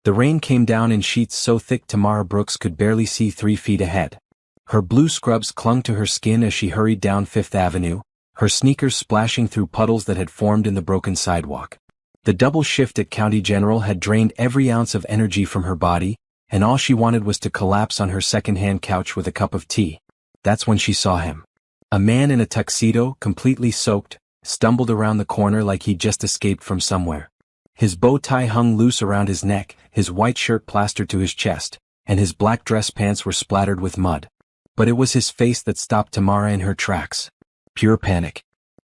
The rain came down in sheets so thick Tamara Brooks could barely see 3 feet ahead. Her blue scrubs clung to her skin as she hurried down Fifth Avenue, her sneakers splashing through puddles that had formed in the broken sidewalk. The double shift at County General had drained every ounce of energy from her body, and all she wanted was to collapse on her second-hand couch with a cup of tea. That's when she saw him. A man in a tuxedo, completely soaked, stumbled around the corner like he'd just escaped from somewhere. His bow tie hung loose around his neck, his white shirt plastered to his chest, and his black dress pants were splattered with mud. But it was his face that stopped Tamara in her tracks. Pure panic.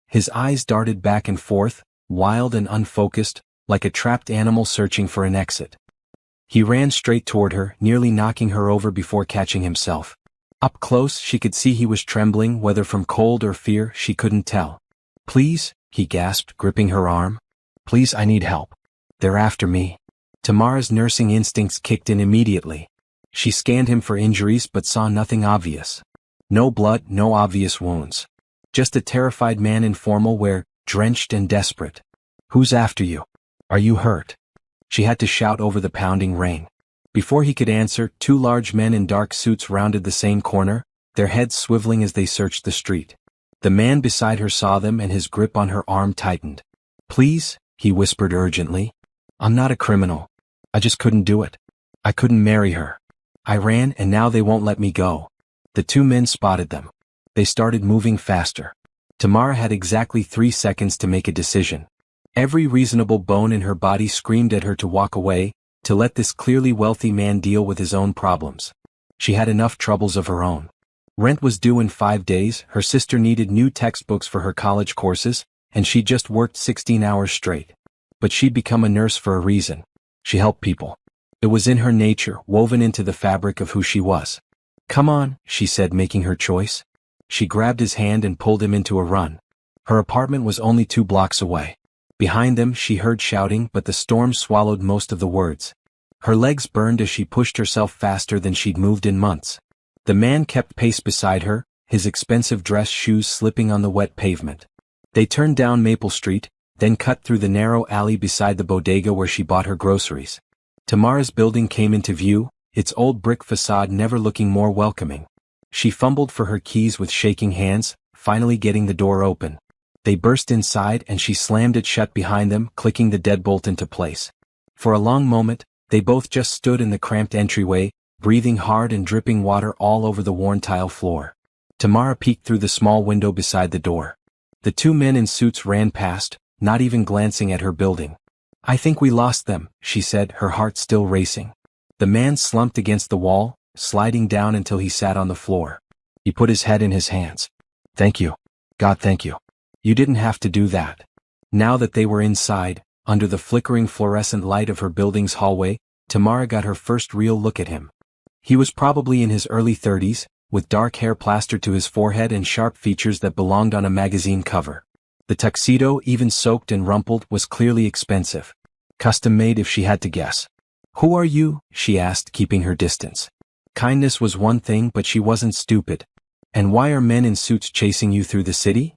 His eyes darted back and forth, wild and unfocused, like a trapped animal searching for an exit. He ran straight toward her, nearly knocking her over before catching himself. Up close, she could see he was trembling, whether from cold or fear, she couldn't tell. "Please," he gasped, gripping her arm. "Please, I need help. They're after me." Tamara's nursing instincts kicked in immediately. She scanned him for injuries but saw nothing obvious. No blood, no obvious wounds. Just a terrified man in formal wear, drenched and desperate. "Who's after you? Are you hurt?" She had to shout over the pounding rain. Before he could answer, 2 large men in dark suits rounded the same corner, their heads swiveling as they searched the street. The man beside her saw them and his grip on her arm tightened. "Please," he whispered urgently. "I'm not a criminal. I just couldn't do it. I couldn't marry her. I ran and now they won't let me go." The 2 men spotted them. They started moving faster. Tamara had exactly 3 seconds to make a decision. Every reasonable bone in her body screamed at her to walk away, to let this clearly wealthy man deal with his own problems. She had enough troubles of her own. Rent was due in 5 days, her sister needed new textbooks for her college courses, and she just worked 16 hours straight. But she'd become a nurse for a reason. She helped people. It was in her nature, woven into the fabric of who she was. "Come on," she said, making her choice. She grabbed his hand and pulled him into a run. Her apartment was only 2 blocks away. Behind them she heard shouting, but the storm swallowed most of the words. Her legs burned as she pushed herself faster than she'd moved in months. The man kept pace beside her, his expensive dress shoes slipping on the wet pavement. They turned down Maple Street, then cut through the narrow alley beside the bodega where she bought her groceries. Tamara's building came into view, its old brick facade never looking more welcoming. She fumbled for her keys with shaking hands, finally getting the door open. They burst inside and she slammed it shut behind them, clicking the deadbolt into place. For a long moment, they both just stood in the cramped entryway, breathing hard and dripping water all over the worn tile floor. Tamara peeked through the small window beside the door. The 2 men in suits ran past, not even glancing at her building. "I think we lost them," she said, her heart still racing. The man slumped against the wall, sliding down until he sat on the floor. He put his head in his hands. "Thank you. God, thank you. You didn't have to do that." Now that they were inside, under the flickering fluorescent light of her building's hallway, Tamara got her first real look at him. He was probably in his early 30s, with dark hair plastered to his forehead and sharp features that belonged on a magazine cover. The tuxedo, even soaked and rumpled, was clearly expensive. Custom-made if she had to guess. "Who are you?" she asked, keeping her distance. Kindness was one thing, but she wasn't stupid. "And why are men in suits chasing you through the city?"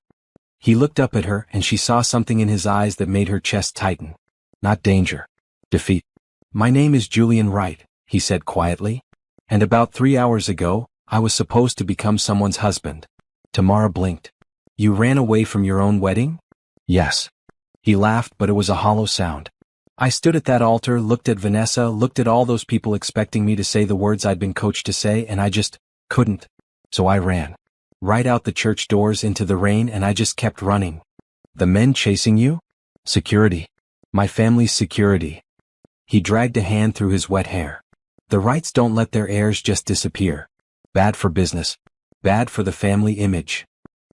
He looked up at her and she saw something in his eyes that made her chest tighten. "Not danger. Defeat." "My name is Julian Wright," he said quietly. "And about 3 hours ago, I was supposed to become someone's husband." Tamara blinked. "You ran away from your own wedding?" "Yes." He laughed, but it was a hollow sound. "I stood at that altar, looked at Vanessa, looked at all those people expecting me to say the words I'd been coached to say, and I just couldn't. So I ran. Right out the church doors into the rain, and I just kept running." "The men chasing you?" "Security. My family's security." He dragged a hand through his wet hair. "The Wrights don't let their heirs just disappear. Bad for business. Bad for the family image."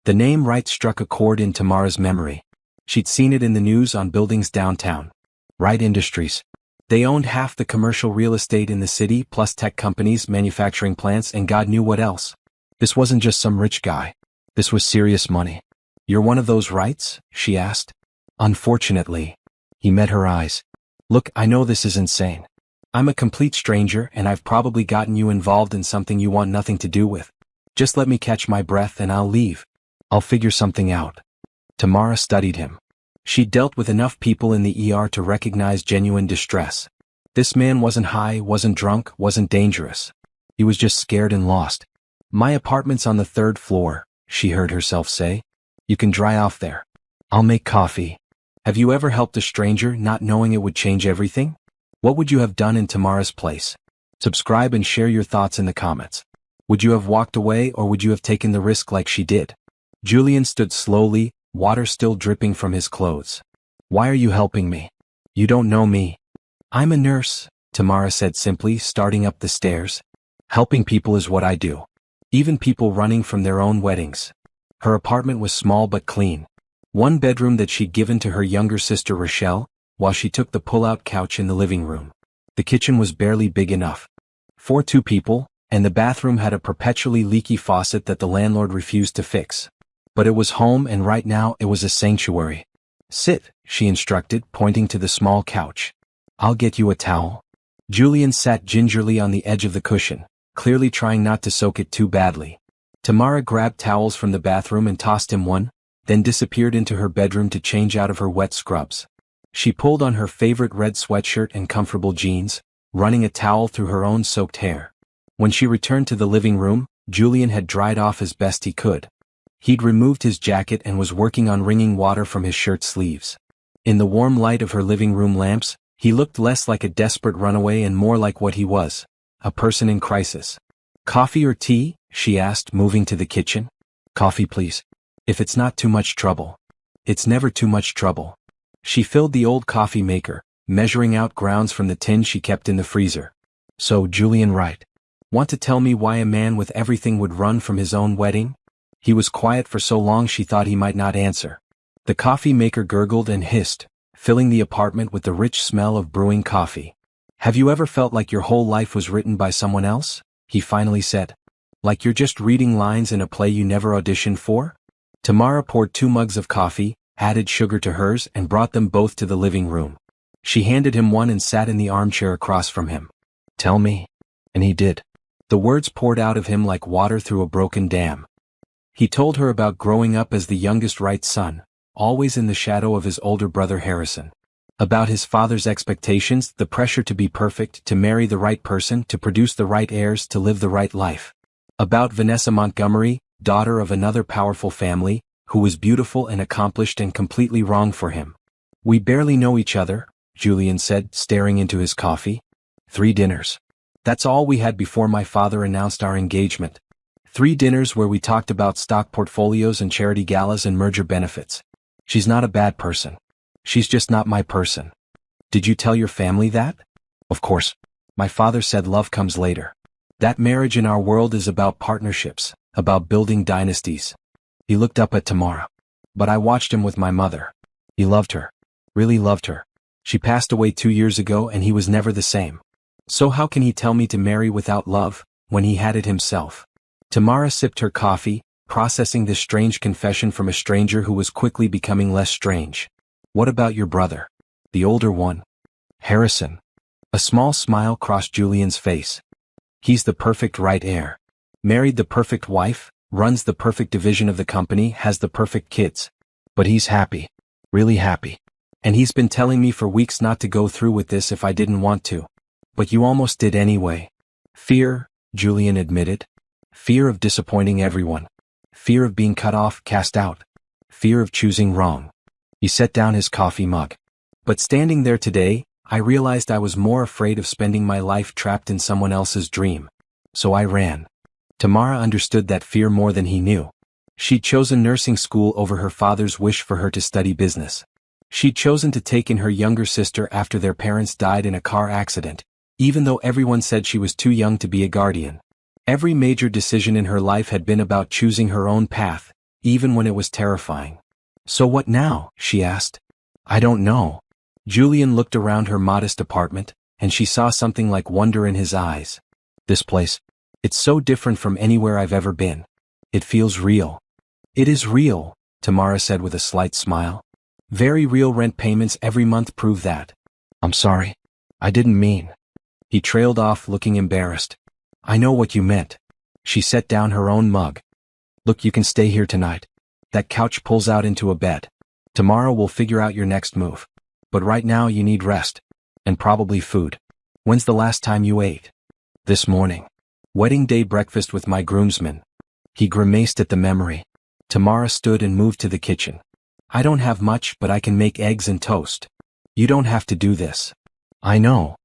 The name Wright struck a chord in Tamara's memory. She'd seen it in the news on buildings downtown. Wright Industries. They owned half the commercial real estate in the city, plus tech companies, manufacturing plants, and God knew what else. This wasn't just some rich guy. This was serious money. "You're one of those Wrights?" she asked. "Unfortunately." He met her eyes. "Look, I know this is insane. I'm a complete stranger and I've probably gotten you involved in something you want nothing to do with. Just let me catch my breath and I'll leave. I'll figure something out." Tamara studied him. She'd dealt with enough people in the ER to recognize genuine distress. This man wasn't high, wasn't drunk, wasn't dangerous. He was just scared and lost. My apartment's on the 3rd floor, she heard herself say. You can dry off there. I'll make coffee. Have you ever helped a stranger not knowing it would change everything? What would you have done in Tamara's place? Subscribe and share your thoughts in the comments. Would you have walked away or would you have taken the risk like she did? Julian stood slowly, water still dripping from his clothes. Why are you helping me? You don't know me. I'm a nurse, Tamara said simply, starting up the stairs. Helping people is what I do. Even people running from their own weddings. Her apartment was small but clean. One bedroom that she'd given to her younger sister Rochelle, while she took the pull-out couch in the living room. The kitchen was barely big enough for 2 people, and the bathroom had a perpetually leaky faucet that the landlord refused to fix. But it was home, and right now it was a sanctuary. Sit, she instructed, pointing to the small couch. I'll get you a towel. Julian sat gingerly on the edge of the cushion, clearly trying not to soak it too badly. Tamara grabbed towels from the bathroom and tossed him one, then disappeared into her bedroom to change out of her wet scrubs. She pulled on her favorite red sweatshirt and comfortable jeans, running a towel through her own soaked hair. When she returned to the living room, Julian had dried off as best he could. He'd removed his jacket and was working on wringing water from his shirt sleeves. In the warm light of her living room lamps, he looked less like a desperate runaway and more like what he was, a person in crisis. Coffee or tea? She asked, moving to the kitchen. Coffee, please. If it's not too much trouble. It's never too much trouble. She filled the old coffee maker, measuring out grounds from the tin she kept in the freezer. So, Julian Wright. Want to tell me why a man with everything would run from his own wedding? He was quiet for so long she thought he might not answer. The coffee maker gurgled and hissed, filling the apartment with the rich smell of brewing coffee. Have you ever felt like your whole life was written by someone else? He finally said. Like you're just reading lines in a play you never auditioned for? Tamara poured 2 mugs of coffee, added sugar to hers, and brought them both to the living room. She handed him one and sat in the armchair across from him. Tell me. And he did. The words poured out of him like water through a broken dam. He told her about growing up as the youngest Wright son, always in the shadow of his older brother Harrison. About his father's expectations, the pressure to be perfect, to marry the right person, to produce the right heirs, to live the right life. About Vanessa Montgomery, daughter of another powerful family, who was beautiful and accomplished and completely wrong for him. We barely know each other, Julian said, staring into his coffee. 3 dinners. That's all we had before my father announced our engagement. 3 dinners where we talked about stock portfolios and charity galas and merger benefits. She's not a bad person. She's just not my person. Did you tell your family that? Of course. My father said love comes later. That marriage in our world is about partnerships, about building dynasties. He looked up at Tamara. But I watched him with my mother. He loved her. Really loved her. She passed away 2 years ago and he was never the same. So how can he tell me to marry without love, when he had it himself? Tamara sipped her coffee, processing this strange confession from a stranger who was quickly becoming less strange. What about your brother? The older one? Harrison. A small smile crossed Julian's face. He's the perfect right heir. Married the perfect wife, runs the perfect division of the company, has the perfect kids. But he's happy. Really happy. And he's been telling me for weeks not to go through with this if I didn't want to. But you almost did anyway. Fear, Julian admitted. Fear of disappointing everyone. Fear of being cut off, cast out. Fear of choosing wrong. He set down his coffee mug. But standing there today, I realized I was more afraid of spending my life trapped in someone else's dream. So I ran. Tamara understood that fear more than he knew. She'd chosen nursing school over her father's wish for her to study business. She'd chosen to take in her younger sister after their parents died in a car accident, even though everyone said she was too young to be a guardian. Every major decision in her life had been about choosing her own path, even when it was terrifying. So what now? She asked. I don't know. Julian looked around her modest apartment, and she saw something like wonder in his eyes. This place. It's so different from anywhere I've ever been. It feels real. It is real, Tamara said with a slight smile. Very real. Rent payments every month prove that. I'm sorry. I didn't mean. He trailed off, looking embarrassed. I know what you meant. She set down her own mug. Look, you can stay here tonight. That couch pulls out into a bed. Tomorrow we'll figure out your next move. But right now you need rest. And probably food. When's the last time you ate? This morning. Wedding day breakfast with my groomsmen. He grimaced at the memory. Tamara stood and moved to the kitchen. I don't have much, but I can make eggs and toast. You don't have to do this. I know.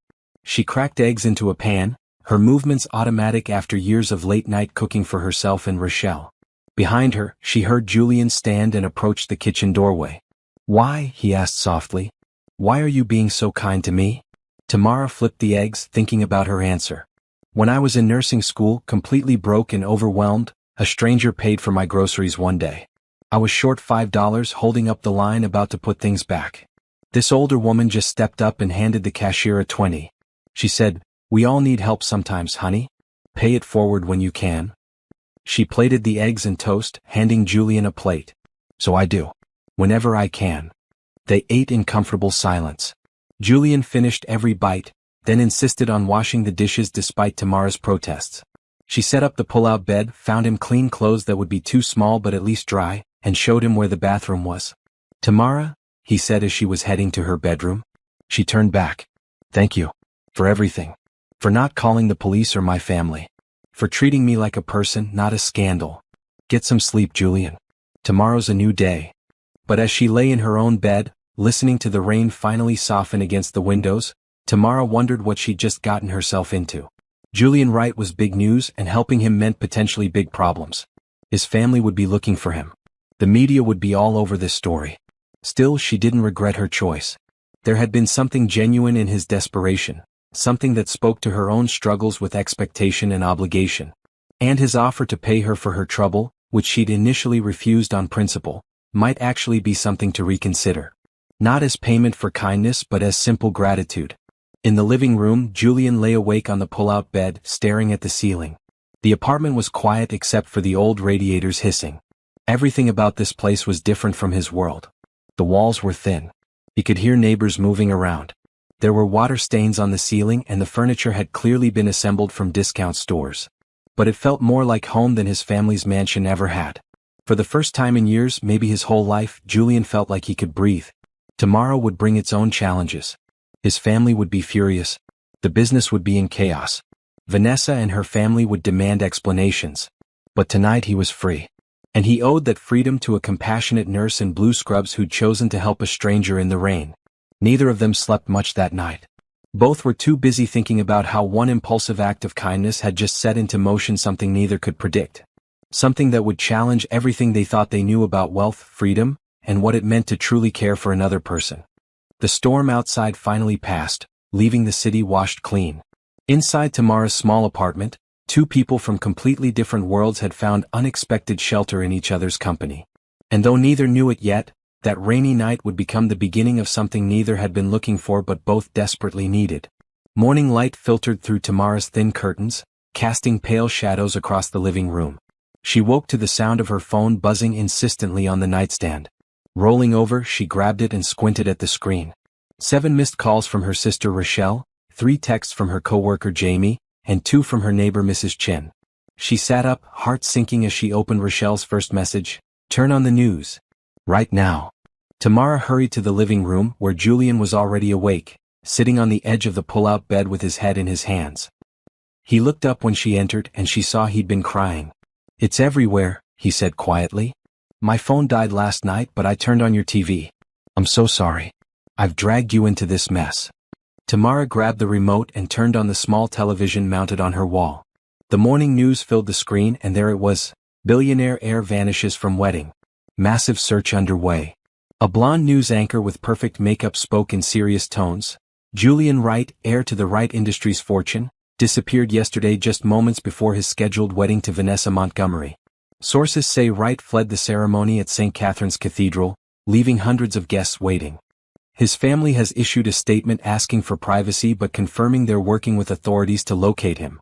She cracked eggs into a pan, her movements automatic after years of late-night cooking for herself and Rochelle. Behind her, she heard Julian stand and approach the kitchen doorway. Why? He asked softly. Why are you being so kind to me? Tamara flipped the eggs, thinking about her answer. When I was in nursing school, completely broke and overwhelmed, a stranger paid for my groceries one day. I was short $5, holding up the line about to put things back. This older woman just stepped up and handed the cashier a 20. She said, we all need help sometimes, honey. Pay it forward when you can. She plated the eggs and toast, handing Julian a plate. So I do. Whenever I can. They ate in comfortable silence. Julian finished every bite, then insisted on washing the dishes despite Tamara's protests. She set up the pull-out bed, found him clean clothes that would be too small but at least dry, and showed him where the bathroom was. Tamara, he said as she was heading to her bedroom. She turned back. Thank you. For everything. For not calling the police or my family. For treating me like a person, not a scandal. Get some sleep, Julian. Tomorrow's a new day. But as she lay in her own bed, listening to the rain finally soften against the windows, Tamara wondered what she'd just gotten herself into. Julian Wright was big news, and helping him meant potentially big problems. His family would be looking for him. The media would be all over this story. Still, she didn't regret her choice. There had been something genuine in his desperation. Something that spoke to her own struggles with expectation and obligation. And his offer to pay her for her trouble, which she'd initially refused on principle, might actually be something to reconsider. Not as payment for kindness but as simple gratitude. In the living room, Julian lay awake on the pull-out bed, staring at the ceiling. The apartment was quiet except for the old radiators hissing. Everything about this place was different from his world. The walls were thin. He could hear neighbors moving around. There were water stains on the ceiling and the furniture had clearly been assembled from discount stores. But it felt more like home than his family's mansion ever had. For the first time in years, maybe his whole life, Julian felt like he could breathe. Tomorrow would bring its own challenges. His family would be furious. The business would be in chaos. Vanessa and her family would demand explanations. But tonight he was free. And he owed that freedom to a compassionate nurse in blue scrubs who'd chosen to help a stranger in the rain. Neither of them slept much that night. Both were too busy thinking about how one impulsive act of kindness had just set into motion something neither could predict. Something that would challenge everything they thought they knew about wealth, freedom, and what it meant to truly care for another person. The storm outside finally passed, leaving the city washed clean. Inside Tamara's small apartment, two people from completely different worlds had found unexpected shelter in each other's company. And though neither knew it yet, that rainy night would become the beginning of something neither had been looking for but both desperately needed. Morning light filtered through Tamara's thin curtains, casting pale shadows across the living room. She woke to the sound of her phone buzzing insistently on the nightstand. Rolling over, she grabbed it and squinted at the screen. 7 missed calls from her sister Rochelle, 3 texts from her coworker Jamie, and 2 from her neighbor Mrs. Chen. She sat up, heart sinking as she opened Rochelle's first message, "Turn on the news. Right now." Tamara hurried to the living room where Julian was already awake, sitting on the edge of the pull-out bed with his head in his hands. He looked up when she entered and she saw he'd been crying. "It's everywhere," he said quietly. "My phone died last night but I turned on your TV. I'm so sorry. I've dragged you into this mess." Tamara grabbed the remote and turned on the small television mounted on her wall. The morning news filled the screen and there it was. Billionaire heir vanishes from wedding. Massive search underway. A blonde news anchor with perfect makeup spoke in serious tones. Julian Wright, heir to the Wright Industries fortune, disappeared yesterday just moments before his scheduled wedding to Vanessa Montgomery. Sources say Wright fled the ceremony at St. Catherine's Cathedral, leaving hundreds of guests waiting. His family has issued a statement asking for privacy but confirming they're working with authorities to locate him.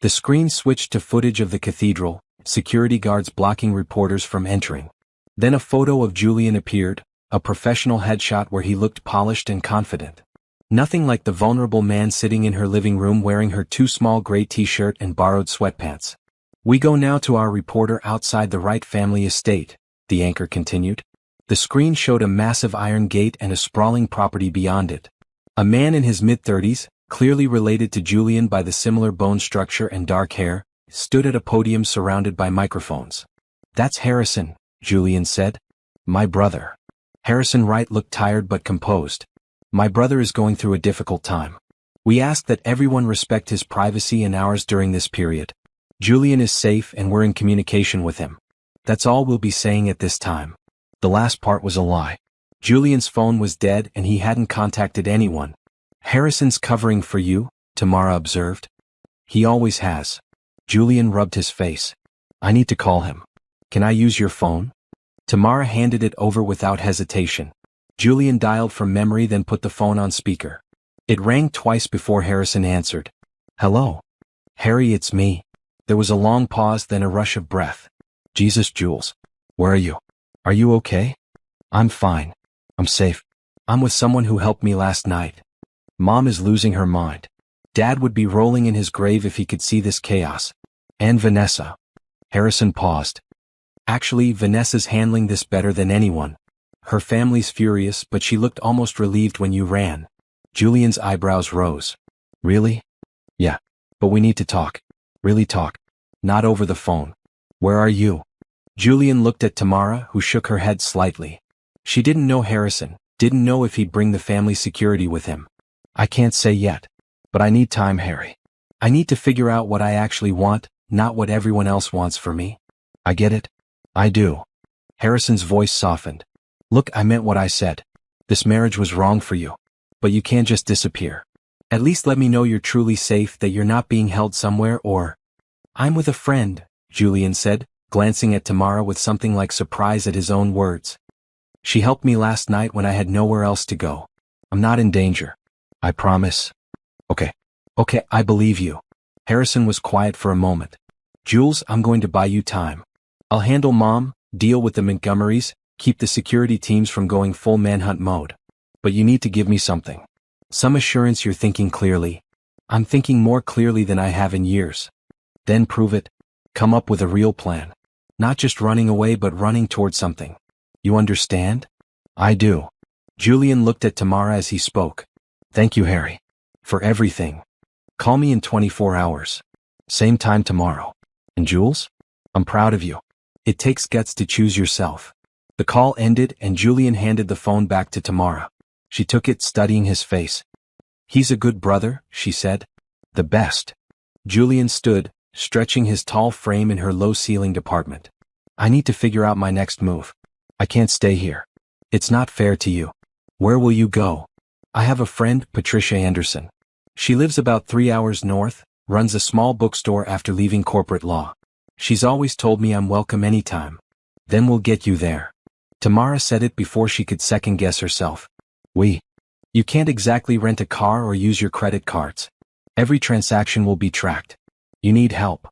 The screen switched to footage of the cathedral, security guards blocking reporters from entering. Then a photo of Julian appeared, a professional headshot where he looked polished and confident. Nothing like the vulnerable man sitting in her living room wearing her too small gray t-shirt and borrowed sweatpants. "We go now to our reporter outside the Wright family estate," the anchor continued. The screen showed a massive iron gate and a sprawling property beyond it. A man in his mid-30s, clearly related to Julian by the similar bone structure and dark hair, stood at a podium surrounded by microphones. "That's Harrison," Julian said. "My brother." Harrison Wright looked tired but composed. "My brother is going through a difficult time. We ask that everyone respect his privacy and ours during this period. Julian is safe and we're in communication with him. That's all we'll be saying at this time." The last part was a lie. Julian's phone was dead and he hadn't contacted anyone. "Harrison's covering for you," Tamara observed. "He always has." Julian rubbed his face. "I need to call him. Can I use your phone?" Tamara handed it over without hesitation. Julian dialed from memory, then put the phone on speaker. It rang twice before Harrison answered. "Hello? Harry, it's me." There was a long pause, then a rush of breath. "Jesus, Jules. Where are you? Are you okay?" "I'm fine. I'm safe. I'm with someone who helped me last night. Mom is losing her mind. Dad would be rolling in his grave if he could see this chaos. And Vanessa." Harrison paused. "Actually, Vanessa's handling this better than anyone. Her family's furious, but she looked almost relieved when you ran." Julian's eyebrows rose. "Really?" "Yeah. But we need to talk. Really talk. Not over the phone. Where are you?" Julian looked at Tamara, who shook her head slightly. She didn't know Harrison, didn't know if he'd bring the family security with him. "I can't say yet. But I need time, Harry. I need to figure out what I actually want, not what everyone else wants for me." "I get it. I do." Harrison's voice softened. "Look, I meant what I said. This marriage was wrong for you. But you can't just disappear. At least let me know you're truly safe, that you're not being held somewhere or—" "I'm with a friend," Julian said, glancing at Tamara with something like surprise at his own words. "She helped me last night when I had nowhere else to go. I'm not in danger. I promise." Okay, I believe you." Harrison was quiet for a moment. "Jules, I'm going to buy you time. I'll handle Mom, deal with the Montgomerys, keep the security teams from going full manhunt mode. But you need to give me something. Some assurance you're thinking clearly." "I'm thinking more clearly than I have in years." "Then prove it. Come up with a real plan. Not just running away but running towards something. You understand?" "I do." Julian looked at Tamara as he spoke. "Thank you, Harry. For everything. Call me in 24 hours. Same time tomorrow. And Jules? I'm proud of you. It takes guts to choose yourself." The call ended and Julian handed the phone back to Tamara. She took it, studying his face. "He's a good brother," she said. "The best." Julian stood, stretching his tall frame in her low-ceilinged apartment. "I need to figure out my next move. I can't stay here. It's not fair to you." "Where will you go?" "I have a friend, Patricia Anderson. She lives about 3 hours north, runs a small bookstore after leaving corporate law. She's always told me I'm welcome anytime. Then we'll get you there." Tamara said it before she could second-guess herself. You can't exactly rent a car or use your credit cards. Every transaction will be tracked. You need help."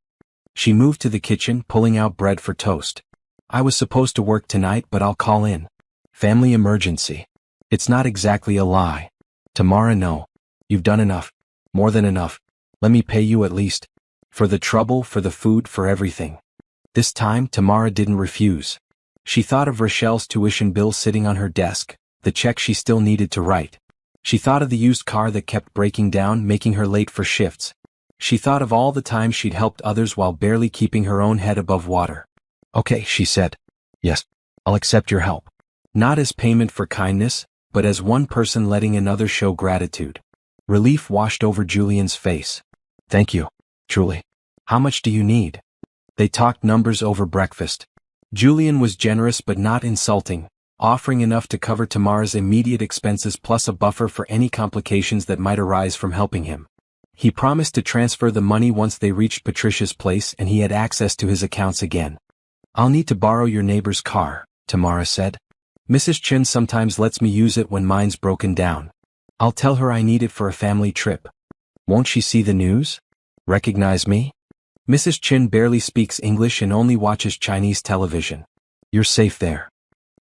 She moved to the kitchen, pulling out bread for toast. "I was supposed to work tonight, but I'll call in. Family emergency." "It's not exactly a lie." "Tamara, no. You've done enough. More than enough. Let me pay you at least. For the trouble, for the food, for everything." This time, Tamara didn't refuse. She thought of Rochelle's tuition bill sitting on her desk, the check she still needed to write. She thought of the used car that kept breaking down, making her late for shifts. She thought of all the times she'd helped others while barely keeping her own head above water. "Okay," she said. "Yes, I'll accept your help. Not as payment for kindness, but as one person letting another show gratitude." Relief washed over Julian's face. "Thank you, truly. How much do you need?" They talked numbers over breakfast. Julian was generous but not insulting, offering enough to cover Tamara's immediate expenses plus a buffer for any complications that might arise from helping him. He promised to transfer the money once they reached Patricia's place and he had access to his accounts again. "I'll need to borrow your neighbor's car," Tamara said. "Mrs. Chen sometimes lets me use it when mine's broken down. I'll tell her I need it for a family trip. Won't she see the news? Recognize me? Mrs. Chen barely speaks English and only watches Chinese television. You're safe there."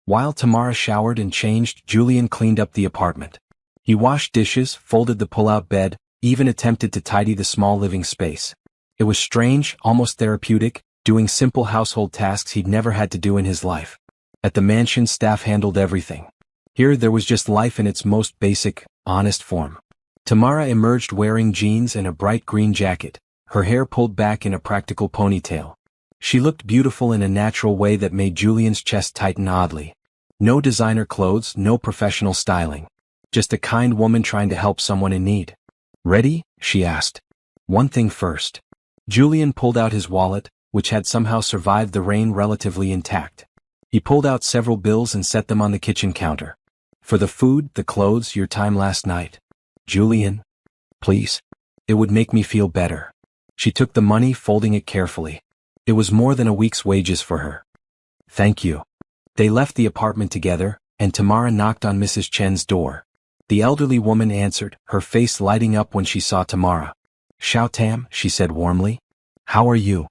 While Tamara showered and changed, Julian cleaned up the apartment. He washed dishes, folded the pull-out bed, even attempted to tidy the small living space. It was strange, almost therapeutic, doing simple household tasks he'd never had to do in his life. At the mansion, staff handled everything. Here there was just life in its most basic, honest form. Tamara emerged wearing jeans and a bright green jacket, her hair pulled back in a practical ponytail. She looked beautiful in a natural way that made Julian's chest tighten oddly. No designer clothes, no professional styling. Just a kind woman trying to help someone in need. "Ready?" she asked. "One thing first." Julian pulled out his wallet, which had somehow survived the rain relatively intact. He pulled out several bills and set them on the kitchen counter. "For the food, the clothes, your time last night." "Julian, please. It would make me feel better." She took the money, folding it carefully. It was more than a week's wages for her. "Thank you." They left the apartment together, and Tamara knocked on Mrs. Chen's door. The elderly woman answered, her face lighting up when she saw Tamara. "Xiao Tam," she said warmly. "How are you?"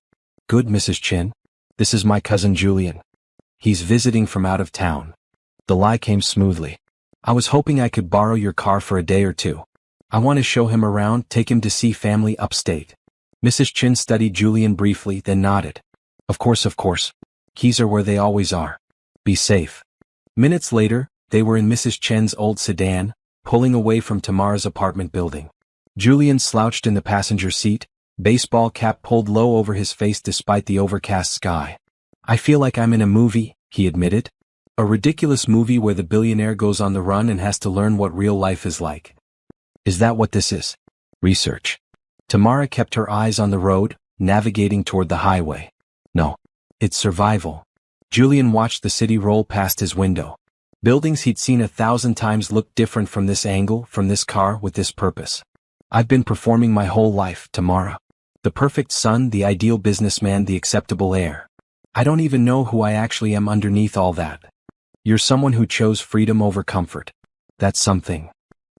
"Good, Mrs. Chen. This is my cousin Julian. He's visiting from out of town." The lie came smoothly. "I was hoping I could borrow your car for a day or two. I want to show him around, take him to see family upstate." Mrs. Chen studied Julian briefly, then nodded. Of course. Keys are where they always are. Be safe." Minutes later, they were in Mrs. Chen's old sedan, pulling away from Tamara's apartment building. Julian slouched in the passenger seat, baseball cap pulled low over his face despite the overcast sky. "I feel like I'm in a movie," he admitted. "A ridiculous movie where the billionaire goes on the run and has to learn what real life is like." "Is that what this is?" "Research." Tamara kept her eyes on the road, navigating toward the highway. "No. It's survival." Julian watched the city roll past his window. Buildings he'd seen 1,000 times looked different from this angle, from this car, with this purpose. "I've been performing my whole life, Tamara. The perfect son, the ideal businessman, the acceptable heir. I don't even know who I actually am underneath all that. You're someone who chose freedom over comfort. That's something."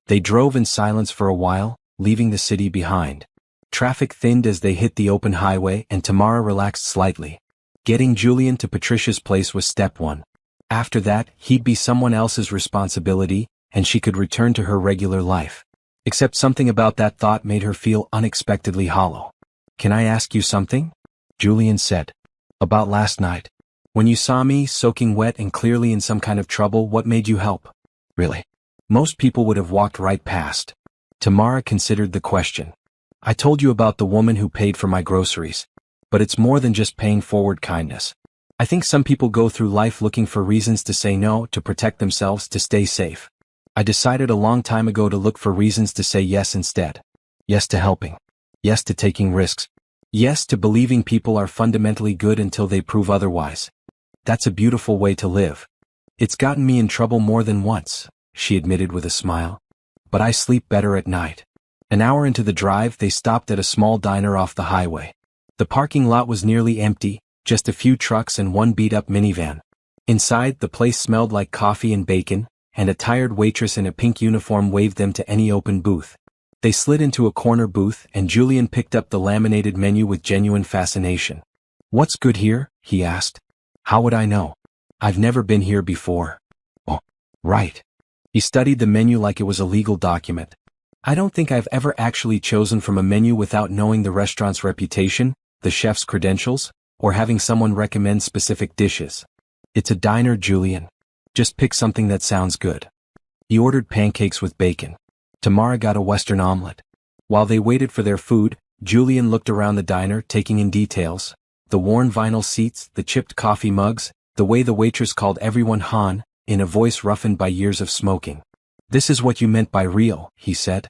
They drove in silence for a while, leaving the city behind. Traffic thinned as they hit the open highway, and Tamara relaxed slightly. Getting Julian to Patricia's place was step one. After that, he'd be someone else's responsibility, and she could return to her regular life. Except something about that thought made her feel unexpectedly hollow. "Can I ask you something?" Julian said. "About last night. When you saw me, soaking wet and clearly in some kind of trouble, what made you help?" "Really? Most people would have walked right past." Tamara considered the question. "I told you about the woman who paid for my groceries. But it's more than just paying forward kindness. I think some people go through life looking for reasons to say no, to protect themselves, to stay safe. I decided a long time ago to look for reasons to say yes instead. Yes to helping. Yes to taking risks. Yes to believing people are fundamentally good until they prove otherwise. That's a beautiful way to live. It's gotten me in trouble more than once," she admitted with a smile. "But I sleep better at night." An hour into the drive, they stopped at a small diner off the highway. The parking lot was nearly empty, just a few trucks and one beat-up minivan. Inside, the place smelled like coffee and bacon, and a tired waitress in a pink uniform waved them to any open booth. They slid into a corner booth, and Julian picked up the laminated menu with genuine fascination. "What's good here?" he asked. "How would I know? I've never been here before." "Oh, right." He studied the menu like it was a legal document. "I don't think I've ever actually chosen from a menu without knowing the restaurant's reputation, the chef's credentials, or having someone recommend specific dishes. It's a diner, Julian. Just pick something that sounds good." He ordered pancakes with bacon. Tamara got a Western omelet. While they waited for their food, Julian looked around the diner, taking in details. The worn vinyl seats, the chipped coffee mugs, the way the waitress called everyone Han, in a voice roughened by years of smoking. "This is what you meant by real," he said.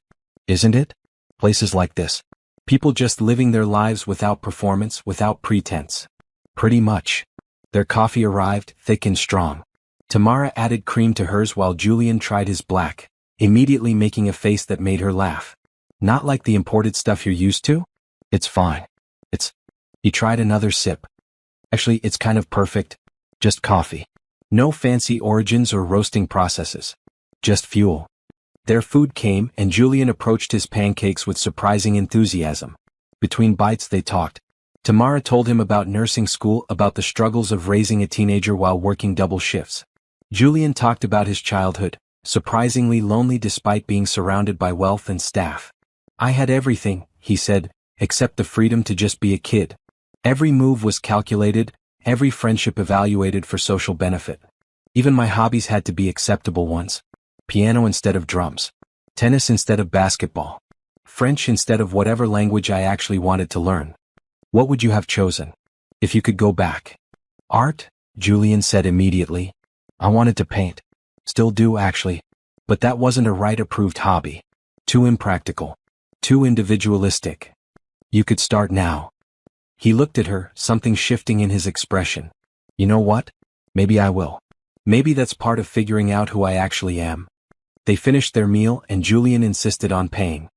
"Isn't it? Places like this. People just living their lives without performance, without pretense." "Pretty much." Their coffee arrived, thick and strong. Tamara added cream to hers while Julian tried his black, immediately making a face that made her laugh. "Not like the imported stuff you're used to?" "It's fine. He tried another sip. "Actually, it's kind of perfect. Just coffee. No fancy origins or roasting processes. Just fuel." Their food came, and Julian approached his pancakes with surprising enthusiasm. Between bites they talked. Tamara told him about nursing school, about the struggles of raising a teenager while working double shifts. Julian talked about his childhood, surprisingly lonely despite being surrounded by wealth and staff. "I had everything," he said, "except the freedom to just be a kid. Every move was calculated, every friendship evaluated for social benefit. Even my hobbies had to be acceptable ones. Piano instead of drums. Tennis instead of basketball. French instead of whatever language I actually wanted to learn. What would you have chosen? If you could go back. Art, Julian said immediately. I wanted to paint. Still do actually. But that wasn't a right-approved hobby. Too impractical. Too individualistic. You could start now. He looked at her, something shifting in his expression. You know what? Maybe I will. Maybe that's part of figuring out who I actually am. They finished their meal and Julian insisted on paying.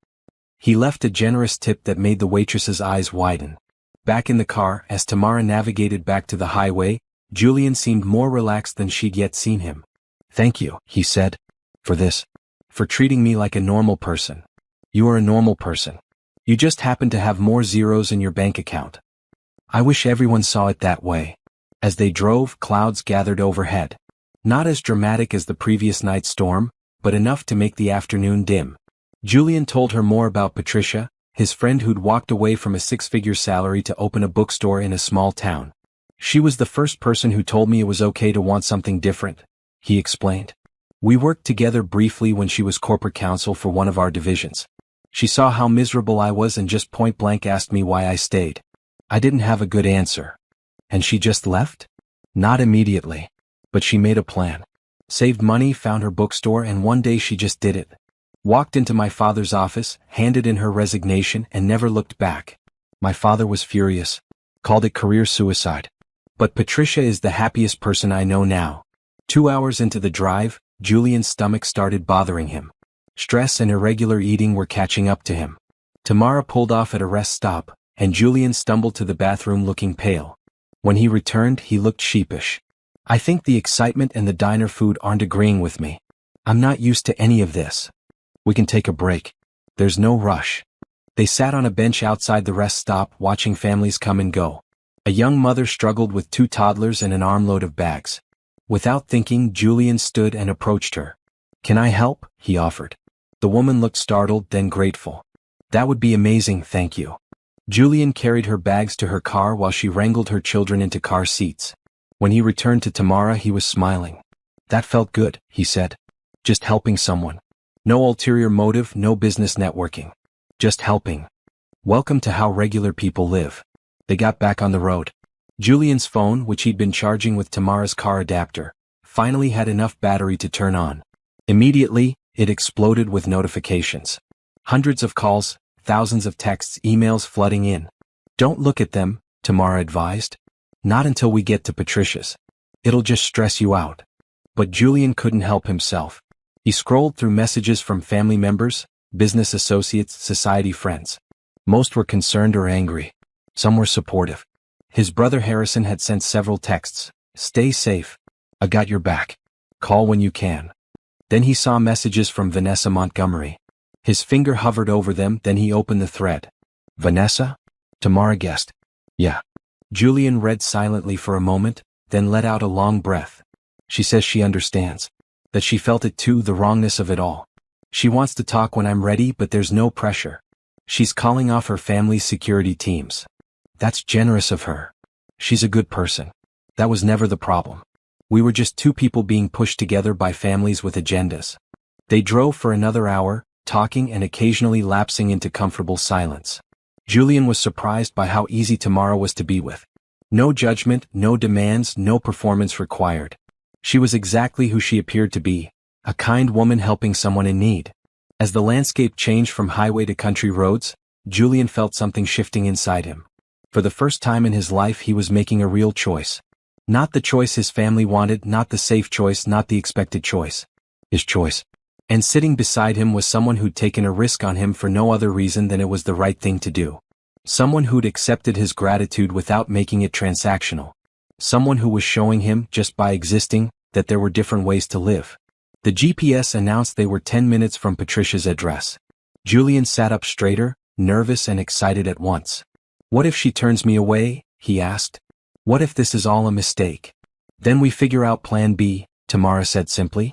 He left a generous tip that made the waitress's eyes widen. Back in the car, as Tamara navigated back to the highway, Julian seemed more relaxed than she'd yet seen him. Thank you, he said. For this. For treating me like a normal person. You are a normal person. You just happen to have more zeros in your bank account. I wish everyone saw it that way. As they drove, clouds gathered overhead. Not as dramatic as the previous night's storm, but enough to make the afternoon dim. Julian told her more about Patricia, his friend who'd walked away from a six-figure salary to open a bookstore in a small town. She was the first person who told me it was okay to want something different, he explained. We worked together briefly when she was corporate counsel for one of our divisions. She saw how miserable I was and just point-blank asked me why I stayed. I didn't have a good answer. And she just left? Not immediately. But she made a plan. Saved money, found her bookstore, and one day she just did it. Walked into my father's office, handed in her resignation, and never looked back. My father was furious. Called it career suicide. But Patricia is the happiest person I know now. 2 hours into the drive, Julian's stomach started bothering him. Stress and irregular eating were catching up to him. Tamara pulled off at a rest stop, and Julian stumbled to the bathroom looking pale. When he returned, he looked sheepish. I think the excitement and the diner food aren't agreeing with me. I'm not used to any of this. We can take a break. There's no rush. They sat on a bench outside the rest stop watching families come and go. A young mother struggled with 2 toddlers and an armload of bags. Without thinking, Julian stood and approached her. Can I help? He offered. The woman looked startled, then grateful. That would be amazing, thank you. Julian carried her bags to her car while she wrangled her children into car seats. When he returned to Tamara, he was smiling. That felt good, he said. Just helping someone. No ulterior motive, no business networking. Just helping. Welcome to how regular people live. They got back on the road. Julian's phone, which he'd been charging with Tamara's car adapter, finally had enough battery to turn on. Immediately, it exploded with notifications. Hundreds of calls, thousands of texts, emails flooding in. Don't look at them, Tamara advised. Not until we get to Patricia's. It'll just stress you out. But Julian couldn't help himself. He scrolled through messages from family members, business associates, society friends. Most were concerned or angry. Some were supportive. His brother Harrison had sent several texts. Stay safe. I got your back. Call when you can. Then he saw messages from Vanessa Montgomery. His finger hovered over them, then he opened the thread. Vanessa? Tamara guessed. Yeah. Julian read silently for a moment, then let out a long breath. She says she understands. That she felt it too, the wrongness of it all. She wants to talk when I'm ready, but there's no pressure. She's calling off her family's security teams. That's generous of her. She's a good person. That was never the problem. We were just 2 people being pushed together by families with agendas. They drove for another hour, talking and occasionally lapsing into comfortable silence. Julian was surprised by how easy Tamara was to be with. No judgment, no demands, no performance required. She was exactly who she appeared to be, a kind woman helping someone in need. As the landscape changed from highway to country roads, Julian felt something shifting inside him. For the first time in his life, he was making a real choice. Not the choice his family wanted, not the safe choice, not the expected choice. His choice. And sitting beside him was someone who'd taken a risk on him for no other reason than it was the right thing to do. Someone who'd accepted his gratitude without making it transactional. Someone who was showing him, just by existing, that there were different ways to live. The GPS announced they were 10 minutes from Patricia's address. Julian sat up straighter, nervous and excited at once. What if she turns me away? He asked. What if this is all a mistake? Then we figure out plan B, Tamara said simply.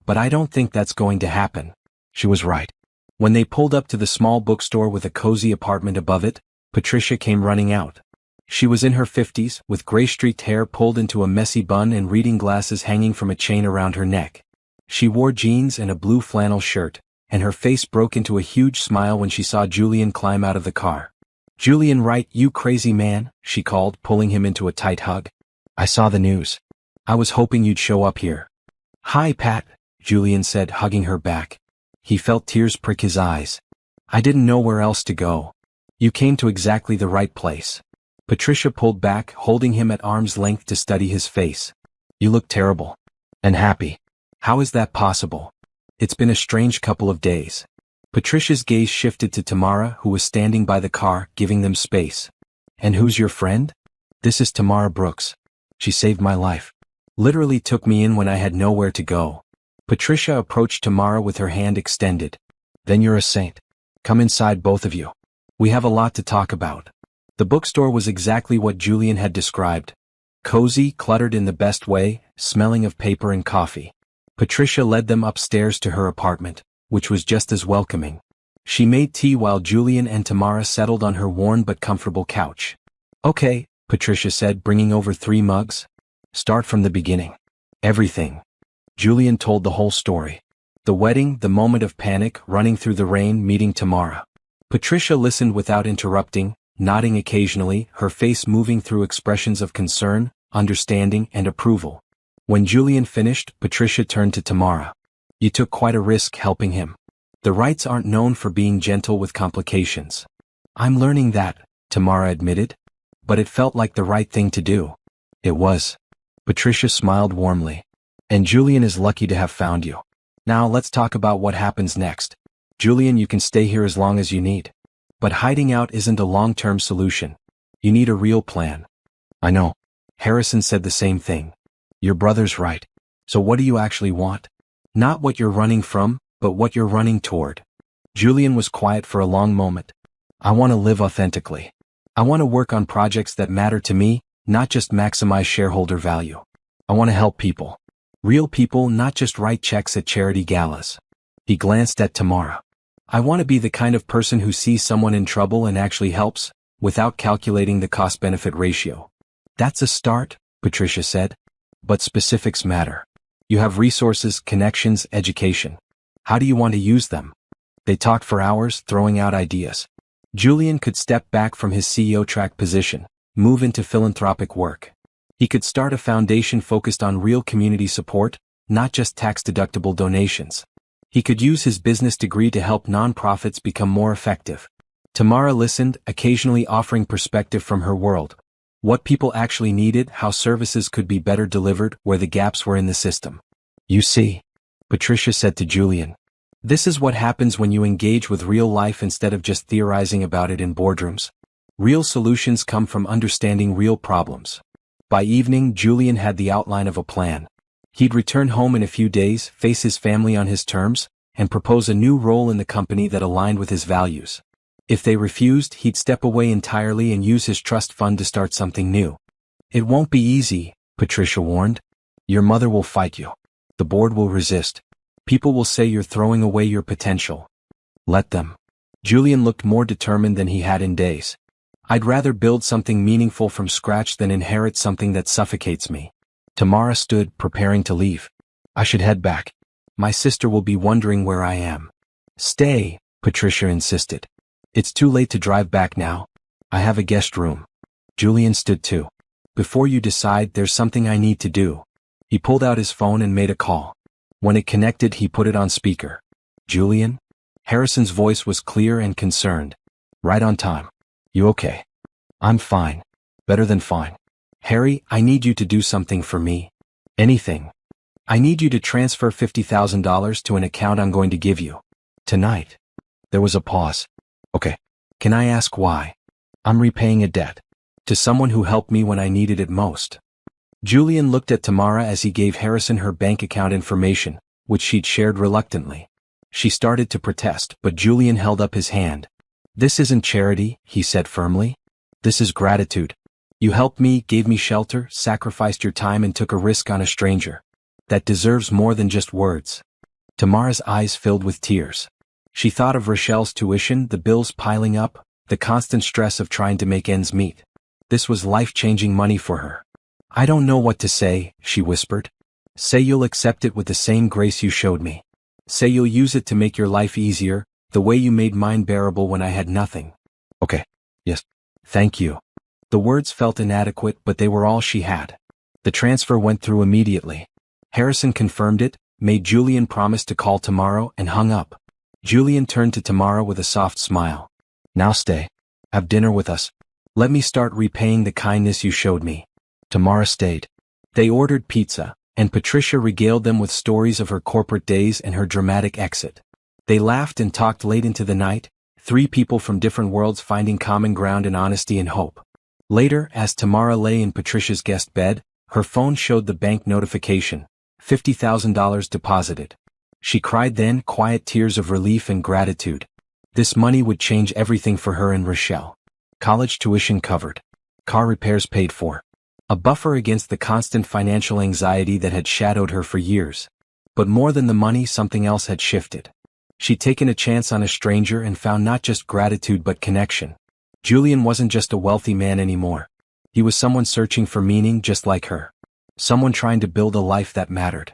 But I don't think that's going to happen. She was right. When they pulled up to the small bookstore with a cozy apartment above it, Patricia came running out. She was in her 50s, with gray-streaked hair pulled into a messy bun and reading glasses hanging from a chain around her neck. She wore jeans and a blue flannel shirt, and her face broke into a huge smile when she saw Julian climb out of the car. "Julian Wright, you crazy man," she called, pulling him into a tight hug. "I saw the news. I was hoping you'd show up here." "Hi, Pat," Julian said, hugging her back. He felt tears prick his eyes. "I didn't know where else to go. You came to exactly the right place." Patricia pulled back, holding him at arm's length to study his face. "You look terrible. And happy. How is that possible? It's been a strange couple of days." Patricia's gaze shifted to Tamara, who was standing by the car, giving them space. "And who's your friend?" "This is Tamara Brooks. She saved my life. Literally took me in when I had nowhere to go." Patricia approached Tamara with her hand extended. "Then you're a saint. Come inside, both of you. We have a lot to talk about." The bookstore was exactly what Julian had described. Cozy, cluttered in the best way, smelling of paper and coffee. Patricia led them upstairs to her apartment, which was just as welcoming. She made tea while Julian and Tamara settled on her worn but comfortable couch. "Okay," Patricia said, bringing over 3 mugs. "Start from the beginning." "Everything." Julian told the whole story. The wedding, the moment of panic, running through the rain, meeting Tamara. Patricia listened without interrupting, nodding occasionally, her face moving through expressions of concern, understanding, and approval. When Julian finished, Patricia turned to Tamara. "You took quite a risk helping him. The Wrights aren't known for being gentle with complications." "I'm learning that," Tamara admitted. "But it felt like the right thing to do." "It was." Patricia smiled warmly. "And Julian is lucky to have found you. Now let's talk about what happens next. Julian, you can stay here as long as you need. But hiding out isn't a long-term solution. You need a real plan." "I know." Harrison said the same thing. "Your brother's right. So what do you actually want? Not what you're running from, but what you're running toward." Julian was quiet for a long moment. "I want to live authentically. I want to work on projects that matter to me, not just maximize shareholder value. I want to help people. Real people, not just write checks at charity galas." He glanced at Tamara. "I want to be the kind of person who sees someone in trouble and actually helps, without calculating the cost-benefit ratio." "That's a start," Patricia said. "But specifics matter. You have resources, connections, education. How do you want to use them?" They talked for hours, throwing out ideas. Julian could step back from his CEO track position, move into philanthropic work. He could start a foundation focused on real community support, not just tax-deductible donations. He could use his business degree to help nonprofits become more effective. Tamara listened, occasionally offering perspective from her world. What people actually needed, how services could be better delivered, where the gaps were in the system. "You see," Patricia said to Julian. "This is what happens when you engage with real life instead of just theorizing about it in boardrooms. Real solutions come from understanding real problems." By evening, Julian had the outline of a plan. He'd return home in a few days, face his family on his terms, and propose a new role in the company that aligned with his values. If they refused, he'd step away entirely and use his trust fund to start something new. "It won't be easy," Patricia warned. "Your mother will fight you. The board will resist. People will say you're throwing away your potential." "Let them." Julian looked more determined than he had in days. "I'd rather build something meaningful from scratch than inherit something that suffocates me." Tamara stood, preparing to leave. "I should head back. My sister will be wondering where I am." "Stay," Patricia insisted. "It's too late to drive back now. I have a guest room." Julian stood too. "Before you decide, there's something I need to do." He pulled out his phone and made a call. When it connected, he put it on speaker. "Julian?" Harrison's voice was clear and concerned. "Right on time. You okay?" "I'm fine. Better than fine." "Harry, I need you to do something for me." "Anything." "I need you to transfer $50,000 to an account I'm going to give you. Tonight." There was a pause. "Okay. Can I ask why?" "I'm repaying a debt. To someone who helped me when I needed it most." Julian looked at Tamara as he gave Harrison her bank account information, which she'd shared reluctantly. She started to protest, but Julian held up his hand. "This isn't charity," he said firmly. "This is gratitude. You helped me, gave me shelter, sacrificed your time and took a risk on a stranger. That deserves more than just words." Tamara's eyes filled with tears. She thought of Rochelle's tuition, the bills piling up, the constant stress of trying to make ends meet. This was life-changing money for her. "I don't know what to say," she whispered. "Say you'll accept it with the same grace you showed me. Say you'll use it to make your life easier, the way you made mine bearable when I had nothing. Okay. Yes. Thank you. The words felt inadequate, but they were all she had. The transfer went through immediately. Harrison confirmed it, made Julian promise to call tomorrow, and hung up. Julian turned to Tamara with a soft smile. Now stay. Have dinner with us. Let me start repaying the kindness you showed me. Tamara stayed. They ordered pizza, and Patricia regaled them with stories of her corporate days and her dramatic exit. They laughed and talked late into the night, three people from different worlds finding common ground in honesty and hope. Later, as Tamara lay in Patricia's guest bed, her phone showed the bank notification, $50,000 deposited. She cried then, quiet tears of relief and gratitude. This money would change everything for her and Rochelle. College tuition covered. Car repairs paid for. A buffer against the constant financial anxiety that had shadowed her for years. But more than the money, something else had shifted. She'd taken a chance on a stranger and found not just gratitude but connection. Julian wasn't just a wealthy man anymore. He was someone searching for meaning just like her. Someone trying to build a life that mattered.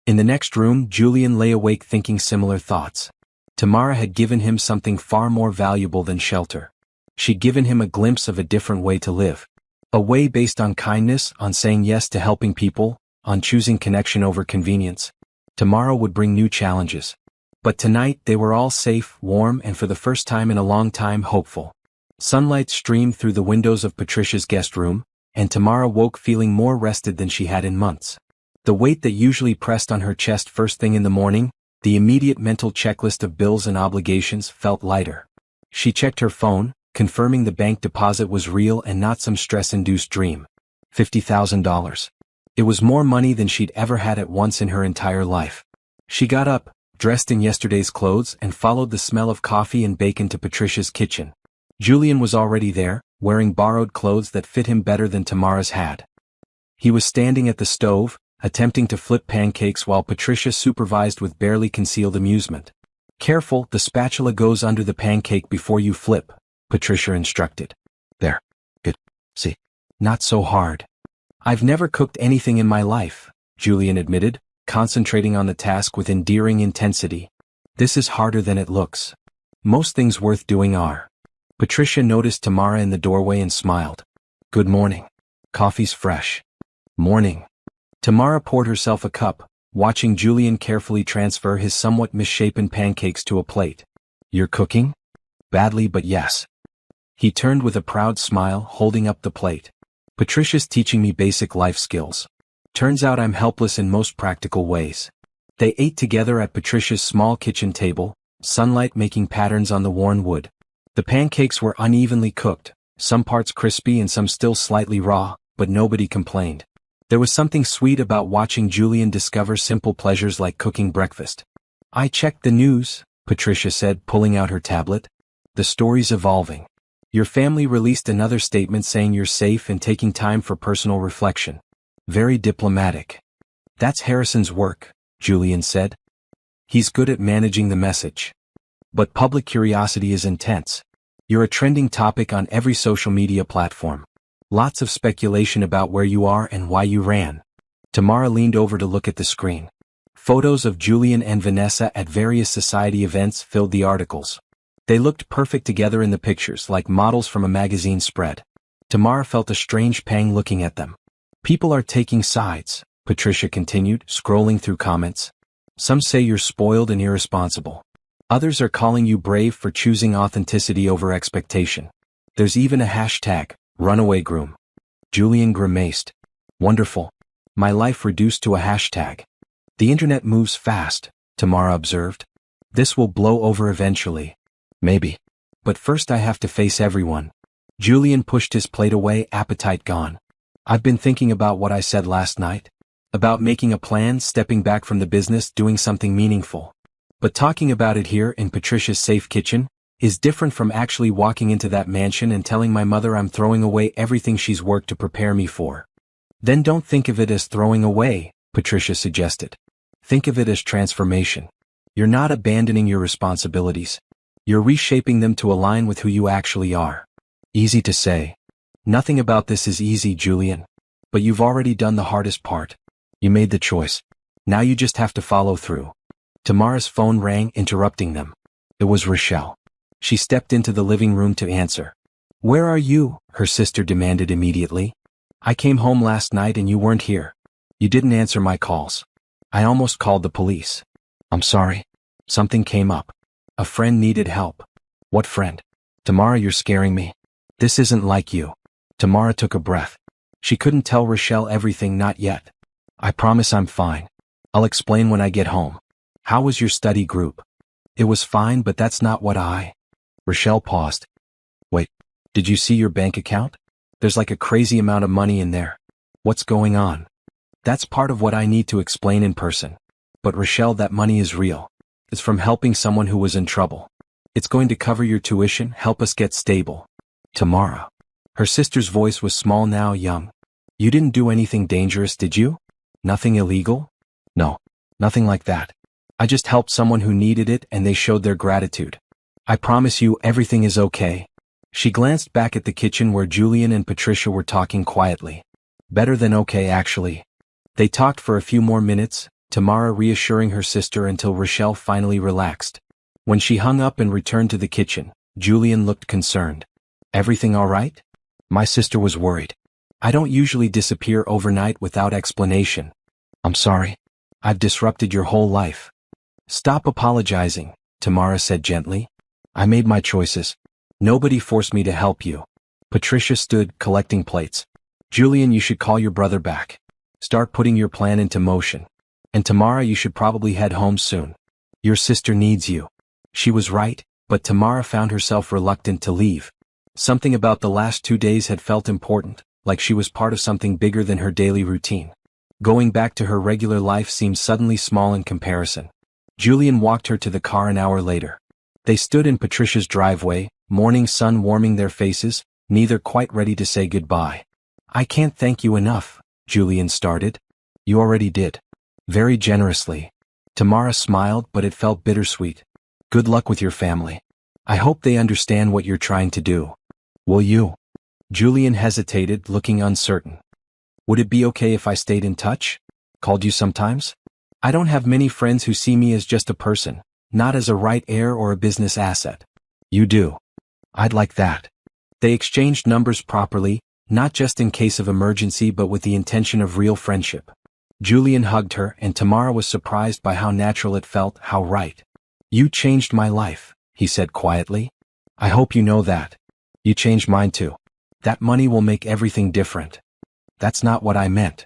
In the next room, Julian lay awake thinking similar thoughts. Tamara had given him something far more valuable than shelter. She'd given him a glimpse of a different way to live. A way based on kindness, on saying yes to helping people, on choosing connection over convenience. Tomorrow would bring new challenges. But tonight they were all safe, warm, and for the first time in a long time hopeful. Sunlight streamed through the windows of Patricia's guest room, and Tamara woke feeling more rested than she had in months. The weight that usually pressed on her chest first thing in the morning, the immediate mental checklist of bills and obligations, felt lighter. She checked her phone, confirming the bank deposit was real and not some stress-induced dream. $50,000. It was more money than she'd ever had at once in her entire life. She got up, dressed in yesterday's clothes, and followed the smell of coffee and bacon to Patricia's kitchen. Julian was already there, wearing borrowed clothes that fit him better than Tamara's had. He was standing at the stove, attempting to flip pancakes while Patricia supervised with barely concealed amusement. Careful, the spatula goes under the pancake before you flip, Patricia instructed. There. Good. See. Not so hard. I've never cooked anything in my life, Julian admitted, concentrating on the task with endearing intensity. This is harder than it looks. Most things worth doing are. Patricia noticed Tamara in the doorway and smiled. Good morning. Coffee's fresh. Morning. Tamara poured herself a cup, watching Julian carefully transfer his somewhat misshapen pancakes to a plate. You're cooking? Badly, but yes. He turned with a proud smile, holding up the plate. Patricia's teaching me basic life skills. Turns out I'm helpless in most practical ways. They ate together at Patricia's small kitchen table, sunlight making patterns on the worn wood. The pancakes were unevenly cooked, some parts crispy and some still slightly raw, but nobody complained. There was something sweet about watching Julian discover simple pleasures like cooking breakfast. I checked the news, Patricia said, pulling out her tablet. The story's evolving. Your family released another statement saying you're safe and taking time for personal reflection. Very diplomatic. That's Harrison's work, Julian said. He's good at managing the message. But public curiosity is intense. You're a trending topic on every social media platform. Lots of speculation about where you are and why you ran. Tamara leaned over to look at the screen. Photos of Julian and Vanessa at various society events filled the articles. They looked perfect together in the pictures, like models from a magazine spread. Tamara felt a strange pang looking at them. People are taking sides, Patricia continued, scrolling through comments. Some say you're spoiled and irresponsible. Others are calling you brave for choosing authenticity over expectation. There's even a hashtag, runaway groom. Julian grimaced. Wonderful. My life reduced to a hashtag. The internet moves fast, Tamara observed. This will blow over eventually. Maybe. But first I have to face everyone. Julian pushed his plate away, appetite gone. I've been thinking about what I said last night. About making a plan, stepping back from the business, doing something meaningful. But talking about it here in Patricia's safe kitchen is different from actually walking into that mansion and telling my mother I'm throwing away everything she's worked to prepare me for. Then don't think of it as throwing away, Patricia suggested. Think of it as transformation. You're not abandoning your responsibilities. You're reshaping them to align with who you actually are. Easy to say. Nothing about this is easy, Julian. But you've already done the hardest part. You made the choice. Now you just have to follow through. Tamara's phone rang, interrupting them. It was Rochelle. She stepped into the living room to answer. "Where are you?" her sister demanded immediately. "I came home last night and you weren't here. You didn't answer my calls. I almost called the police." "I'm sorry. Something came up. A friend needed help." "What friend?" "Tamara, you're scaring me. This isn't like you." Tamara took a breath. She couldn't tell Rochelle everything, not yet. "I promise I'm fine. I'll explain when I get home." "How was your study group?" "It was fine, but that's not what I—" Rochelle paused. "Wait, did you see your bank account? There's like a crazy amount of money in there. What's going on?" "That's part of what I need to explain in person. But Rochelle, that money is real. It's from helping someone who was in trouble. It's going to cover your tuition, help us get stable." "Tamara." Her sister's voice was small now, young. "You didn't do anything dangerous, did you? Nothing illegal?" "No, nothing like that. I just helped someone who needed it and they showed their gratitude. I promise you everything is okay." She glanced back at the kitchen where Julian and Patricia were talking quietly. "Better than okay, actually." They talked for a few more minutes, Tamara reassuring her sister until Rochelle finally relaxed. When she hung up and returned to the kitchen, Julian looked concerned. "Everything all right?" "My sister was worried. I don't usually disappear overnight without explanation." "I'm sorry. I've disrupted your whole life." "Stop apologizing," Tamara said gently. "I made my choices. Nobody forced me to help you." Patricia stood, collecting plates. "Julian, you should call your brother back. Start putting your plan into motion. And Tamara, you should probably head home soon. Your sister needs you." She was right, but Tamara found herself reluctant to leave. Something about the last 2 days had felt important, like she was part of something bigger than her daily routine. Going back to her regular life seemed suddenly small in comparison. Julian walked her to the car an hour later. They stood in Patricia's driveway, morning sun warming their faces, neither quite ready to say goodbye. "I can't thank you enough," Julian started. "You already did. Very generously." Tamara smiled, but it felt bittersweet. "Good luck with your family. I hope they understand what you're trying to do." "Will you?" Julian hesitated, looking uncertain. "Would it be okay if I stayed in touch? Called you sometimes? I don't have many friends who see me as just a person, not as a right heir or a business asset." "You do. I'd like that." They exchanged numbers properly, not just in case of emergency but with the intention of real friendship. Julian hugged her, and Tamara was surprised by how natural it felt, how right. "You changed my life," he said quietly. "I hope you know that. You changed mine too. That money will make everything different." "That's not what I meant."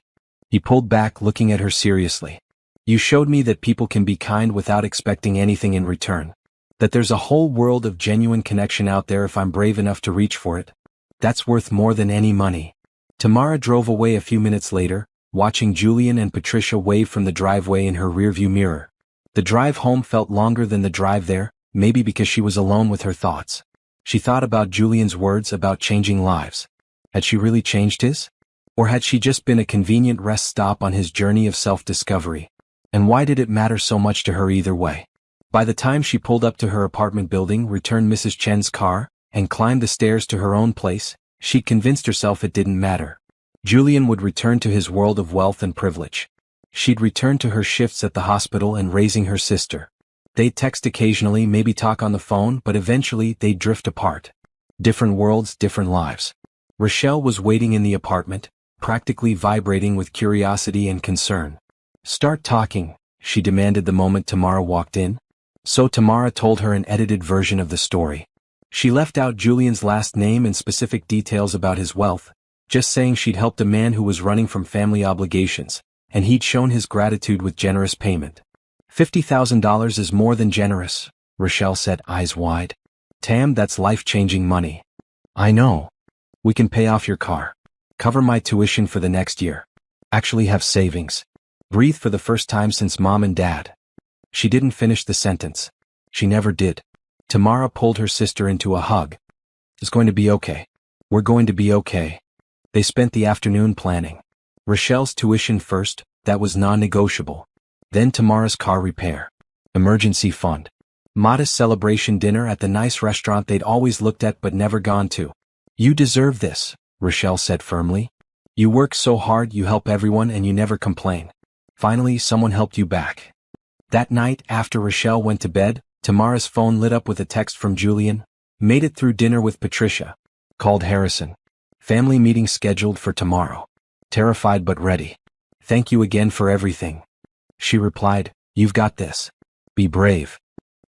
He pulled back, looking at her seriously. "You showed me that people can be kind without expecting anything in return. That there's a whole world of genuine connection out there if I'm brave enough to reach for it. That's worth more than any money." Tamara drove away a few minutes later, watching Julian and Patricia wave from the driveway in her rearview mirror. The drive home felt longer than the drive there, maybe because she was alone with her thoughts. She thought about Julian's words about changing lives. Had she really changed his? Or had she just been a convenient rest stop on his journey of self-discovery? And why did it matter so much to her either way? By the time she pulled up to her apartment building, returned Mrs. Chen's car, and climbed the stairs to her own place, she'd convinced herself it didn't matter. Julian would return to his world of wealth and privilege. She'd return to her shifts at the hospital and raising her sister. They'd text occasionally, maybe talk on the phone, but eventually they'd drift apart. Different worlds, different lives. Rochelle was waiting in the apartment, practically vibrating with curiosity and concern. "Start talking," she demanded the moment Tamara walked in. So Tamara told her an edited version of the story. She left out Julian's last name and specific details about his wealth, just saying she'd helped a man who was running from family obligations, and he'd shown his gratitude with generous payment. $50,000 is more than generous, Rochelle said, eyes wide. "Tam, that's life-changing money." "I know. We can pay off your car. Cover my tuition for the next year. Actually have savings. Breathe for the first time since Mom and Dad." She didn't finish the sentence. She never did. Tamara pulled her sister into a hug. "It's going to be okay. We're going to be okay." They spent the afternoon planning. Rochelle's tuition first, that was non-negotiable. Then Tamara's car repair. Emergency fund. Modest celebration dinner at the nice restaurant they'd always looked at but never gone to. "You deserve this," Rochelle said firmly. "You work so hard, you help everyone, and you never complain. Finally, someone helped you back." That night, after Rochelle went to bed, Tamara's phone lit up with a text from Julian. Made it through dinner with Patricia. Called Harrison. Family meeting scheduled for tomorrow. Terrified but ready. Thank you again for everything. She replied, you've got this. Be brave.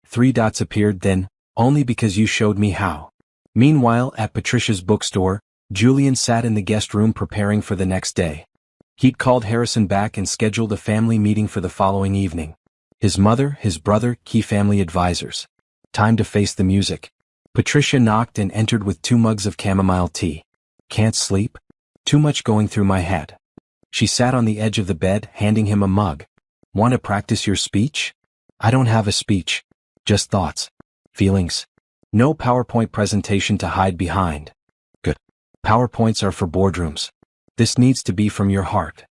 3 dots appeared then, only because you showed me how. Meanwhile, at Patricia's bookstore, Julian sat in the guest room preparing for the next day. He'd called Harrison back and scheduled a family meeting for the following evening. His mother, his brother, key family advisors. Time to face the music. Patricia knocked and entered with 2 mugs of chamomile tea. Can't sleep? Too much going through my head. She sat on the edge of the bed, handing him a mug. Want to practice your speech? I don't have a speech. Just thoughts. Feelings. No PowerPoint presentation to hide behind. Good. PowerPoints are for boardrooms. This needs to be from your heart.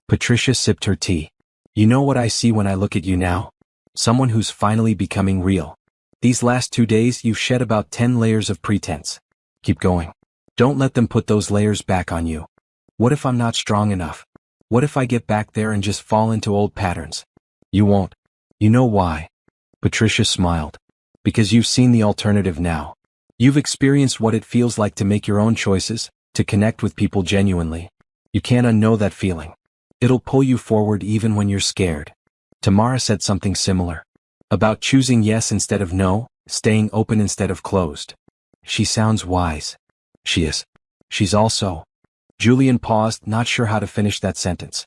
Patricia sipped her tea. You know what I see when I look at you now? Someone who's finally becoming real. These last 2 days you've shed about 10 layers of pretense. Keep going. Don't let them put those layers back on you. What if I'm not strong enough? What if I get back there and just fall into old patterns? You won't. You know why? Patricia smiled. Because you've seen the alternative now. You've experienced what it feels like to make your own choices, to connect with people genuinely. You can't unknow that feeling. It'll pull you forward even when you're scared. Tamara said something similar. About choosing yes instead of no, staying open instead of closed. She sounds wise. She is. She's also. Julian paused, not sure how to finish that sentence.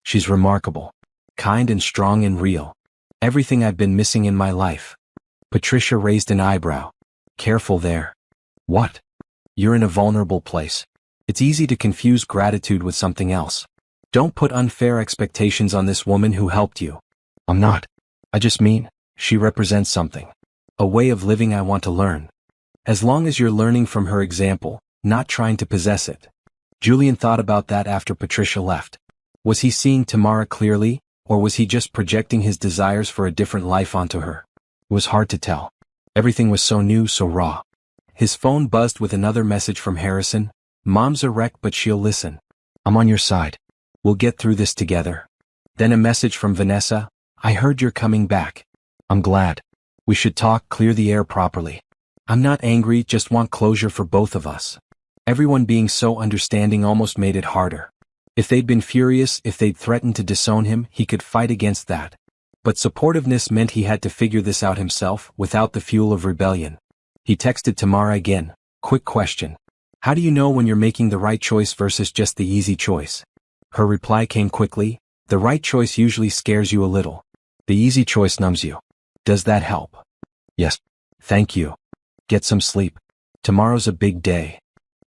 She's remarkable. Kind and strong and real. Everything I've been missing in my life. Patricia raised an eyebrow. Careful there. What? You're in a vulnerable place. It's easy to confuse gratitude with something else. Don't put unfair expectations on this woman who helped you. I'm not. I just mean, she represents something. A way of living I want to learn. As long as you're learning from her example, not trying to possess it. Julian thought about that after Patricia left. Was he seeing Tamara clearly, or was he just projecting his desires for a different life onto her? It was hard to tell. Everything was so new, so raw. His phone buzzed with another message from Harrison. Mom's a wreck but she'll listen. I'm on your side. We'll get through this together. Then a message from Vanessa. I heard you're coming back. I'm glad. We should talk, clear the air properly. I'm not angry, just want closure for both of us. Everyone being so understanding almost made it harder. If they'd been furious, if they'd threatened to disown him, he could fight against that. But supportiveness meant he had to figure this out himself, without the fuel of rebellion. He texted Tamara again. Quick question. How do you know when you're making the right choice versus just the easy choice? Her reply came quickly. The right choice usually scares you a little. The easy choice numbs you. Does that help? Yes. Thank you. Get some sleep. Tomorrow's a big day.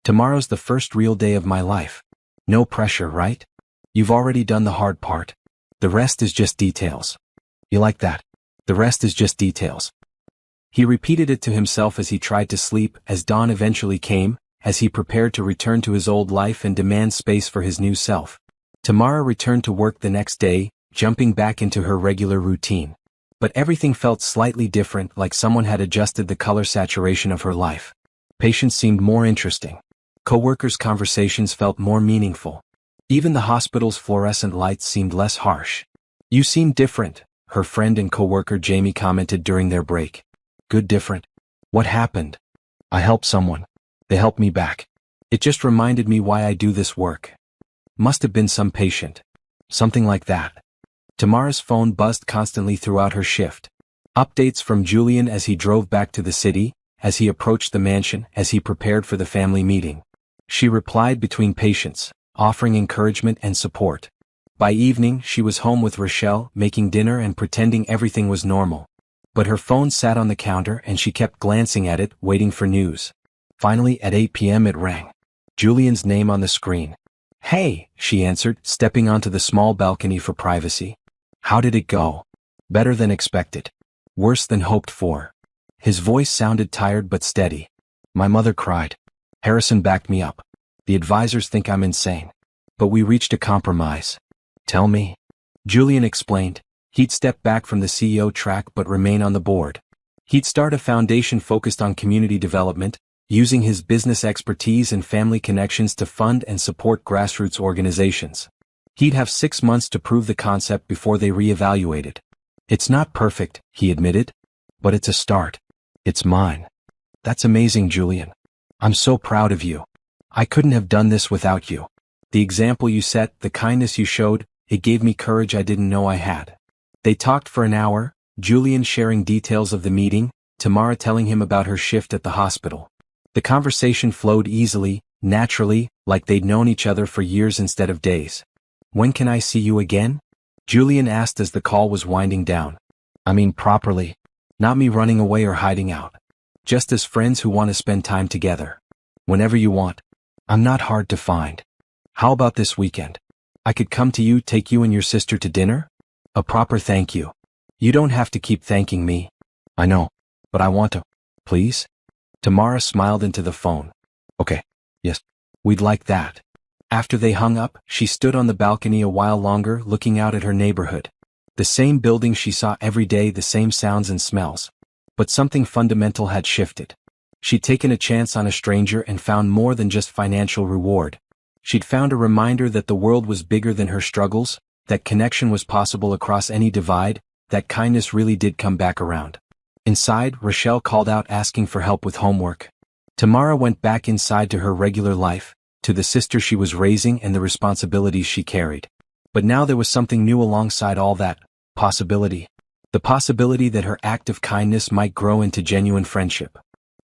Tomorrow's the first real day of my life. No pressure, right? You've already done the hard part. The rest is just details. You like that? The rest is just details. He repeated it to himself as he tried to sleep, as dawn eventually came, as he prepared to return to his old life and demand space for his new self. Tamara returned to work the next day, jumping back into her regular routine. But everything felt slightly different, like someone had adjusted the color saturation of her life. Patients seemed more interesting. Coworkers' conversations felt more meaningful. Even the hospital's fluorescent lights seemed less harsh. You seem different, her friend and coworker Jamie commented during their break. Good different? What happened? I helped someone. They helped me back. It just reminded me why I do this work. Must have been some patient. Something like that. Tamara's phone buzzed constantly throughout her shift. Updates from Julian as he drove back to the city, as he approached the mansion, as he prepared for the family meeting. She replied between patients, offering encouragement and support. By evening, she was home with Rochelle, making dinner and pretending everything was normal. But her phone sat on the counter and she kept glancing at it, waiting for news. Finally, at 8 p.m. it rang. Julian's name on the screen. Hey, she answered, stepping onto the small balcony for privacy. How did it go? Better than expected. Worse than hoped for. His voice sounded tired but steady. My mother cried. Harrison backed me up. The advisors think I'm insane. But we reached a compromise. Tell me. Julian explained. He'd step back from the CEO track but remain on the board. He'd start a foundation focused on community development, using his business expertise and family connections to fund and support grassroots organizations. He'd have 6 months to prove the concept before they reevaluated. It's not perfect, he admitted. But it's a start. It's mine. That's amazing, Julian. I'm so proud of you. I couldn't have done this without you. The example you set, the kindness you showed, it gave me courage I didn't know I had. They talked for an hour, Julian sharing details of the meeting, Tamara telling him about her shift at the hospital. The conversation flowed easily, naturally, like they'd known each other for years instead of days. When can I see you again? Julian asked as the call was winding down. I mean properly. Not me running away or hiding out. Just as friends who want to spend time together. Whenever you want. I'm not hard to find. How about this weekend? I could come to you, take you and your sister to dinner? A proper thank you. You don't have to keep thanking me. I know. But I want to. Please? Tamara smiled into the phone. Okay. Yes. We'd like that. After they hung up, she stood on the balcony a while longer, looking out at her neighborhood. The same building she saw every day, the same sounds and smells. But something fundamental had shifted. She'd taken a chance on a stranger and found more than just financial reward. She'd found a reminder that the world was bigger than her struggles, that connection was possible across any divide, that kindness really did come back around. Inside, Rochelle called out asking for help with homework. Tamara went back inside to her regular life, to the sister she was raising and the responsibilities she carried. But now there was something new alongside all that, possibility. The possibility that her act of kindness might grow into genuine friendship.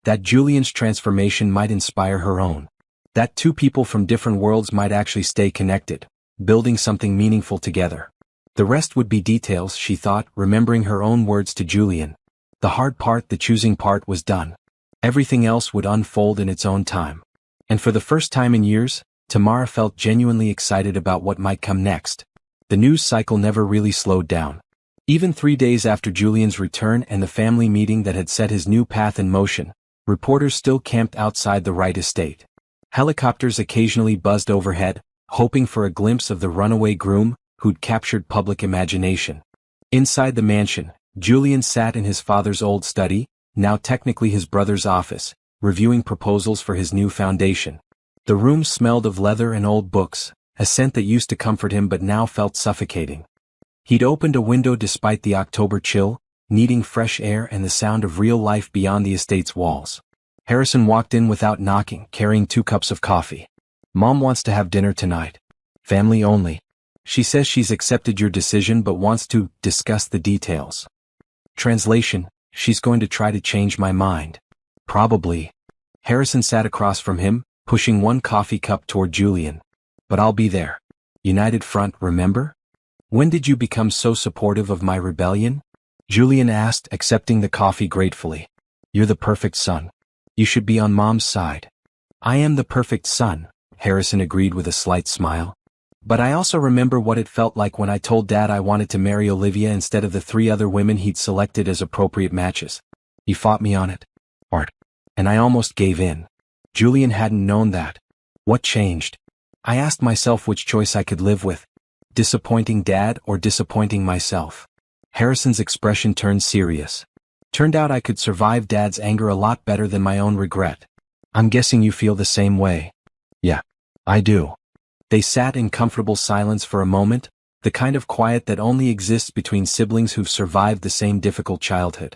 That Julian's transformation might inspire her own. That two people from different worlds might actually stay connected, building something meaningful together. The rest would be details, she thought, remembering her own words to Julian. The hard part, the choosing part, was done. Everything else would unfold in its own time. And for the first time in years, Tamara felt genuinely excited about what might come next. The news cycle never really slowed down. Even 3 days after Julian's return and the family meeting that had set his new path in motion, reporters still camped outside the Wright estate. Helicopters occasionally buzzed overhead, hoping for a glimpse of the runaway groom who'd captured public imagination. Inside the mansion, Julian sat in his father's old study, now technically his brother's office, reviewing proposals for his new foundation. The room smelled of leather and old books, a scent that used to comfort him but now felt suffocating. He'd opened a window despite the October chill, needing fresh air and the sound of real life beyond the estate's walls. Harrison walked in without knocking, carrying 2 cups of coffee. Mom wants to have dinner tonight. Family only. She says she's accepted your decision but wants to discuss the details. Translation: she's going to try to change my mind. Probably. Harrison sat across from him, pushing 1 coffee cup toward Julian. But I'll be there. United front, remember? When did you become so supportive of my rebellion? Julian asked, accepting the coffee gratefully. You're the perfect son. You should be on Mom's side. I am the perfect son, Harrison agreed with a slight smile. But I also remember what it felt like when I told Dad I wanted to marry Olivia instead of the 3 other women he'd selected as appropriate matches. He fought me on it. Art. And I almost gave in. Julian hadn't known that. What changed? I asked myself which choice I could live with. Disappointing Dad or disappointing myself? Harrison's expression turned serious. Turned out I could survive Dad's anger a lot better than my own regret. I'm guessing you feel the same way. Yeah, I do. They sat in comfortable silence for a moment, the kind of quiet that only exists between siblings who've survived the same difficult childhood.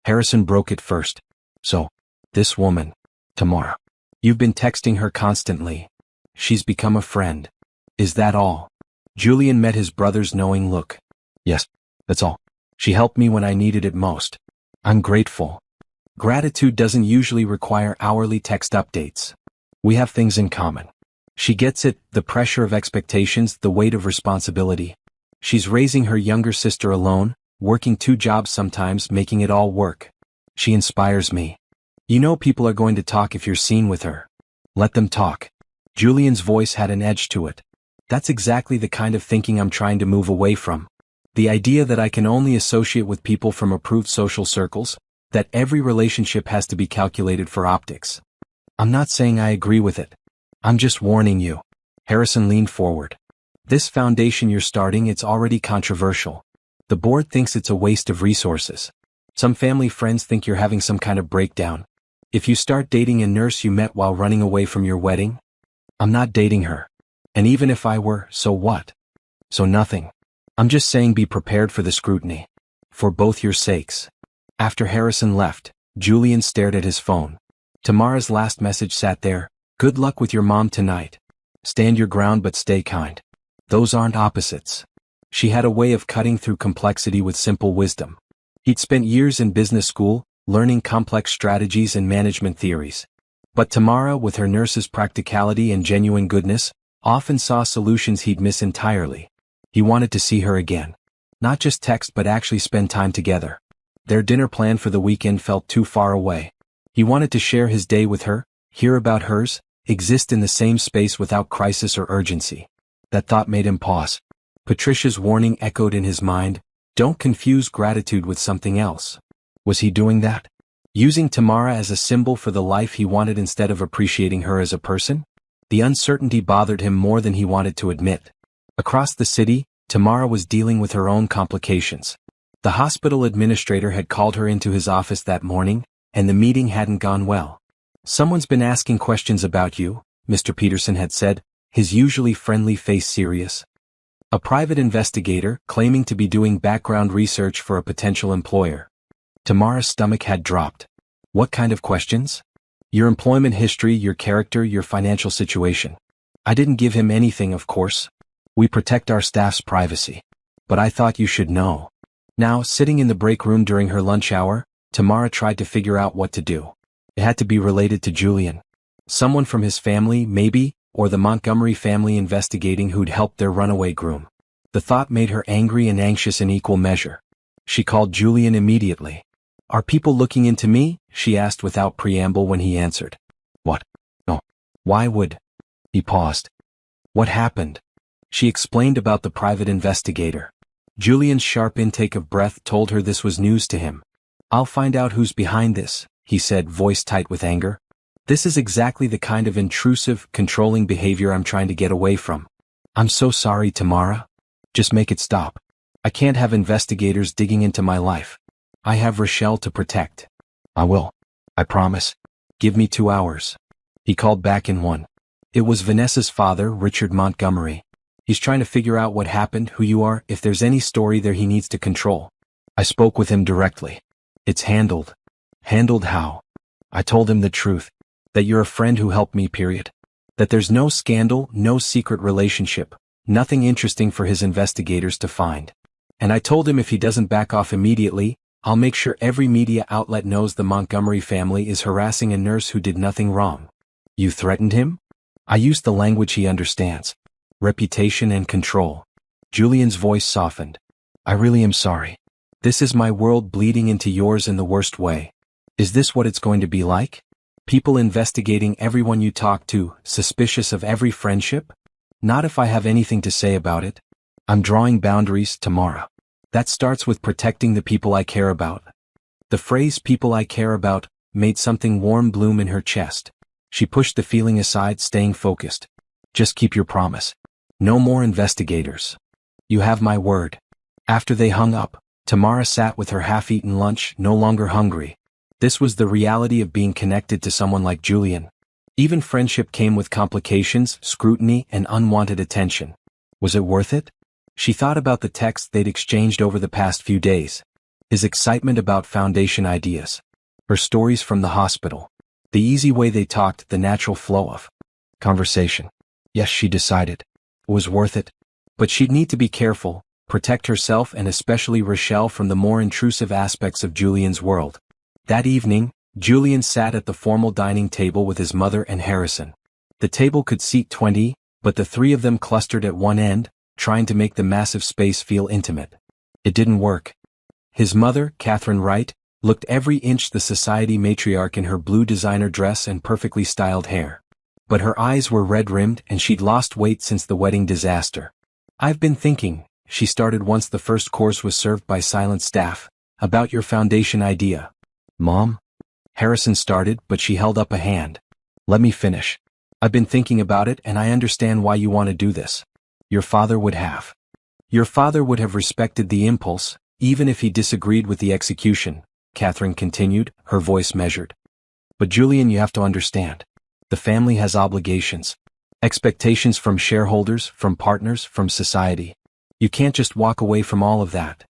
Harrison broke it first. So, this woman, Tamara. You've been texting her constantly. She's become a friend. Is that all? Julian met his brother's knowing look. Yes, that's all. She helped me when I needed it most. I'm grateful. Gratitude doesn't usually require hourly text updates. We have things in common. She gets it, the pressure of expectations, the weight of responsibility. She's raising her younger sister alone, working 2 jobs sometimes, making it all work. She inspires me. You know people are going to talk if you're seen with her. Let them talk. Julian's voice had an edge to it. That's exactly the kind of thinking I'm trying to move away from. The idea that I can only associate with people from approved social circles, that every relationship has to be calculated for optics. I'm not saying I agree with it. I'm just warning you. Harrison leaned forward. This foundation you're starting, it's already controversial. The board thinks it's a waste of resources. Some family friends think you're having some kind of breakdown. If you start dating a nurse you met while running away from your wedding? I'm not dating her. And even if I were, so what? So nothing. I'm just saying be prepared for the scrutiny. For both your sakes. After Harrison left, Julian stared at his phone. Tamara's last message sat there. Good luck with your mom tonight. Stand your ground but stay kind. Those aren't opposites. She had a way of cutting through complexity with simple wisdom. He'd spent years in business school, learning complex strategies and management theories. But Tamara, with her nurse's practicality and genuine goodness, often saw solutions he'd miss entirely. He wanted to see her again. Not just text but actually spend time together. Their dinner plan for the weekend felt too far away. He wanted to share his day with her, hear about hers, exist in the same space without crisis or urgency. That thought made him pause. Patricia's warning echoed in his mind, don't confuse gratitude with something else. Was he doing that? Using Tamara as a symbol for the life he wanted instead of appreciating her as a person? The uncertainty bothered him more than he wanted to admit. Across the city, Tamara was dealing with her own complications. The hospital administrator had called her into his office that morning, and the meeting hadn't gone well. Someone's been asking questions about you, Mr. Peterson had said, his usually friendly face serious. A private investigator, claiming to be doing background research for a potential employer. Tamara's stomach had dropped. What kind of questions? Your employment history, your character, your financial situation. I didn't give him anything, of course. We protect our staff's privacy. But I thought you should know. Now, sitting in the break room during her lunch hour, Tamara tried to figure out what to do. It had to be related to Julian. Someone from his family, maybe, or the Montgomery family investigating who'd helped their runaway groom. The thought made her angry and anxious in equal measure. She called Julian immediately. Are people looking into me? She asked without preamble when he answered. What? No. Why would? He paused. What happened? She explained about the private investigator. Julian's sharp intake of breath told her this was news to him. I'll find out who's behind this, he said, voice tight with anger. This is exactly the kind of intrusive, controlling behavior I'm trying to get away from. I'm so sorry, Tamara. Just make it stop. I can't have investigators digging into my life. I have Rochelle to protect. I will. I promise. Give me 2 hours. He called back in one. It was Vanessa's father, Richard Montgomery. He's trying to figure out what happened, who you are, if there's any story there he needs to control. I spoke with him directly. It's handled. Handled how? I told him the truth. That you're a friend who helped me, period. That there's no scandal, no secret relationship, nothing interesting for his investigators to find. And I told him if he doesn't back off immediately, I'll make sure every media outlet knows the Montgomery family is harassing a nurse who did nothing wrong. You threatened him? I used the language he understands. Reputation and control. Julian's voice softened. I really am sorry. This is my world bleeding into yours in the worst way. Is this what it's going to be like? People investigating everyone you talk to, suspicious of every friendship? Not if I have anything to say about it. I'm drawing boundaries, Tamara. That starts with protecting the people I care about. The phrase people I care about made something warm bloom in her chest. She pushed the feeling aside, staying focused. Just keep your promise. No more investigators. You have my word. After they hung up, Tamara sat with her half-eaten lunch, no longer hungry. This was the reality of being connected to someone like Julian. Even friendship came with complications, scrutiny, and unwanted attention. Was it worth it? She thought about the texts they'd exchanged over the past few days. His excitement about foundation ideas. Her stories from the hospital. The easy way they talked, the natural flow of conversation. Yes, she decided. It was worth it. But she'd need to be careful, protect herself and especially Rochelle from the more intrusive aspects of Julian's world. That evening, Julian sat at the formal dining table with his mother and Harrison. The table could seat 20, but the three of them clustered at one end, trying to make the massive space feel intimate. It didn't work. His mother, Catherine Wright, looked every inch the society matriarch in her blue designer dress and perfectly styled hair. But her eyes were red-rimmed and she'd lost weight since the wedding disaster. I've been thinking, she started once the first course was served by silent staff, about your foundation idea. Mom? Harrison started, but she held up a hand. Let me finish. I've been thinking about it and I understand why you want to do this. Your father would have. Your father would have respected the impulse, even if he disagreed with the execution, Catherine continued, her voice measured. But Julian, you have to understand. The family has obligations. Expectations from shareholders, from partners, from society. You can't just walk away from all of that.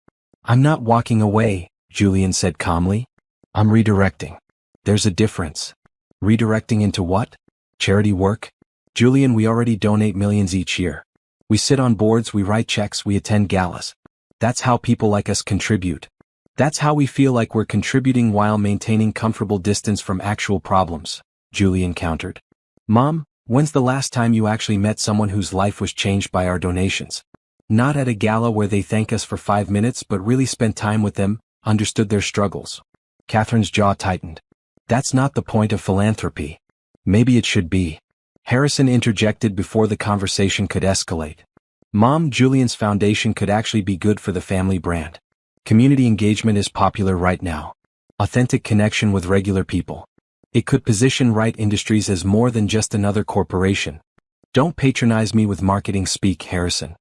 I'm not walking away, Julian said calmly. I'm redirecting. There's a difference. Redirecting into what? Charity work? Julian, we already donate millions each year. We sit on boards, we write checks, we attend galas. That's how people like us contribute. That's how we feel like we're contributing while maintaining comfortable distance from actual problems, Julian countered. Mom, when's the last time you actually met someone whose life was changed by our donations? Not at a gala where they thank us for 5 minutes but really spent time with them, understood their struggles. Catherine's jaw tightened. That's not the point of philanthropy. Maybe it should be. Harrison interjected before the conversation could escalate. Mom, Julian's foundation could actually be good for the family brand. Community engagement is popular right now. Authentic connection with regular people. It could position Wright Industries as more than just another corporation. Don't patronize me with marketing speak, Harrison.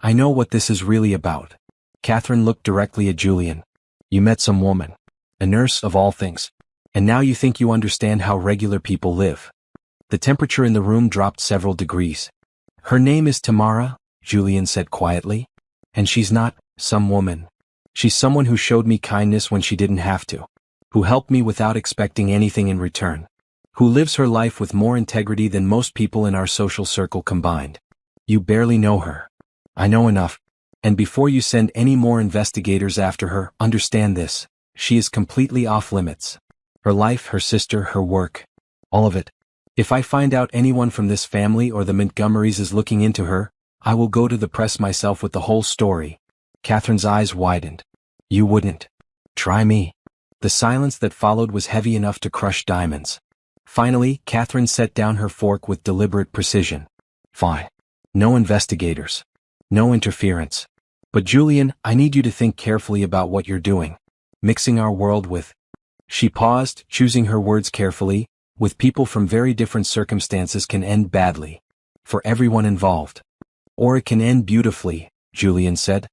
I know what this is really about. Catherine looked directly at Julian. You met some woman. A nurse of all things. And now you think you understand how regular people live. The temperature in the room dropped several degrees. Her name is Tamara, Julian said quietly. And she's not some woman. She's someone who showed me kindness when she didn't have to. Who helped me without expecting anything in return. Who lives her life with more integrity than most people in our social circle combined. You barely know her. I know enough. And before you send any more investigators after her, understand this. She is completely off limits. Her life, her sister, her work. All of it. If I find out anyone from this family or the Montgomerys is looking into her, I will go to the press myself with the whole story. Catherine's eyes widened. You wouldn't. Try me. The silence that followed was heavy enough to crush diamonds. Finally, Catherine set down her fork with deliberate precision. Fine. No investigators. No interference. But Julian, I need you to think carefully about what you're doing. Mixing our world with... She paused, choosing her words carefully. With people from very different circumstances can end badly. For everyone involved. Or it can end beautifully, Julian said.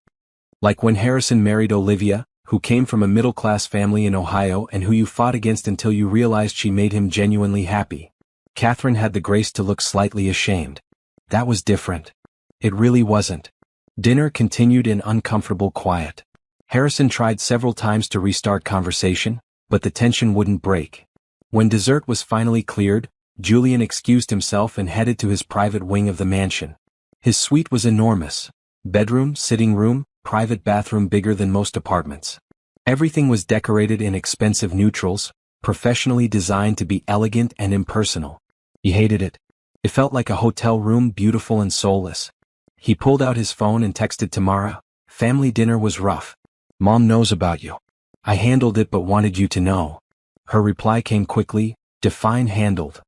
Like when Harrison married Olivia, who came from a middle-class family in Ohio and who you fought against until you realized she made him genuinely happy. Catherine had the grace to look slightly ashamed. That was different. It really wasn't. Dinner continued in uncomfortable quiet. Harrison tried several times to restart conversation, but the tension wouldn't break. When dessert was finally cleared, Julian excused himself and headed to his private wing of the mansion. His suite was enormous. Bedroom, sitting room, private bathroom bigger than most apartments. Everything was decorated in expensive neutrals, professionally designed to be elegant and impersonal. He hated it. It felt like a hotel room, beautiful and soulless. He pulled out his phone and texted Tamara. Family dinner was rough. Mom knows about you. I handled it but wanted you to know. Her reply came quickly. Define handled.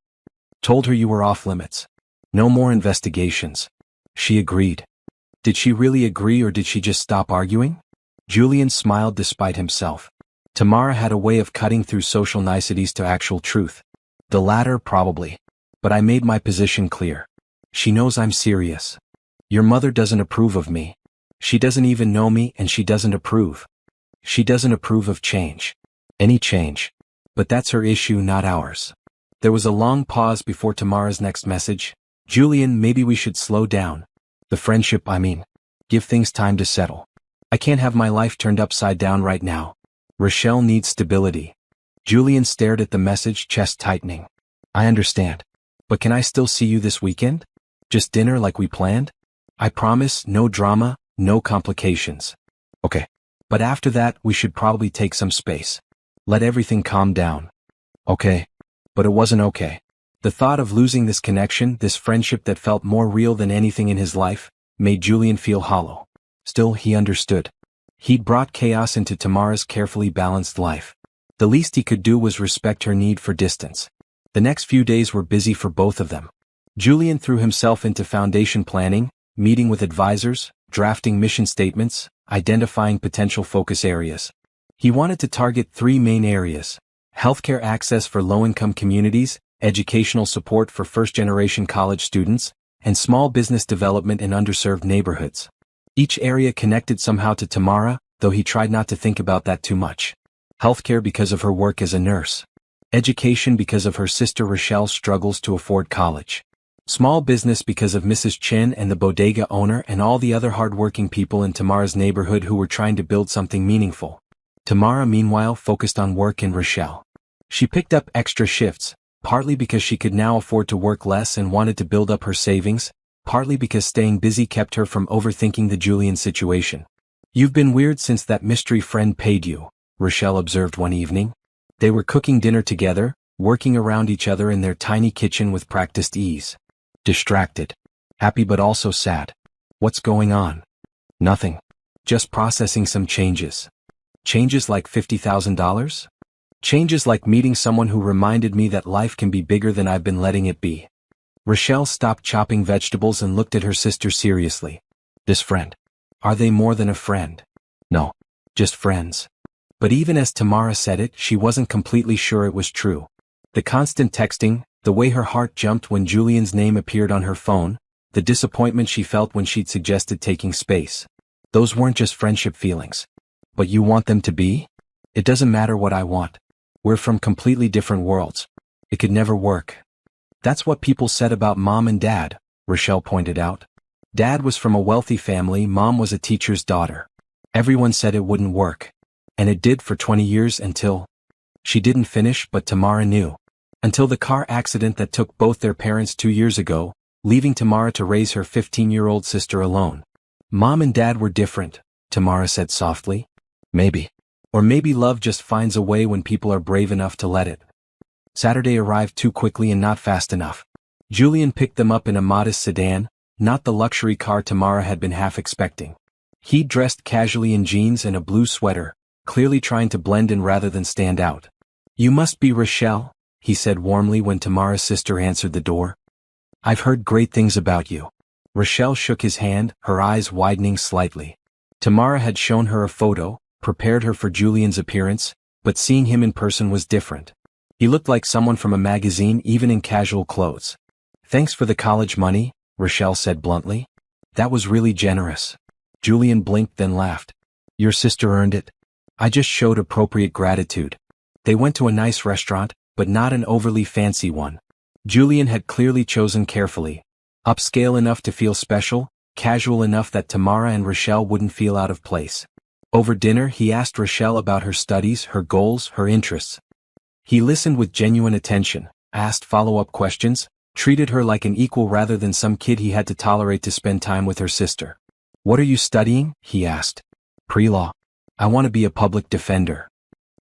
Told her you were off limits. No more investigations. She agreed. Did she really agree or did she just stop arguing? Julian smiled despite himself. Tamara had a way of cutting through social niceties to actual truth. The latter, probably. But I made my position clear. She knows I'm serious. Your mother doesn't approve of me. She doesn't even know me and she doesn't approve. She doesn't approve of change. Any change. But that's her issue, not ours. There was a long pause before Tamara's next message. Julian, maybe we should slow down. The friendship, I mean. Give things time to settle. I can't have my life turned upside down right now. Rochelle needs stability. Julian stared at the message, chest tightening. I understand. But can I still see you this weekend? Just dinner like we planned? I promise, no drama, no complications. Okay. But after that, we should probably take some space. Let everything calm down. Okay. But it wasn't okay. The thought of losing this connection, this friendship that felt more real than anything in his life, made Julian feel hollow. Still, he understood. He'd brought chaos into Tamara's carefully balanced life. The least he could do was respect her need for distance. The next few days were busy for both of them. Julian threw himself into foundation planning, meeting with advisors, drafting mission statements, identifying potential focus areas. He wanted to target 3 main areas: healthcare access for low-income communities, educational support for first-generation college students, and small business development in underserved neighborhoods. Each area connected somehow to Tamara, though he tried not to think about that too much. Healthcare because of her work as a nurse. Education because of her sister Rochelle's struggles to afford college. Small business because of Mrs. Chen and the bodega owner and all the other hard-working people in Tamara's neighborhood who were trying to build something meaningful. Tamara meanwhile focused on work in Rochelle. She picked up extra shifts, partly because she could now afford to work less and wanted to build up her savings, partly because staying busy kept her from overthinking the Julian situation. "You've been weird since that mystery friend paid you," Rochelle observed one evening. They were cooking dinner together, working around each other in their tiny kitchen with practiced ease. Distracted. Happy but also sad. "What's going on?" "Nothing. Just processing some changes." "Changes like $50,000? "Changes like meeting someone who reminded me that life can be bigger than I've been letting it be." Rochelle stopped chopping vegetables and looked at her sister seriously. "This friend. Are they more than a friend?" "No. Just friends." But even as Tamara said it, she wasn't completely sure it was true. The constant texting, the way her heart jumped when Julian's name appeared on her phone, the disappointment she felt when she'd suggested taking space. Those weren't just friendship feelings. "But you want them to be?" "It doesn't matter what I want. We're from completely different worlds. It could never work." "That's what people said about Mom and Dad," Rochelle pointed out. "Dad was from a wealthy family, Mom was a teacher's daughter. Everyone said it wouldn't work. And it did for 20 years until..." She didn't finish, but Tamara knew. "Until the car accident that took both their parents 2 years ago, leaving Tamara to raise her 15-year-old sister alone." "Mom and Dad were different," Tamara said softly. "Maybe. Or maybe love just finds a way when people are brave enough to let it." Saturday arrived too quickly and not fast enough. Julian picked them up in a modest sedan, not the luxury car Tamara had been half expecting. He dressed casually in jeans and a blue sweater, clearly trying to blend in rather than stand out. "You must be Rochelle," he said warmly when Tamara's sister answered the door. "I've heard great things about you." Rochelle shook his hand, her eyes widening slightly. Tamara had shown her a photo, prepared her for Julian's appearance, but seeing him in person was different. He looked like someone from a magazine even in casual clothes. "Thanks for the college money," Rochelle said bluntly. "That was really generous." Julian blinked then laughed. "Your sister earned it. I just showed appropriate gratitude." They went to a nice restaurant, but not an overly fancy one. Julian had clearly chosen carefully. Upscale enough to feel special, casual enough that Tamara and Rochelle wouldn't feel out of place. Over dinner he asked Rochelle about her studies, her goals, her interests. He listened with genuine attention, asked follow-up questions, treated her like an equal rather than some kid he had to tolerate to spend time with her sister. "What are you studying?" he asked. "Pre-law. I want to be a public defender."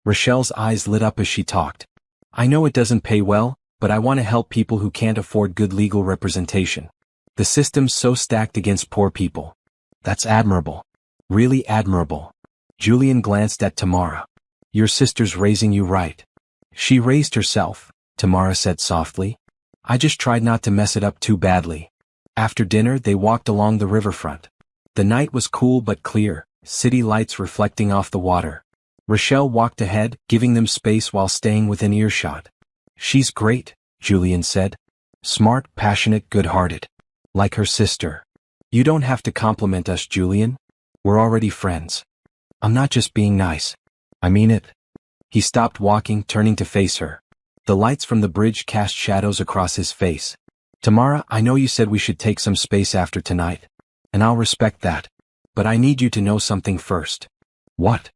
Rochelle's eyes lit up as she talked. "I know it doesn't pay well, but I want to help people who can't afford good legal representation. The system's so stacked against poor people." "That's admirable. Really admirable." Julian glanced at Tamara. "Your sister's raising you right." "She raised herself," Tamara said softly. "I just tried not to mess it up too badly." After dinner they walked along the riverfront. The night was cool but clear, city lights reflecting off the water. Rochelle walked ahead, giving them space while staying within earshot. "She's great," Julian said. "Smart, passionate, good-hearted. Like her sister." "You don't have to compliment us, Julian. We're already friends." "I'm not just being nice. I mean it." He stopped walking, turning to face her. The lights from the bridge cast shadows across his face. "Tamara, I know you said we should take some space after tonight. And I'll respect that. But I need you to know something first." "What?"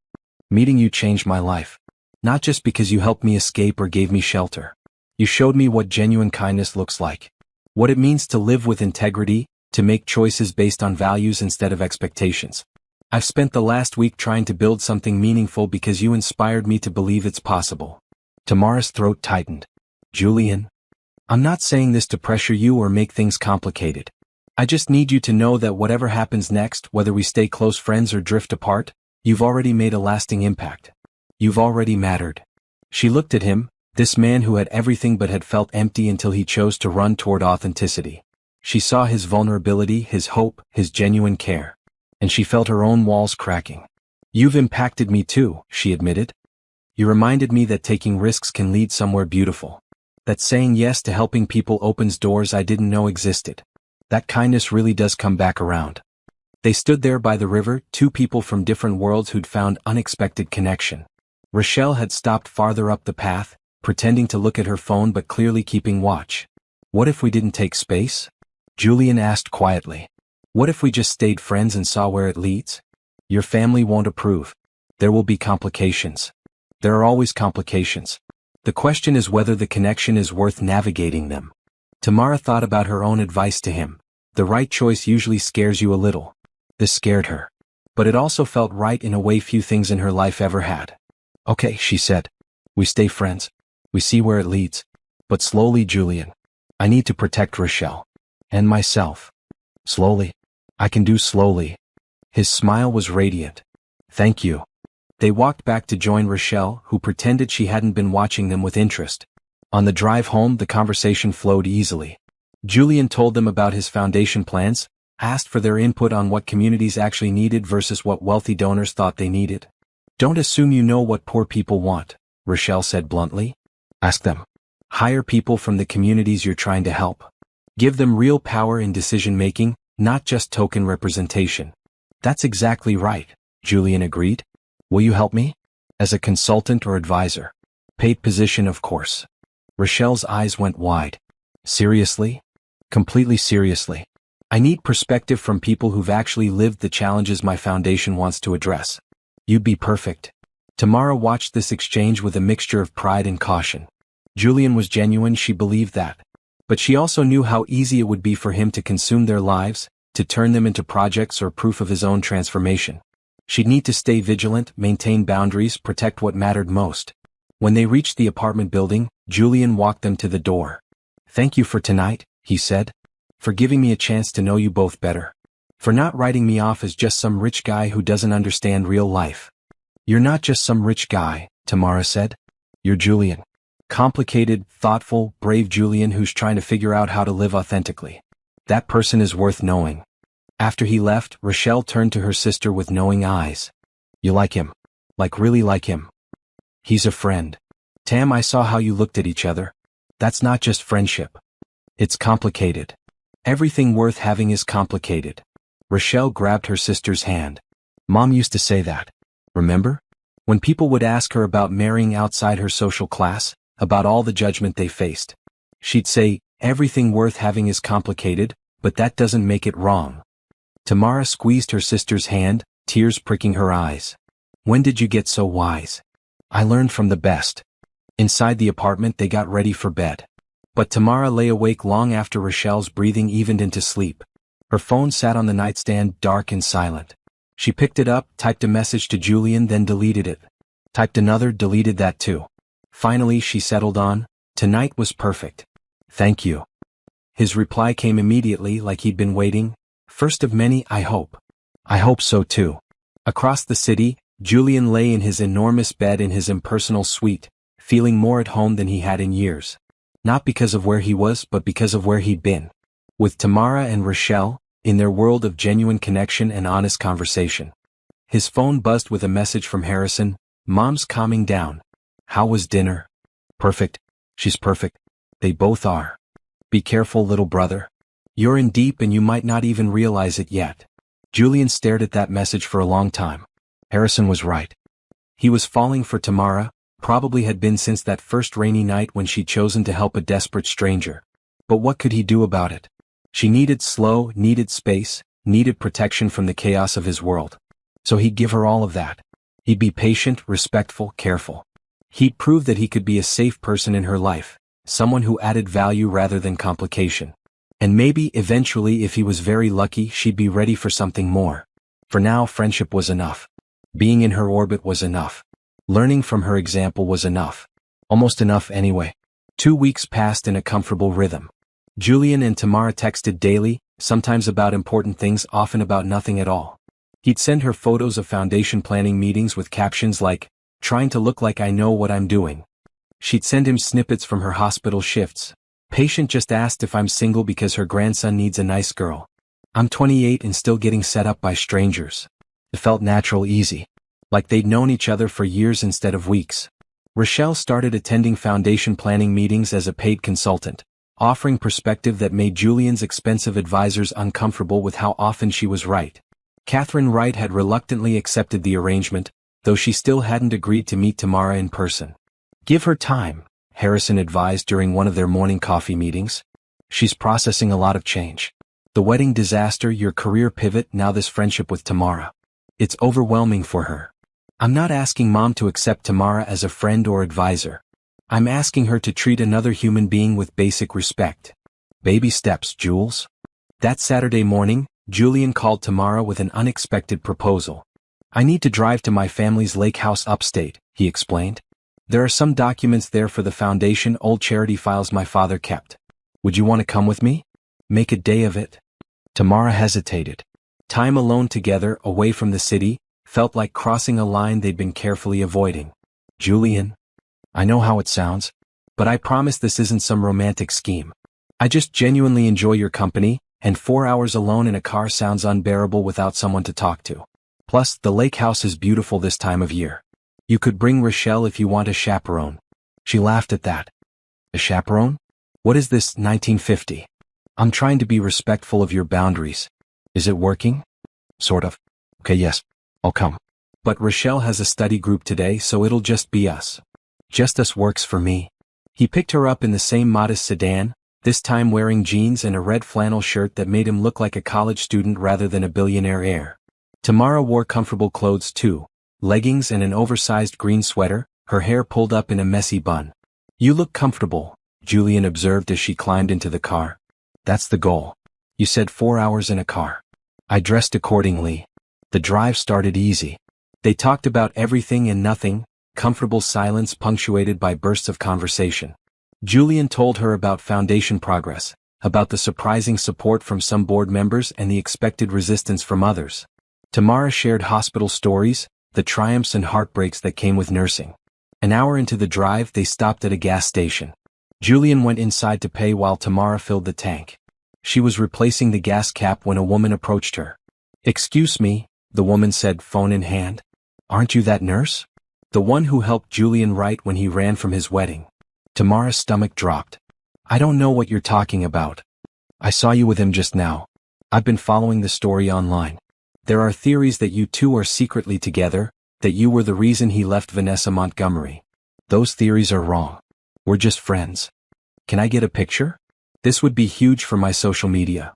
"Meeting you changed my life. Not just because you helped me escape or gave me shelter. You showed me what genuine kindness looks like. What it means to live with integrity, to make choices based on values instead of expectations. I've spent the last week trying to build something meaningful because you inspired me to believe it's possible." Tamara's throat tightened. "Julian, I'm not saying this to pressure you or make things complicated. I just need you to know that whatever happens next, whether we stay close friends or drift apart, you've already made a lasting impact. You've already mattered." She looked at him, this man who had everything but had felt empty until he chose to run toward authenticity. She saw his vulnerability, his hope, his genuine care. And she felt her own walls cracking. "You've impacted me too," she admitted. "You reminded me that taking risks can lead somewhere beautiful. That saying yes to helping people opens doors I didn't know existed. That kindness really does come back around." They stood there by the river, two people from different worlds who'd found unexpected connection. Rochelle had stopped farther up the path, pretending to look at her phone but clearly keeping watch. What if we didn't take space? Julian asked quietly. What if we just stayed friends and saw where it leads? Your family won't approve. There will be complications. There are always complications. The question is whether the connection is worth navigating them. Tamara thought about her own advice to him. The right choice usually scares you a little. This scared her. But it also felt right in a way few things in her life ever had. Okay, she said. We stay friends. We see where it leads. But slowly, Julian. I need to protect Rochelle. And myself. Slowly. I can do slowly. His smile was radiant. Thank you. They walked back to join Rochelle, who pretended she hadn't been watching them with interest. On the drive home, the conversation flowed easily. Julian told them about his foundation plans, asked for their input on what communities actually needed versus what wealthy donors thought they needed. Don't assume you know what poor people want, Rochelle said bluntly. Ask them. Hire people from the communities you're trying to help. Give them real power in decision-making, not just token representation. That's exactly right, Julian agreed. Will you help me? As a consultant or advisor? Paid position, of course. Rochelle's eyes went wide. Seriously? Completely seriously. I need perspective from people who've actually lived the challenges my foundation wants to address. You'd be perfect. Tamara watched this exchange with a mixture of pride and caution. Julian was genuine, she believed that. But she also knew how easy it would be for him to consume their lives, to turn them into projects or proof of his own transformation. She'd need to stay vigilant, maintain boundaries, protect what mattered most. When they reached the apartment building, Julian walked them to the door. Thank you for tonight, he said. For giving me a chance to know you both better. For not writing me off as just some rich guy who doesn't understand real life. You're not just some rich guy, Tamara said. You're Julian. Complicated, thoughtful, brave Julian who's trying to figure out how to live authentically. That person is worth knowing. After he left, Rochelle turned to her sister with knowing eyes. You like him? Like really like him? He's a friend. Tam, I saw how you looked at each other. That's not just friendship. It's complicated. Everything worth having is complicated. Rochelle grabbed her sister's hand. Mom used to say that. Remember? When people would ask her about marrying outside her social class, about all the judgment they faced. She'd say, everything worth having is complicated, but that doesn't make it wrong. Tamara squeezed her sister's hand, tears pricking her eyes. When did you get so wise? I learned from the best. Inside the apartment they got ready for bed. But Tamara lay awake long after Rochelle's breathing evened into sleep. Her phone sat on the nightstand, dark and silent. She picked it up, typed a message to Julian, then deleted it. Typed another, deleted that too. Finally she settled on, tonight was perfect. Thank you. His reply came immediately, like he'd been waiting. First of many, I hope. I hope so too. Across the city, Julian lay in his enormous bed in his impersonal suite, feeling more at home than he had in years. Not because of where he was, but because of where he'd been. With Tamara and Rochelle, in their world of genuine connection and honest conversation. His phone buzzed with a message from Harrison. Mom's calming down. How was dinner? Perfect. She's perfect. They both are. Be careful, little brother. You're in deep and you might not even realize it yet. Julian stared at that message for a long time. Harrison was right. He was falling for Tamara, probably had been since that first rainy night when she'd chosen to help a desperate stranger. But what could he do about it? She needed slow, needed space, needed protection from the chaos of his world. So he'd give her all of that. He'd be patient, respectful, careful. He'd prove that he could be a safe person in her life, someone who added value rather than complication. And maybe, eventually, if he was very lucky, she'd be ready for something more. For now, friendship was enough. Being in her orbit was enough. Learning from her example was enough. Almost enough anyway. 2 weeks passed in a comfortable rhythm. Julian and Tamara texted daily, sometimes about important things, often about nothing at all. He'd send her photos of foundation planning meetings with captions like, trying to look like I know what I'm doing. She'd send him snippets from her hospital shifts. Patient just asked if I'm single because her grandson needs a nice girl. I'm 28 and still getting set up by strangers. It felt natural, easy. Like they'd known each other for years instead of weeks. Rochelle started attending foundation planning meetings as a paid consultant, offering perspective that made Julian's expensive advisors uncomfortable with how often she was right. Catherine Wright had reluctantly accepted the arrangement, though she still hadn't agreed to meet Tamara in person. Give her time, Harrison advised during one of their morning coffee meetings. She's processing a lot of change. The wedding disaster, your career pivot, now this friendship with Tamara. It's overwhelming for her. I'm not asking Mom to accept Tamara as a friend or advisor. I'm asking her to treat another human being with basic respect. Baby steps, Jules. That Saturday morning, Julian called Tamara with an unexpected proposal. I need to drive to my family's lake house upstate, he explained. There are some documents there for the foundation, old charity files my father kept. Would you want to come with me? Make a day of it? Tamara hesitated. Time alone together, away from the city, felt like crossing a line they'd been carefully avoiding. Julian, I know how it sounds, but I promise this isn't some romantic scheme. I just genuinely enjoy your company, and 4 hours alone in a car sounds unbearable without someone to talk to. Plus, the lake house is beautiful this time of year. You could bring Rochelle if you want a chaperone. She laughed at that. A chaperone? What is this, 1950? I'm trying to be respectful of your boundaries. Is it working? Sort of. Okay, yes, I'll come. But Rochelle has a study group today, so it'll just be us. Just us works for me. He picked her up in the same modest sedan, this time wearing jeans and a red flannel shirt that made him look like a college student rather than a billionaire heir. Tamara wore comfortable clothes too, leggings and an oversized green sweater, her hair pulled up in a messy bun. You look comfortable, Julian observed as she climbed into the car. That's the goal. You said 4 hours in a car. I dressed accordingly. The drive started easy. They talked about everything and nothing, comfortable silence punctuated by bursts of conversation. Julian told her about foundation progress, about the surprising support from some board members and the expected resistance from others. Tamara shared hospital stories, the triumphs and heartbreaks that came with nursing. An hour into the drive, they stopped at a gas station. Julian went inside to pay while Tamara filled the tank. She was replacing the gas cap when a woman approached her. Excuse me, the woman said, phone in hand. Aren't you that nurse? The one who helped Julian write when he ran from his wedding. Tamara's stomach dropped. I don't know what you're talking about. I saw you with him just now. I've been following the story online. There are theories that you two are secretly together, that you were the reason he left Vanessa Montgomery. Those theories are wrong. We're just friends. Can I get a picture? This would be huge for my social media.